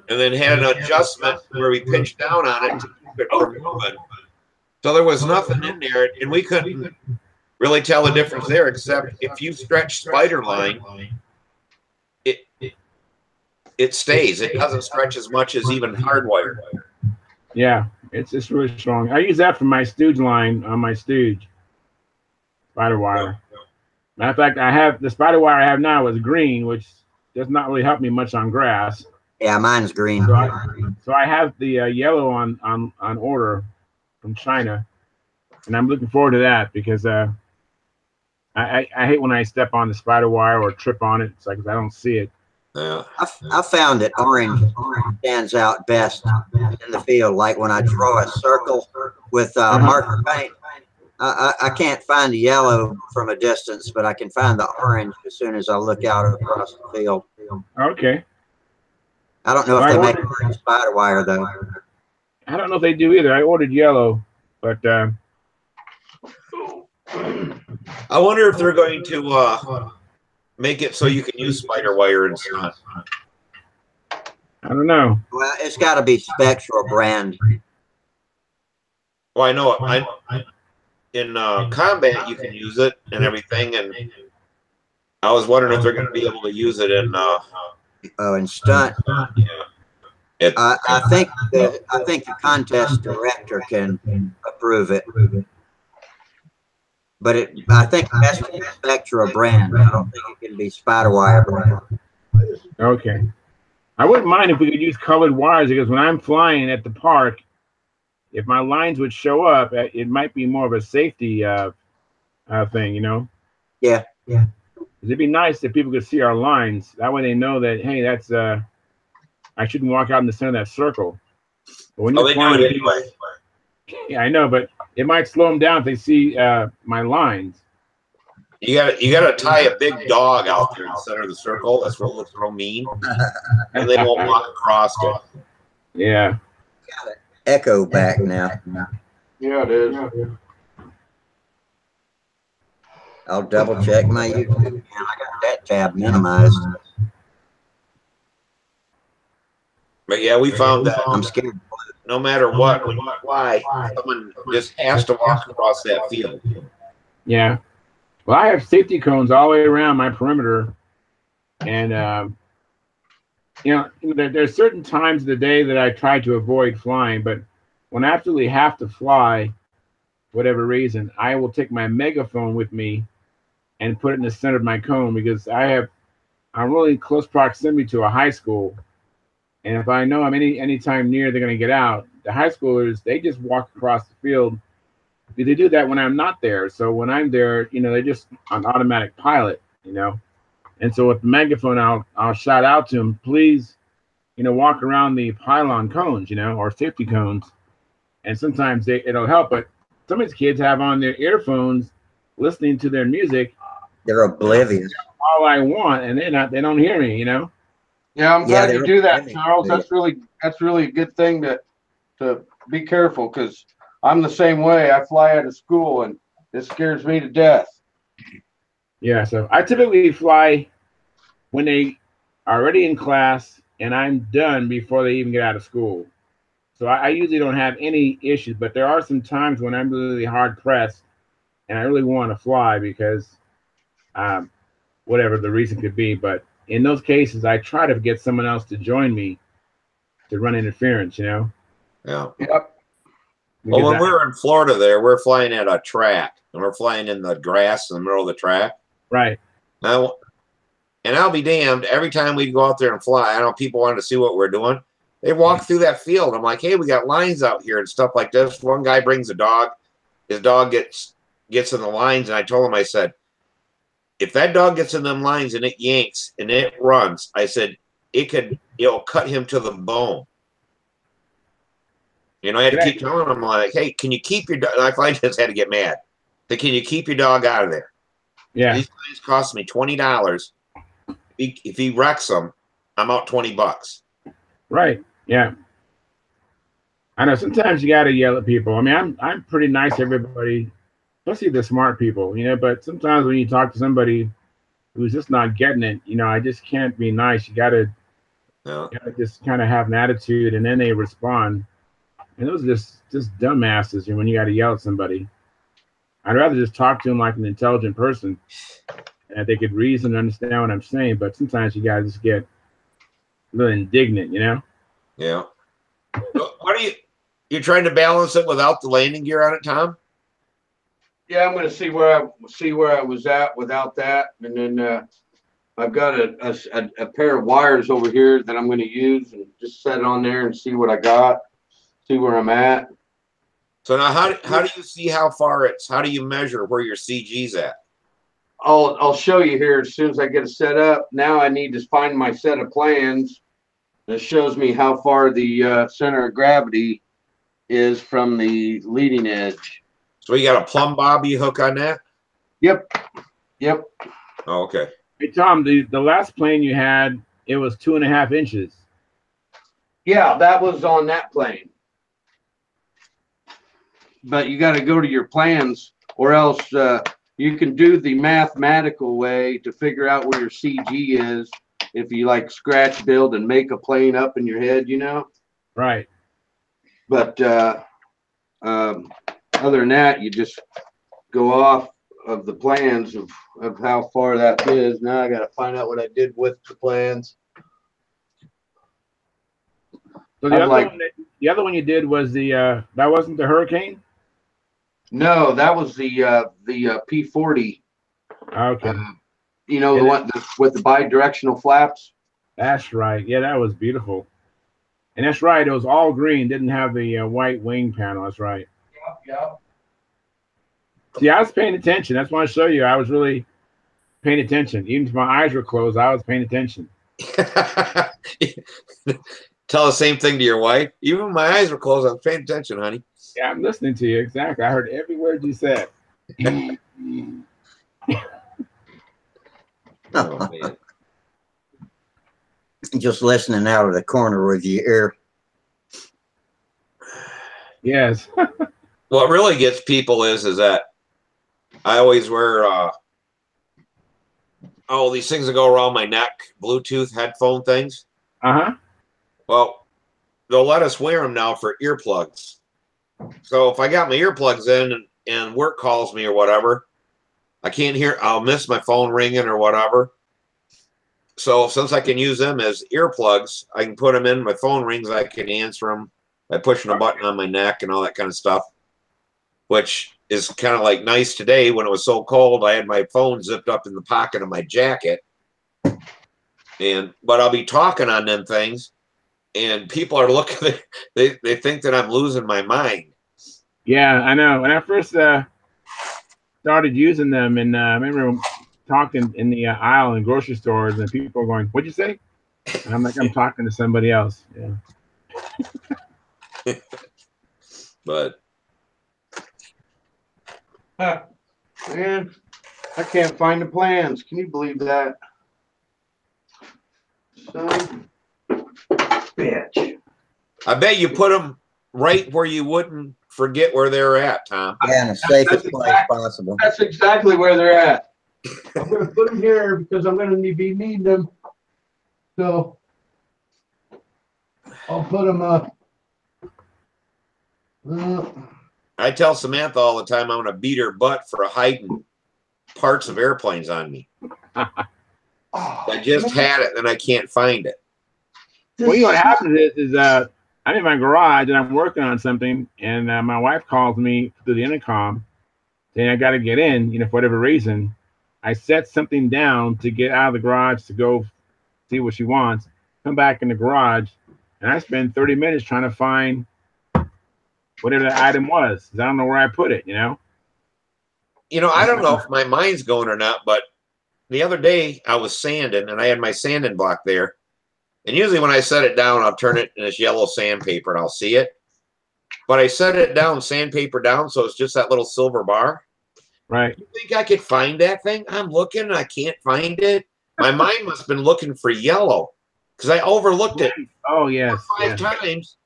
And then had an adjustment where we pinched down on it to keep it from moving. So there was nothing in there, and we couldn't really tell the difference there, except if you stretch spider line, it stays. It doesn't stretch as much as even hardwire. Yeah, it's really strong. I use that for my stooge line on my stooge. Spider wire. Matter of fact, I have the spider wire I have now is green, which does not really help me much on grass. Yeah, mine's green. So I have the yellow on order from China, and I'm looking forward to that, because I hate when I step on the spider wire or trip on it. It's like I don't see it. Yeah. I found that orange stands out best in the field. Like when I draw a circle with marker paint, I can't find the yellow from a distance, but I can find the orange as soon as I look out across the field. Okay. I don't know if they make spider wire though. I don't know if they do either. I ordered yellow, but I wonder if they're going to make it so you can use spider wire and stunt. I don't know. Well, it's got to be Spectral brand. Well, I know it. In combat, you can use it and everything, and I was wondering if they're going to be able to use it in. Oh, and Stunt. Yeah. I think the contest director can approve it, but I think it has to be Spectral brand. I don't think it can be Spiderwire brand. Okay. I wouldn't mind if we could use colored wires, because when I'm flying at the park, if my lines would show up, it might be more of a safety thing, you know? Yeah. It'd be nice if people could see our lines. That way they know that, hey, that's I shouldn't walk out in the center of that circle. But when you're flying, anyway. Yeah, I know, but it might slow them down if they see my lines. You gotta tie a big dog out there in the center of the circle. That's what looks real mean, and they won't walk across it. Yeah. Got it. Echo back now. Yeah, it is. I'll double check my YouTube. Man, I got that tab minimized. But yeah, we found that I'm scared. no matter what, when you fly, someone just has to walk across that field. Yeah. Well, I have safety cones all the way around my perimeter, and there's certain times of the day that I try to avoid flying, but when I absolutely have to fly, whatever reason, I will take my megaphone with me and put it in the center of my cone, because I'm really in close proximity to a high school, and if I know I'm any time near they're going to get out, the high schoolers, they just walk across the field. They do that when I'm not there. So when I'm there, they're just on automatic pilot, And so with the megaphone, I'll shout out to them, please, walk around the pylon cones, or safety cones. And sometimes it'll help. But some of these kids have on their earphones listening to their music. They're oblivious. All I want, and they don't hear me, Yeah, I'm glad you do that, Charles. Yeah. That's really a good thing to be careful, because I'm the same way. I fly out of school and it scares me to death. Yeah, so I typically fly when they are already in class and I'm done before they even get out of school. So I usually don't have any issues, but there are some times when I'm really hard pressed and I really want to fly because whatever the reason could be. But in those cases, I try to get someone else to join me to run interference, Yeah. Yep. Well, when we're in Florida there, we're flying at a track, and we're flying in the grass in the middle of the track. Right. Now, and I'll be damned, every time we go out there and fly, I know people want to see what we're doing. They walk through that field. I'm like, hey, we got lines out here and stuff like this. One guy brings a dog. His dog gets in the lines, and I told him, I said, if that dog gets in them lines and it yanks and it runs, I said, it'll cut him to the bone. I had to keep telling him, like, hey, can you keep your dog? I just had to get mad. But can you keep your dog out of there? Yeah. These lines cost me $20. If he wrecks them, I'm out $20. Right. Yeah. I know sometimes you got to yell at people. I mean, I'm pretty nice to everybody, especially the smart people, but sometimes when you talk to somebody who's just not getting it, I just can't be nice. You got to just kind of have an attitude, and then they respond. And those are just dumbasses when you got to yell at somebody. I'd rather just talk to them like an intelligent person, and they could reason and understand what I'm saying. But sometimes you got to just get a little indignant, Yeah. What are you're trying to balance it without the landing gear on it, Tom? Yeah, I'm going to see where I was at without that, and then I've got a pair of wires over here that I'm going to use and just set it on there and see what I got. See where I'm at. So now, how do you see how far how do you measure where your CG's at? I'll show you here as soon as I get it set up. Now I need to find my set of plans that shows me how far the center of gravity is from the leading edge. So you got a plumb bob you hook on that? Yep. Oh, okay. Hey, Tom, the last plane you had, it was 2.5 inches. Yeah, that was on that plane. But you got to go to your plans or else you can do the mathematical way to figure out where your CG is if you like scratch build and make a plane up in your head, you know. Right. But other than that, you just go off of the plans of how far that is. Now I got to find out what I did with the plans. So the other one you did was the that wasn't the Hurricane? No, that was the P40. Okay. You know, the one with the bi-directional flaps. That's right. Yeah, that was beautiful. And that's right. It was all green. Didn't have the white wing panel. That's right. Yeah. See, I was paying attention. That's why I show you. I was really paying attention. Even if my eyes were closed, I was paying attention. Tell the same thing to your wife. Even when my eyes were closed, I was paying attention, honey. Yeah, I'm listening to you. Exactly. I heard every word you said. Oh, man. Just listening out of the corner of your ear. Yes. What really gets people is that I always wear these things that go around my neck, Bluetooth headphone things. Uh-huh. Well, they'll let us wear them now for earplugs. So if I got my earplugs in and work calls me or whatever, I can't hear. I'll miss my phone ringing or whatever. So since I can use them as earplugs, I can put them in. My phone rings, I can answer them by pushing a button on my neck and all that kind of stuff, which is kind of like nice today when it was so cold. I had my phone zipped up in the pocket of my jacket, but I'll be talking on them things, and people are looking. They think that I'm losing my mind. Yeah, I know. When I first started using them, and I remember talking in the aisle in grocery stores, and people are going, "What'd you say?" And I'm like, "I'm talking to somebody else." Yeah. But man, I can't find the plans. Can you believe that? Son, bitch. I bet you put them right where you wouldn't forget where they're at, Tom. Yeah, in the safest place possible. That's exactly where they're at. I'm going to put them here because I'm going to be needing them. So I'll put them up. I tell Samantha all the time I'm going to beat her butt for hiding parts of airplanes on me. I just had it and I can't find it. Well, you know what happens is I'm in my garage and I'm working on something, and my wife calls me through the intercom saying I got to get in, for whatever reason. I set something down to get out of the garage to go see what she wants, come back in the garage, and I spend 30 minutes trying to find whatever the item was. I don't know where I put it, I don't know if my mind's going or not, but the other day I was sanding and I had my sanding block there. And usually when I set it down, I'll turn it in this yellow sandpaper and I'll see it. But I set it down, sandpaper down, so it's just that little silver bar. Right. You think I could find that thing? I'm looking and I can't find it. My mind must have been looking for yellow because I overlooked it. Oh, yes. 5 times.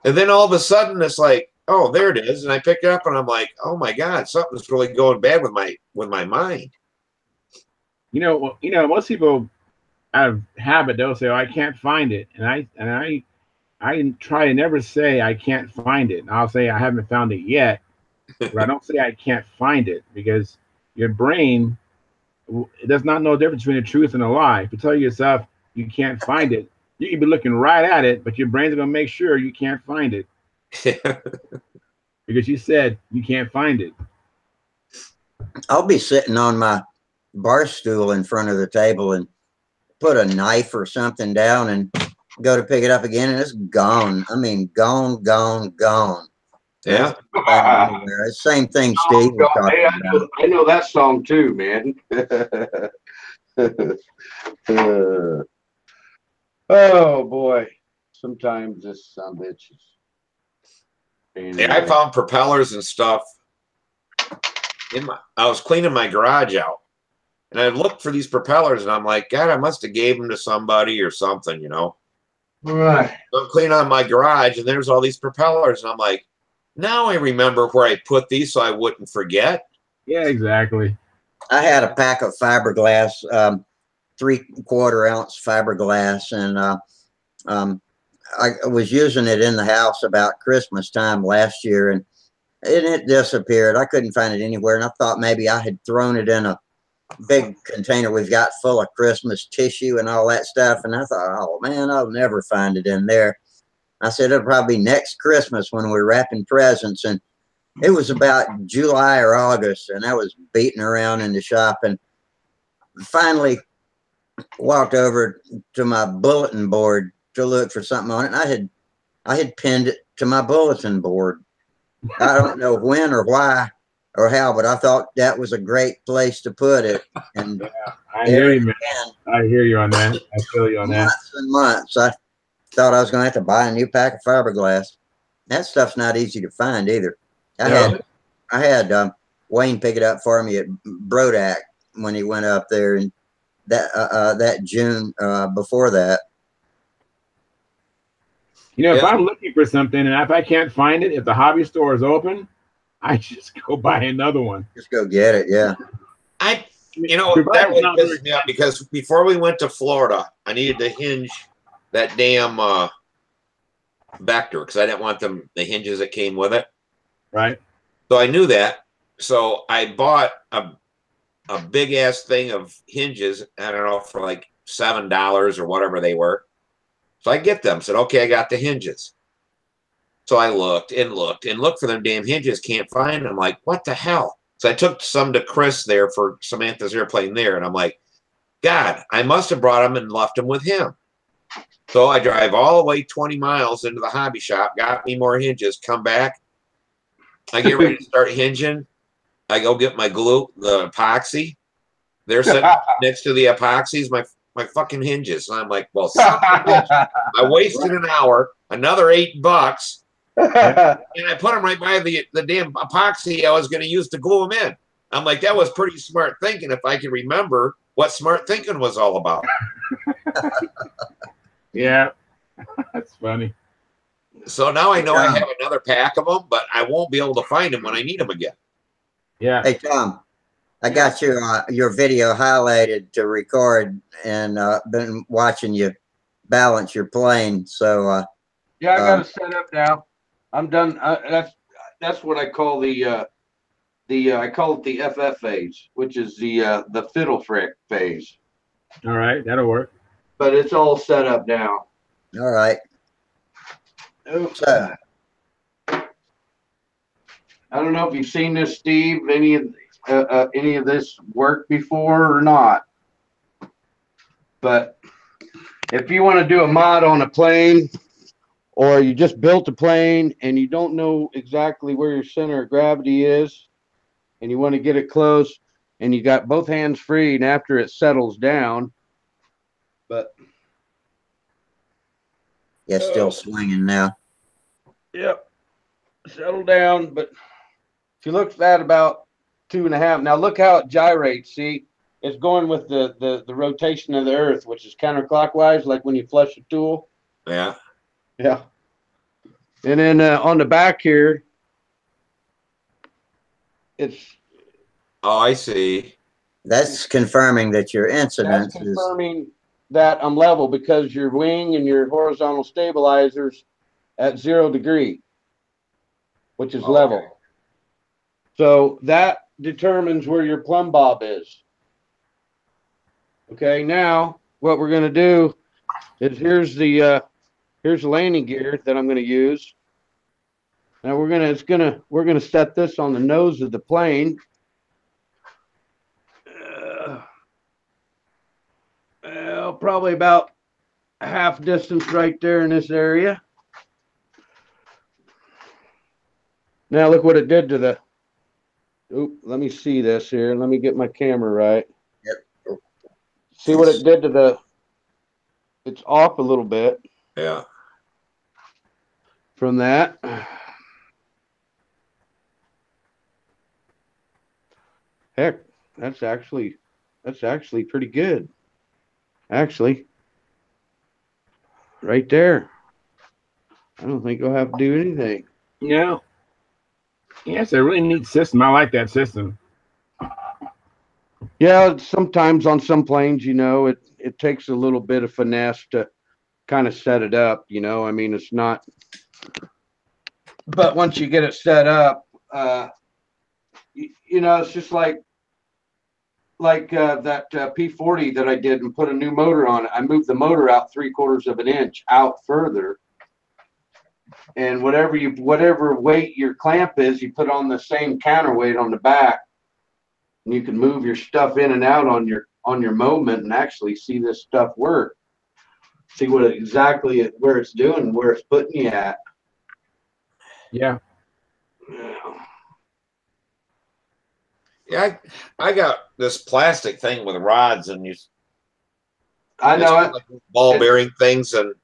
And then all of a sudden it's like, oh, there it is. And I pick it up and I'm like, oh my God, something's really going bad with my mind. Most people out of habit, they'll say, "Oh, I can't find it," and I try to never say I can't find it. I'll say I haven't found it yet, but I don't say I can't find it because your brain does not know the difference between a truth and a lie. If you tell yourself you can't find it, you can be looking right at it, but your brain's going to make sure you can't find it because you said you can't find it. I'll be sitting on my bar stool in front of the table and put a knife or something down and go to pick it up again, and it's gone. I mean, gone. Yeah. Same thing Steve was talking about. I know that song too, man. Oh boy. Sometimes this son of a bitch is. Yeah, I found propellers and stuff. I was cleaning my garage out. And I looked for these propellers, and I'm like, God, I must have gave them to somebody or something, Right. So I'm cleaning out my garage, and there's all these propellers, and I'm like, now I remember where I put these so I wouldn't forget. Yeah, exactly. I had a pack of fiberglass, 3/4 ounce fiberglass, and I was using it in the house about Christmas time last year, and it disappeared. I couldn't find it anywhere, and I thought maybe I had thrown it in a big container we've got full of Christmas tissue and all that stuff. And I thought, oh man, I'll never find it in there. I said it'll probably be next Christmas when we're wrapping presents, and it was about July or August, and I was beating around in the shop, and finally walked over to my bulletin board to look for something on it, and I had pinned it to my bulletin board. I don't know when or why or how, but I thought that was a great place to put it. And yeah, I hear you, man. I hear you on that. I feel you on that. Months and months. I thought I was going to have to buy a new pack of fiberglass. That stuff's not easy to find either. I had Wayne pick it up for me at Brodak when he went up there, and that June before that. You know, if I'm looking for something and if I can't find it, if the hobby store is open, I just go buy another one. Just go get it, yeah. You know, that really pisses me off because before we went to Florida, I needed to hinge that damn Vector because I didn't want the hinges that came with it. Right. So I knew that. So I bought a big ass thing of hinges, I don't know, for like $7 or whatever they were. So I get them, said, okay, I got the hinges. So I looked and looked and looked for them damn hinges, can't find them. I'm like, what the hell? So I took some to Chris there for Samantha's airplane there, and I'm like, God, I must have brought them and left them with him. So I drive all the way 20 miles into the hobby shop, got me more hinges, come back. I get ready to start hinging. I go get my glue, the epoxy. They're sitting next to the epoxies, my fucking hinges. And I'm like, well, I wasted an hour, another $8, and I put them right by the damn epoxy I was going to use to glue them in. I'm like, that was pretty smart thinking if I can remember what smart thinking was all about. Yeah, that's funny. So now I know I have another pack of them, but I won't be able to find them when I need them again. Yeah. Hey, Tom, I got your video highlighted to record, and been watching you balance your plane. So yeah, I got it set up now. I'm done. That's what I call I call it the FF phase, which is the fiddle frick phase. All right, that'll work. But it's all set up now. all right. So, I don't know if you've seen this, Steve. Any of this work before or not? But if you want to do a mod on a plane, or you just built a plane and you don't know exactly where your center of gravity is, and you want to get it close, and you got both hands free, and after it settles down, but yeah, still swinging now. yep, settle down. But if you look at that about 2.5, now look how it gyrates. See, it's going with the rotation of the Earth, which is counterclockwise, like when you flush a tool. Yeah. Yeah. And then on the back here, it's. Oh, I see. That's confirming that your incidence That's confirming that I'm level because your wing and your horizontal stabilizers at 0 degree, which is level. So that determines where your plumb bob is. Okay, now what we're going to do is here's the landing gear that I'm going to use. Now we're going to set this on the nose of the plane. Well, probably about half distance right there in this area. Now look what it did to the. Oop, let me see this here. Let me get my camera right. Yep. See what it did to the. It's off a little bit. Yeah. From that. Heck, that's actually pretty good. Actually, right there. I don't think I'll have to do anything. Yeah. Yeah, it's a really neat system. I like that system. Yeah, sometimes on some planes, it takes a little bit of finesse to kind of set it up, I mean, it's not, but once you get it set up, it's just like that P40 that I did and put a new motor on it. I moved the motor out 3/4 of an inch out further, and whatever weight your clamp is, you put on the same counterweight on the back, and you can move your stuff in and out on your moment and actually see this stuff work. See where it's doing, where it's putting you at. Yeah. Yeah, I got this plastic thing with rods, and I know it. Like ball bearing things, and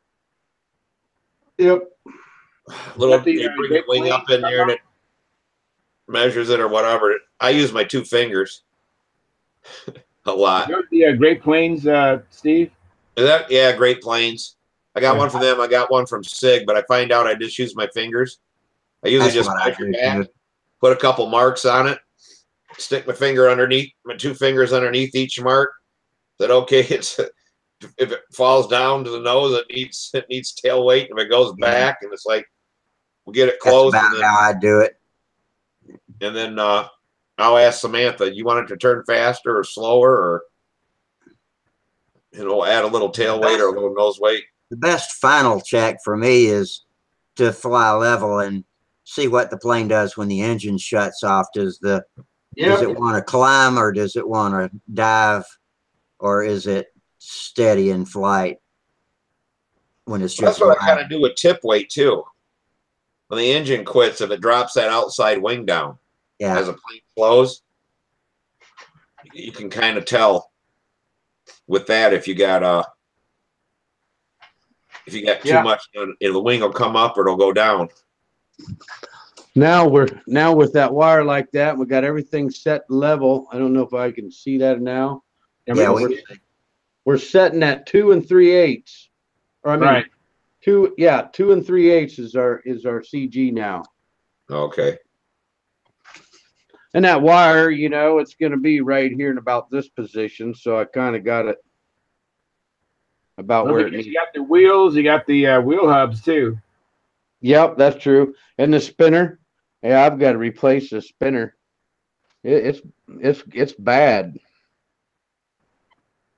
yep. You bring the wing up in there, and it measures it or whatever. I use my 2 fingers a lot. The Great Plains, Steve? Yeah, Great Plains. I got one from them. I got one from SIG, but I find out I just use my fingers. I usually just measure back, put a couple marks on it, stick my 2 fingers underneath each mark. That okay? If it falls down to the nose, it needs tail weight. If it goes back, and it's like we'll get it close. That's about how I do it. And then I'll ask Samantha, you want it to turn faster or slower, or add a little tail weight or a little nose weight. The best final check for me is to fly level and see what the plane does when the engine shuts off. Does it want to climb, or does it want to dive, or is it steady in flight when it's just? That's what I kind of do with tip weight too. When the engine quits, if it drops that outside wing down, as a plane slows, you can kind of tell with that if you got too much, the wing will come up or it'll go down. Now with that wire like that, we got everything set level. I don't know if I can see that now. Yeah, we're setting at 2 3/8. Or I mean, right. 2 3/8 is our CG now. Okay. And that wire, it's going to be right here in about this position. So I kind of got it about where it needs. You got the wheels, you got the wheel hubs too. Yep, that's true. And the spinner. Yeah, I've got to replace the spinner. It's bad.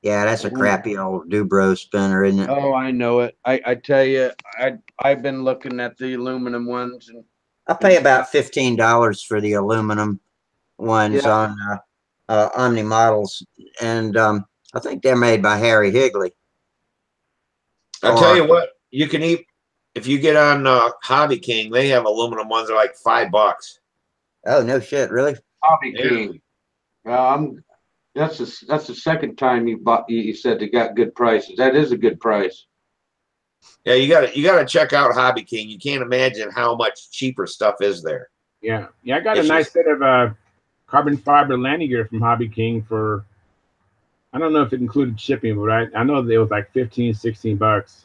Yeah, that's a crappy old Dubro spinner, isn't it? Oh, I know it. I tell you, I've been looking at the aluminum ones, and I pay about $15 for the aluminum ones on Omni Models, and I think they're made by Harry Higley. I'll tell you what, you can eat if you get on Hobby King. They have aluminum ones that are like $5. Oh no shit, really? Hobby King. That's the second time you said they got good prices. That is a good price. Yeah, you gotta check out Hobby King. You can't imagine how much cheaper stuff is there. Yeah, I got a nice set of carbon fiber landing gear from Hobby King for, I don't know if it included shipping, but I know it was like $15-16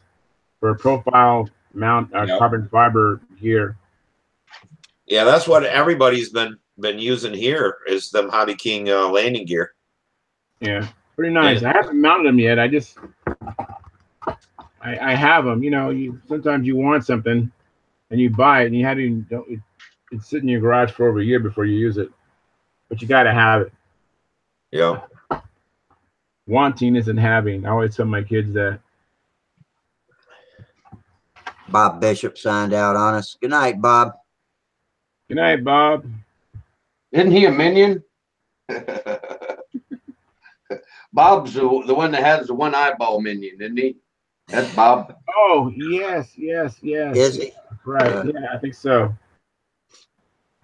for a profile mount carbon fiber gear. Yeah, that's what everybody's been using here is them Hobby King landing gear. Yeah, pretty nice. I haven't mounted them yet. I have them. Sometimes you want something and you buy it and it's sitting in your garage for over a year before you use it, but you got to have it. Yeah. Wanting isn't having. I always tell my kids that. Bob Bishop signed out on us. Good night, Bob. Good night, Bob. Isn't he a minion? Bob's the one that has the one eyeball minion, isn't he? That's Bob. Oh, yes. Is he? Right. Yeah, I think so.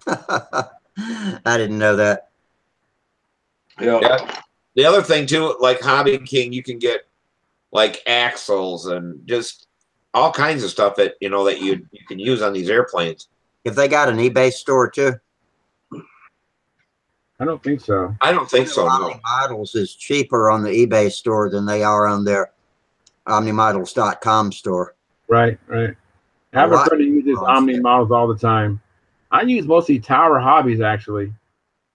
I didn't know that. Yeah. The other thing too, like Hobby King, you can get like axles and just all kinds of stuff that that you can use on these airplanes. If they got an eBay store too? I don't think so. I don't think so. No. OmniModels is cheaper on the eBay store than they are on their OmniModels.com store. Right. I have a friend who uses Omni Models all the time. I use mostly Tower Hobbies actually.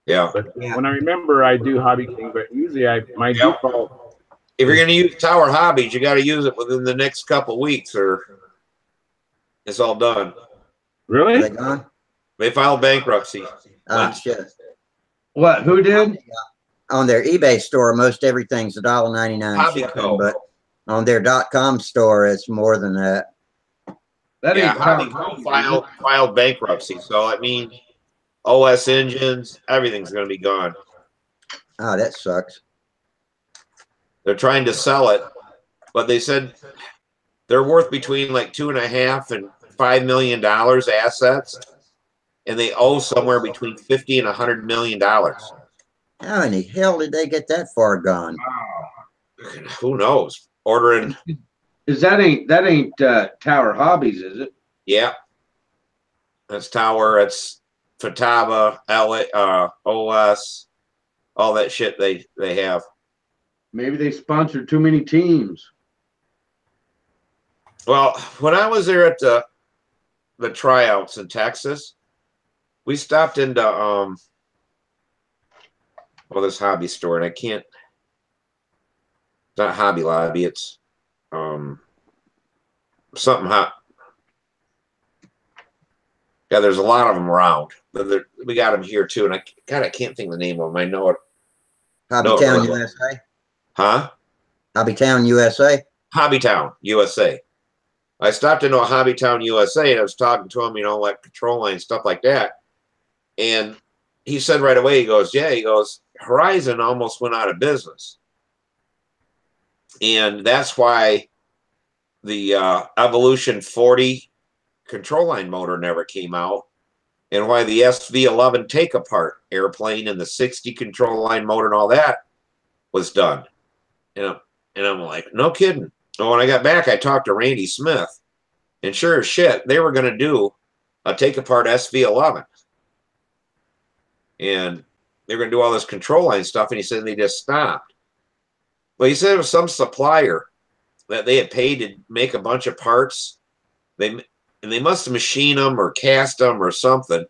Yeah. But Yeah. when I remember, I do Hobby King, but usually my Yep. default. If you're going to use Tower Hobbies, you got to use it within the next couple of weeks, or it's all done. Are Really? they gone? They filed bankruptcy. Ah, Once- shit. What? Who did? On their eBay store, most everything's $1.99 Hobby shipping, Co. but on their .com store, it's more than that. That Yeah, ain't Hobby Tower Co. Hobbies, filed bankruptcy. So, I mean, OS engines, everything's going to be gone. Oh, that sucks. They're trying to sell it, but they said they're worth between like $2.5 and $5 million assets, and they owe somewhere between $50 and $100 million. How in the hell did they get that far gone? Who knows? Ordering, Is that ain't Tower Hobbies, is it? yeah. That's Tower. It's Fataba, OS, all that shit they have. Maybe they sponsored too many teams. Well, when I was there at the tryouts in Texas, we stopped into this hobby store, and I can't. It's not Hobby Lobby. It's something hot. Yeah, there's a lot of them around. We got them here too, and I can't think of the name of them. I know it. Hobbytown, USA? Huh? Hobbytown, USA? Hobbytown, USA. I stopped into a Hobbytown, USA, and I was talking to him, like control line stuff like that. And he said right away, he goes, Horizon almost went out of business. And that's why the Evolution 40 control line motor never came out, and why the SV11 take apart airplane and the 60 control line motor and all that was done. And I'm like, no kidding. And when I got back, I talked to Randy Smith, and sure as shit, they were going to do a take apart SV11. And they were going to do all this control line stuff, and he said they just stopped. But he said it was some supplier that they had paid to make a bunch of parts. They must have machined them or cast them or something.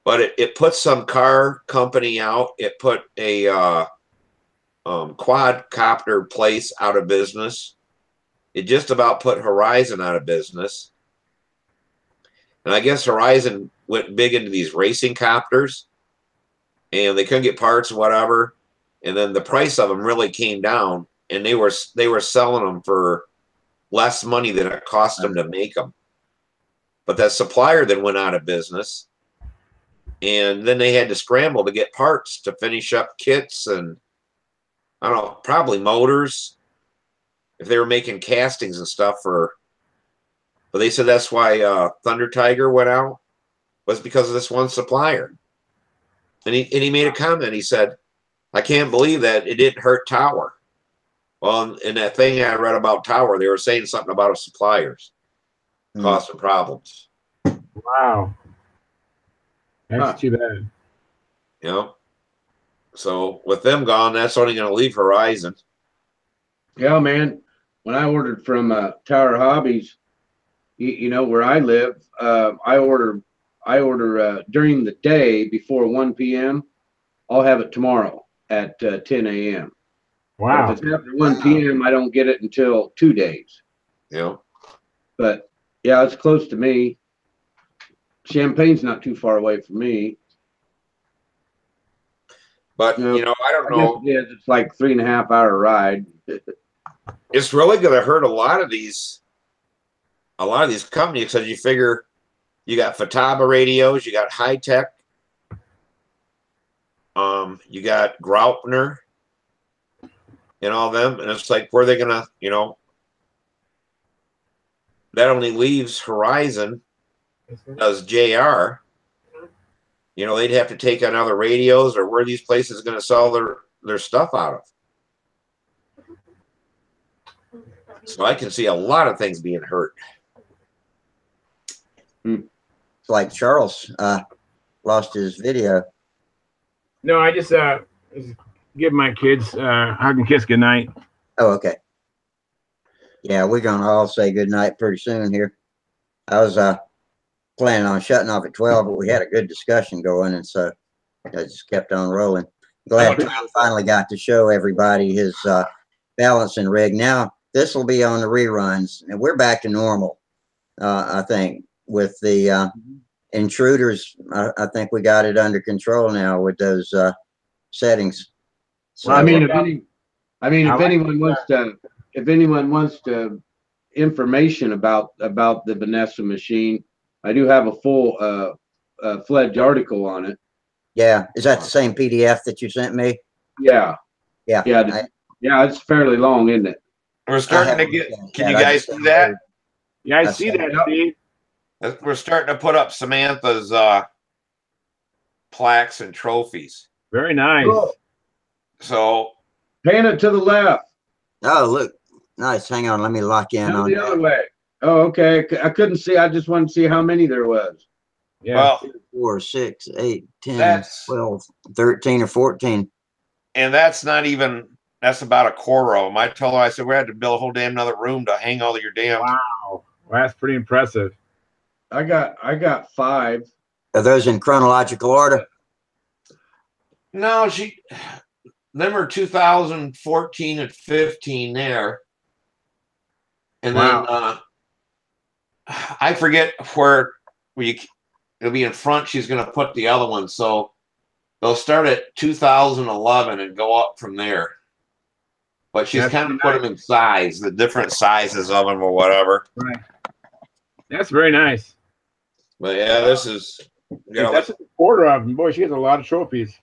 But it put some car company out. It put a quadcopter place out of business. It just about put Horizon out of business. And I guess Horizon went big into these racing copters, and they couldn't get parts and whatever. And then the price of them really came down, and they were selling them for less money than it cost them to make them. But that supplier then went out of business, and then they had to scramble to get parts to finish up kits and, I don't know, probably motors, if they were making castings and stuff for. But they said that's why Thunder Tiger went out, was because of this one supplier. And he made a comment. He said, I can't believe that it didn't hurt Tower. Well, in that thing I read about Tower, they were saying something about suppliers causing problems. Wow. That's too bad. So with them gone, that's only going to leave Horizon. Yeah, man. When I ordered from Tower Hobbies, where I live, I order during the day before 1 p.m. I'll have it tomorrow at 10 a.m. Wow. But if it's after 1 p.m., I don't get it until 2 days. Yeah. But yeah, it's close to me. Champagne's not too far away from me. But, I don't know. Yeah, it's like 3.5 hour ride. It's really going to hurt a lot of these companies, because you figure you got Fataba radios, you got High Tech, you got Graupner and all them, and it's like, where are they gonna, that only leaves Horizon as JR. They'd have to take on other radios, or where these places are going to sell their stuff out of. So I can see a lot of things being hurt. It's like Charles lost his video. No, I just give my kids hug and kiss goodnight. Oh, okay. Yeah, we're going to all say goodnight pretty soon here. I was planning on shutting off at 12, but we had a good discussion going, and so I just kept on rolling. Glad Tom finally got to show everybody his balancing rig. Now this will be on the reruns, and we're back to normal. I think with the intruders, I think we got it under control now with those settings. So, Well, if anyone wants to information about the Vanessa machine, I do have a full fledged article on it. yeah, is that the same PDF that you sent me? Yeah, Yeah, it's fairly long, isn't it? We're starting to get. Can you guys see that? Yeah, I see that, Steve. We're starting to put up Samantha's plaques and trophies. Very nice. Cool. So Pan it to the left. Oh, look, nice. Hang on, let me lock in No, on the other way. Oh, okay. I couldn't see. I just wanted to see how many there was. Yeah. well, 4, 6, 8, 10, That's- 12, 13, or 14. and that's not even. That's about a quarter of them. I told her, I said, we had to build a whole damn another room to hang all of your damn. Wow. Well, that's pretty impressive. I got 5. Are those in chronological order? No, them are 2014 and 15 there. And then I forget where it'll be in front. She's going to put the other one. So they'll start at 2011 and go up from there. But she's kind of put them in size, the different sizes of them or whatever. Right. That's very nice. But yeah, this is. That's a quarter of them. Boy, she has a lot of trophies.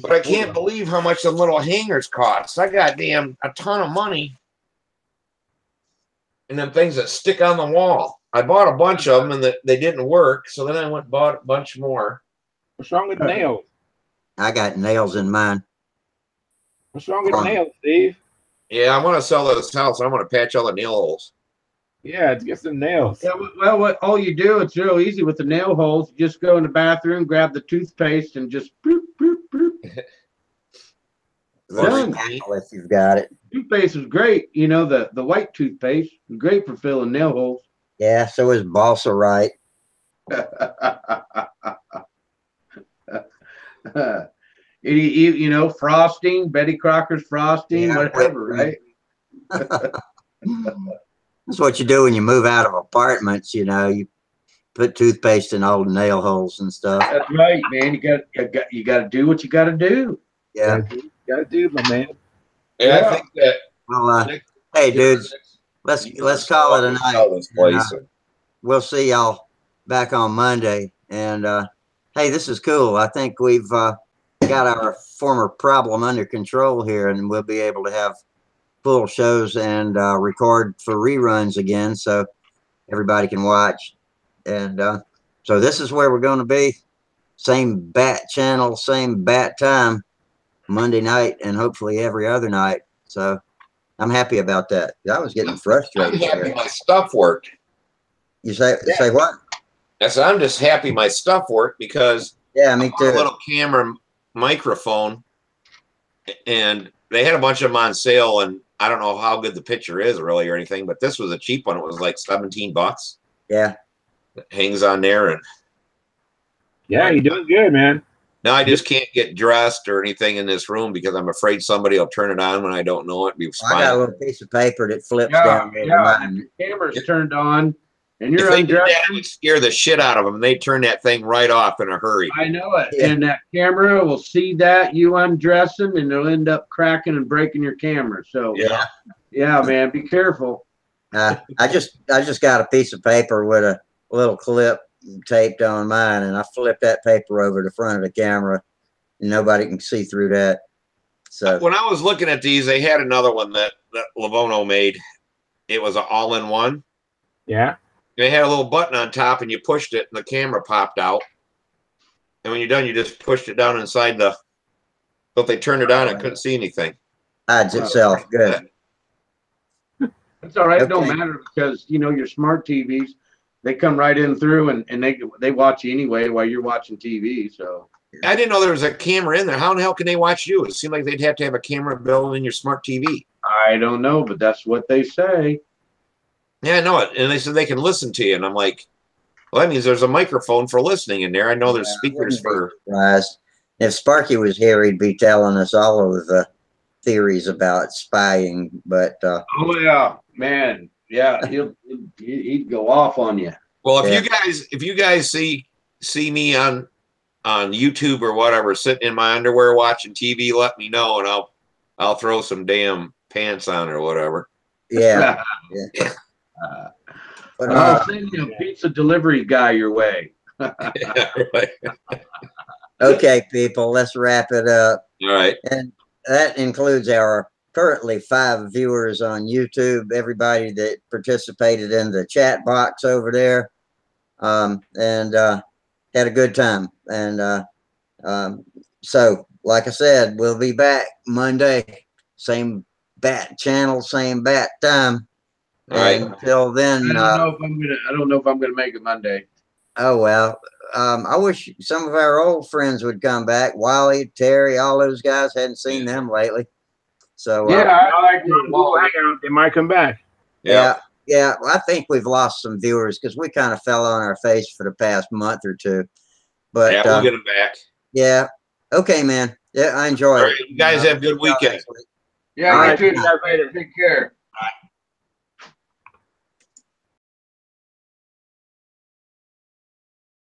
But I can't believe how much the little hangers cost. I got a ton of money. And them things that stick on the wall. I bought a bunch of them and they didn't work. So then I went and bought a bunch more. What's wrong with nails? I got nails in mine. What's wrong with nails, Steve? Yeah, I'm going to sell this house. I'm going to patch all the nail holes. Yeah, let's get some nails. Yeah, well, all you do, it's real easy with the nail holes. You just go in the bathroom, grab the toothpaste, and just boop, boop, boop. Done. If you've got it. Toothpaste is great. You know, the white toothpaste is great for filling nail holes. Yeah, so is balsa right. You know, frosting, Betty Crocker's frosting, Yeah, whatever, right? That's what you do when you move out of apartments. You know, you put toothpaste in all the nail holes and stuff. That's right, man. You got to do what you got to do. Yeah. You gotta do, my man. Yeah, I think that. Well, hey, dudes, let's call it a night. We'll see y'all back on Monday. And hey, this is cool. I think we've got our former problem under control here, and we'll be able to have full shows and record for reruns again, so everybody can watch. And so this is where we're going to be. Same bat channel, same bat time, Monday night, and hopefully every other night. So I'm happy about that. I was getting frustrated. I'm happy my stuff worked. You say what? I said I'm just happy my stuff worked because yeah, me too. A little camera microphone, and they had a bunch of them on sale, and I don't know how good the picture is really or anything, but this was a cheap one. It was like $17. Yeah, it hangs on there, and yeah, you're doing good, man. Now I just can't get dressed or anything in this room because I'm afraid somebody will turn it on when I don't know it. I got a little piece of paper that flips down. Yeah, the camera's turned on, and you're undressed. undressed. It would scare the shit out of them. They turn that thing right off in a hurry. I know it. Yeah. And that camera will see that you undressing, and they'll end up cracking and breaking your camera. So yeah, man, be careful. I just got a piece of paper with a little clip taped on mine, and I flipped that paper over the front of the camera, and nobody can see through that. So when I was looking at these, they had another one that Lavono made. It was an all-in-one. Yeah. They had a little button on top, and you pushed it, and the camera popped out. And when you're done, you just pushed it down inside the. But if they turned it on, I couldn't see anything. Hides itself. Good. It's all right. It don't matter because you know your smart TVs. They come right in through and they watch you anyway while you're watching TV. So I didn't know there was a camera in there. How in the hell can they watch you? It seemed like they'd have to have a camera built in your smart TV. I don't know, but that's what they say. Yeah, I know it. And they said they can listen to you. And I'm like, well, that means there's a microphone for listening in there. I know there's speakers for. If Sparky was here, he'd be telling us all of the theories about spying. But oh yeah, man, yeah, he'd go off on you. Well, if you guys see me on YouTube or whatever, sitting in my underwear watching TV, let me know, and I'll throw some damn pants on or whatever. yeah, yeah. But, I'll send you a pizza delivery guy your way. Yeah, right. okay, people, let's wrap it up. All right. And that includes our currently 5 viewers on YouTube, everybody that participated in the chat box over there, and had a good time. And so, like I said, we'll be back Monday, same bat channel, same bat time. All right. Until then, I don't know if I'm gonna make it Monday. oh well. I wish some of our old friends would come back. Wally, Terry, all those guys, hadn't seen them lately. So Yeah, I like We'll hang out. They might come back. Yeah. yeah. I think we've lost some viewers because we kind of fell on our face for the past month or two. But Yeah, we'll get them back. yeah, okay, man. Yeah, I enjoyed All it. right, you guys have a good weekend. Yeah, All you right. too. Take care.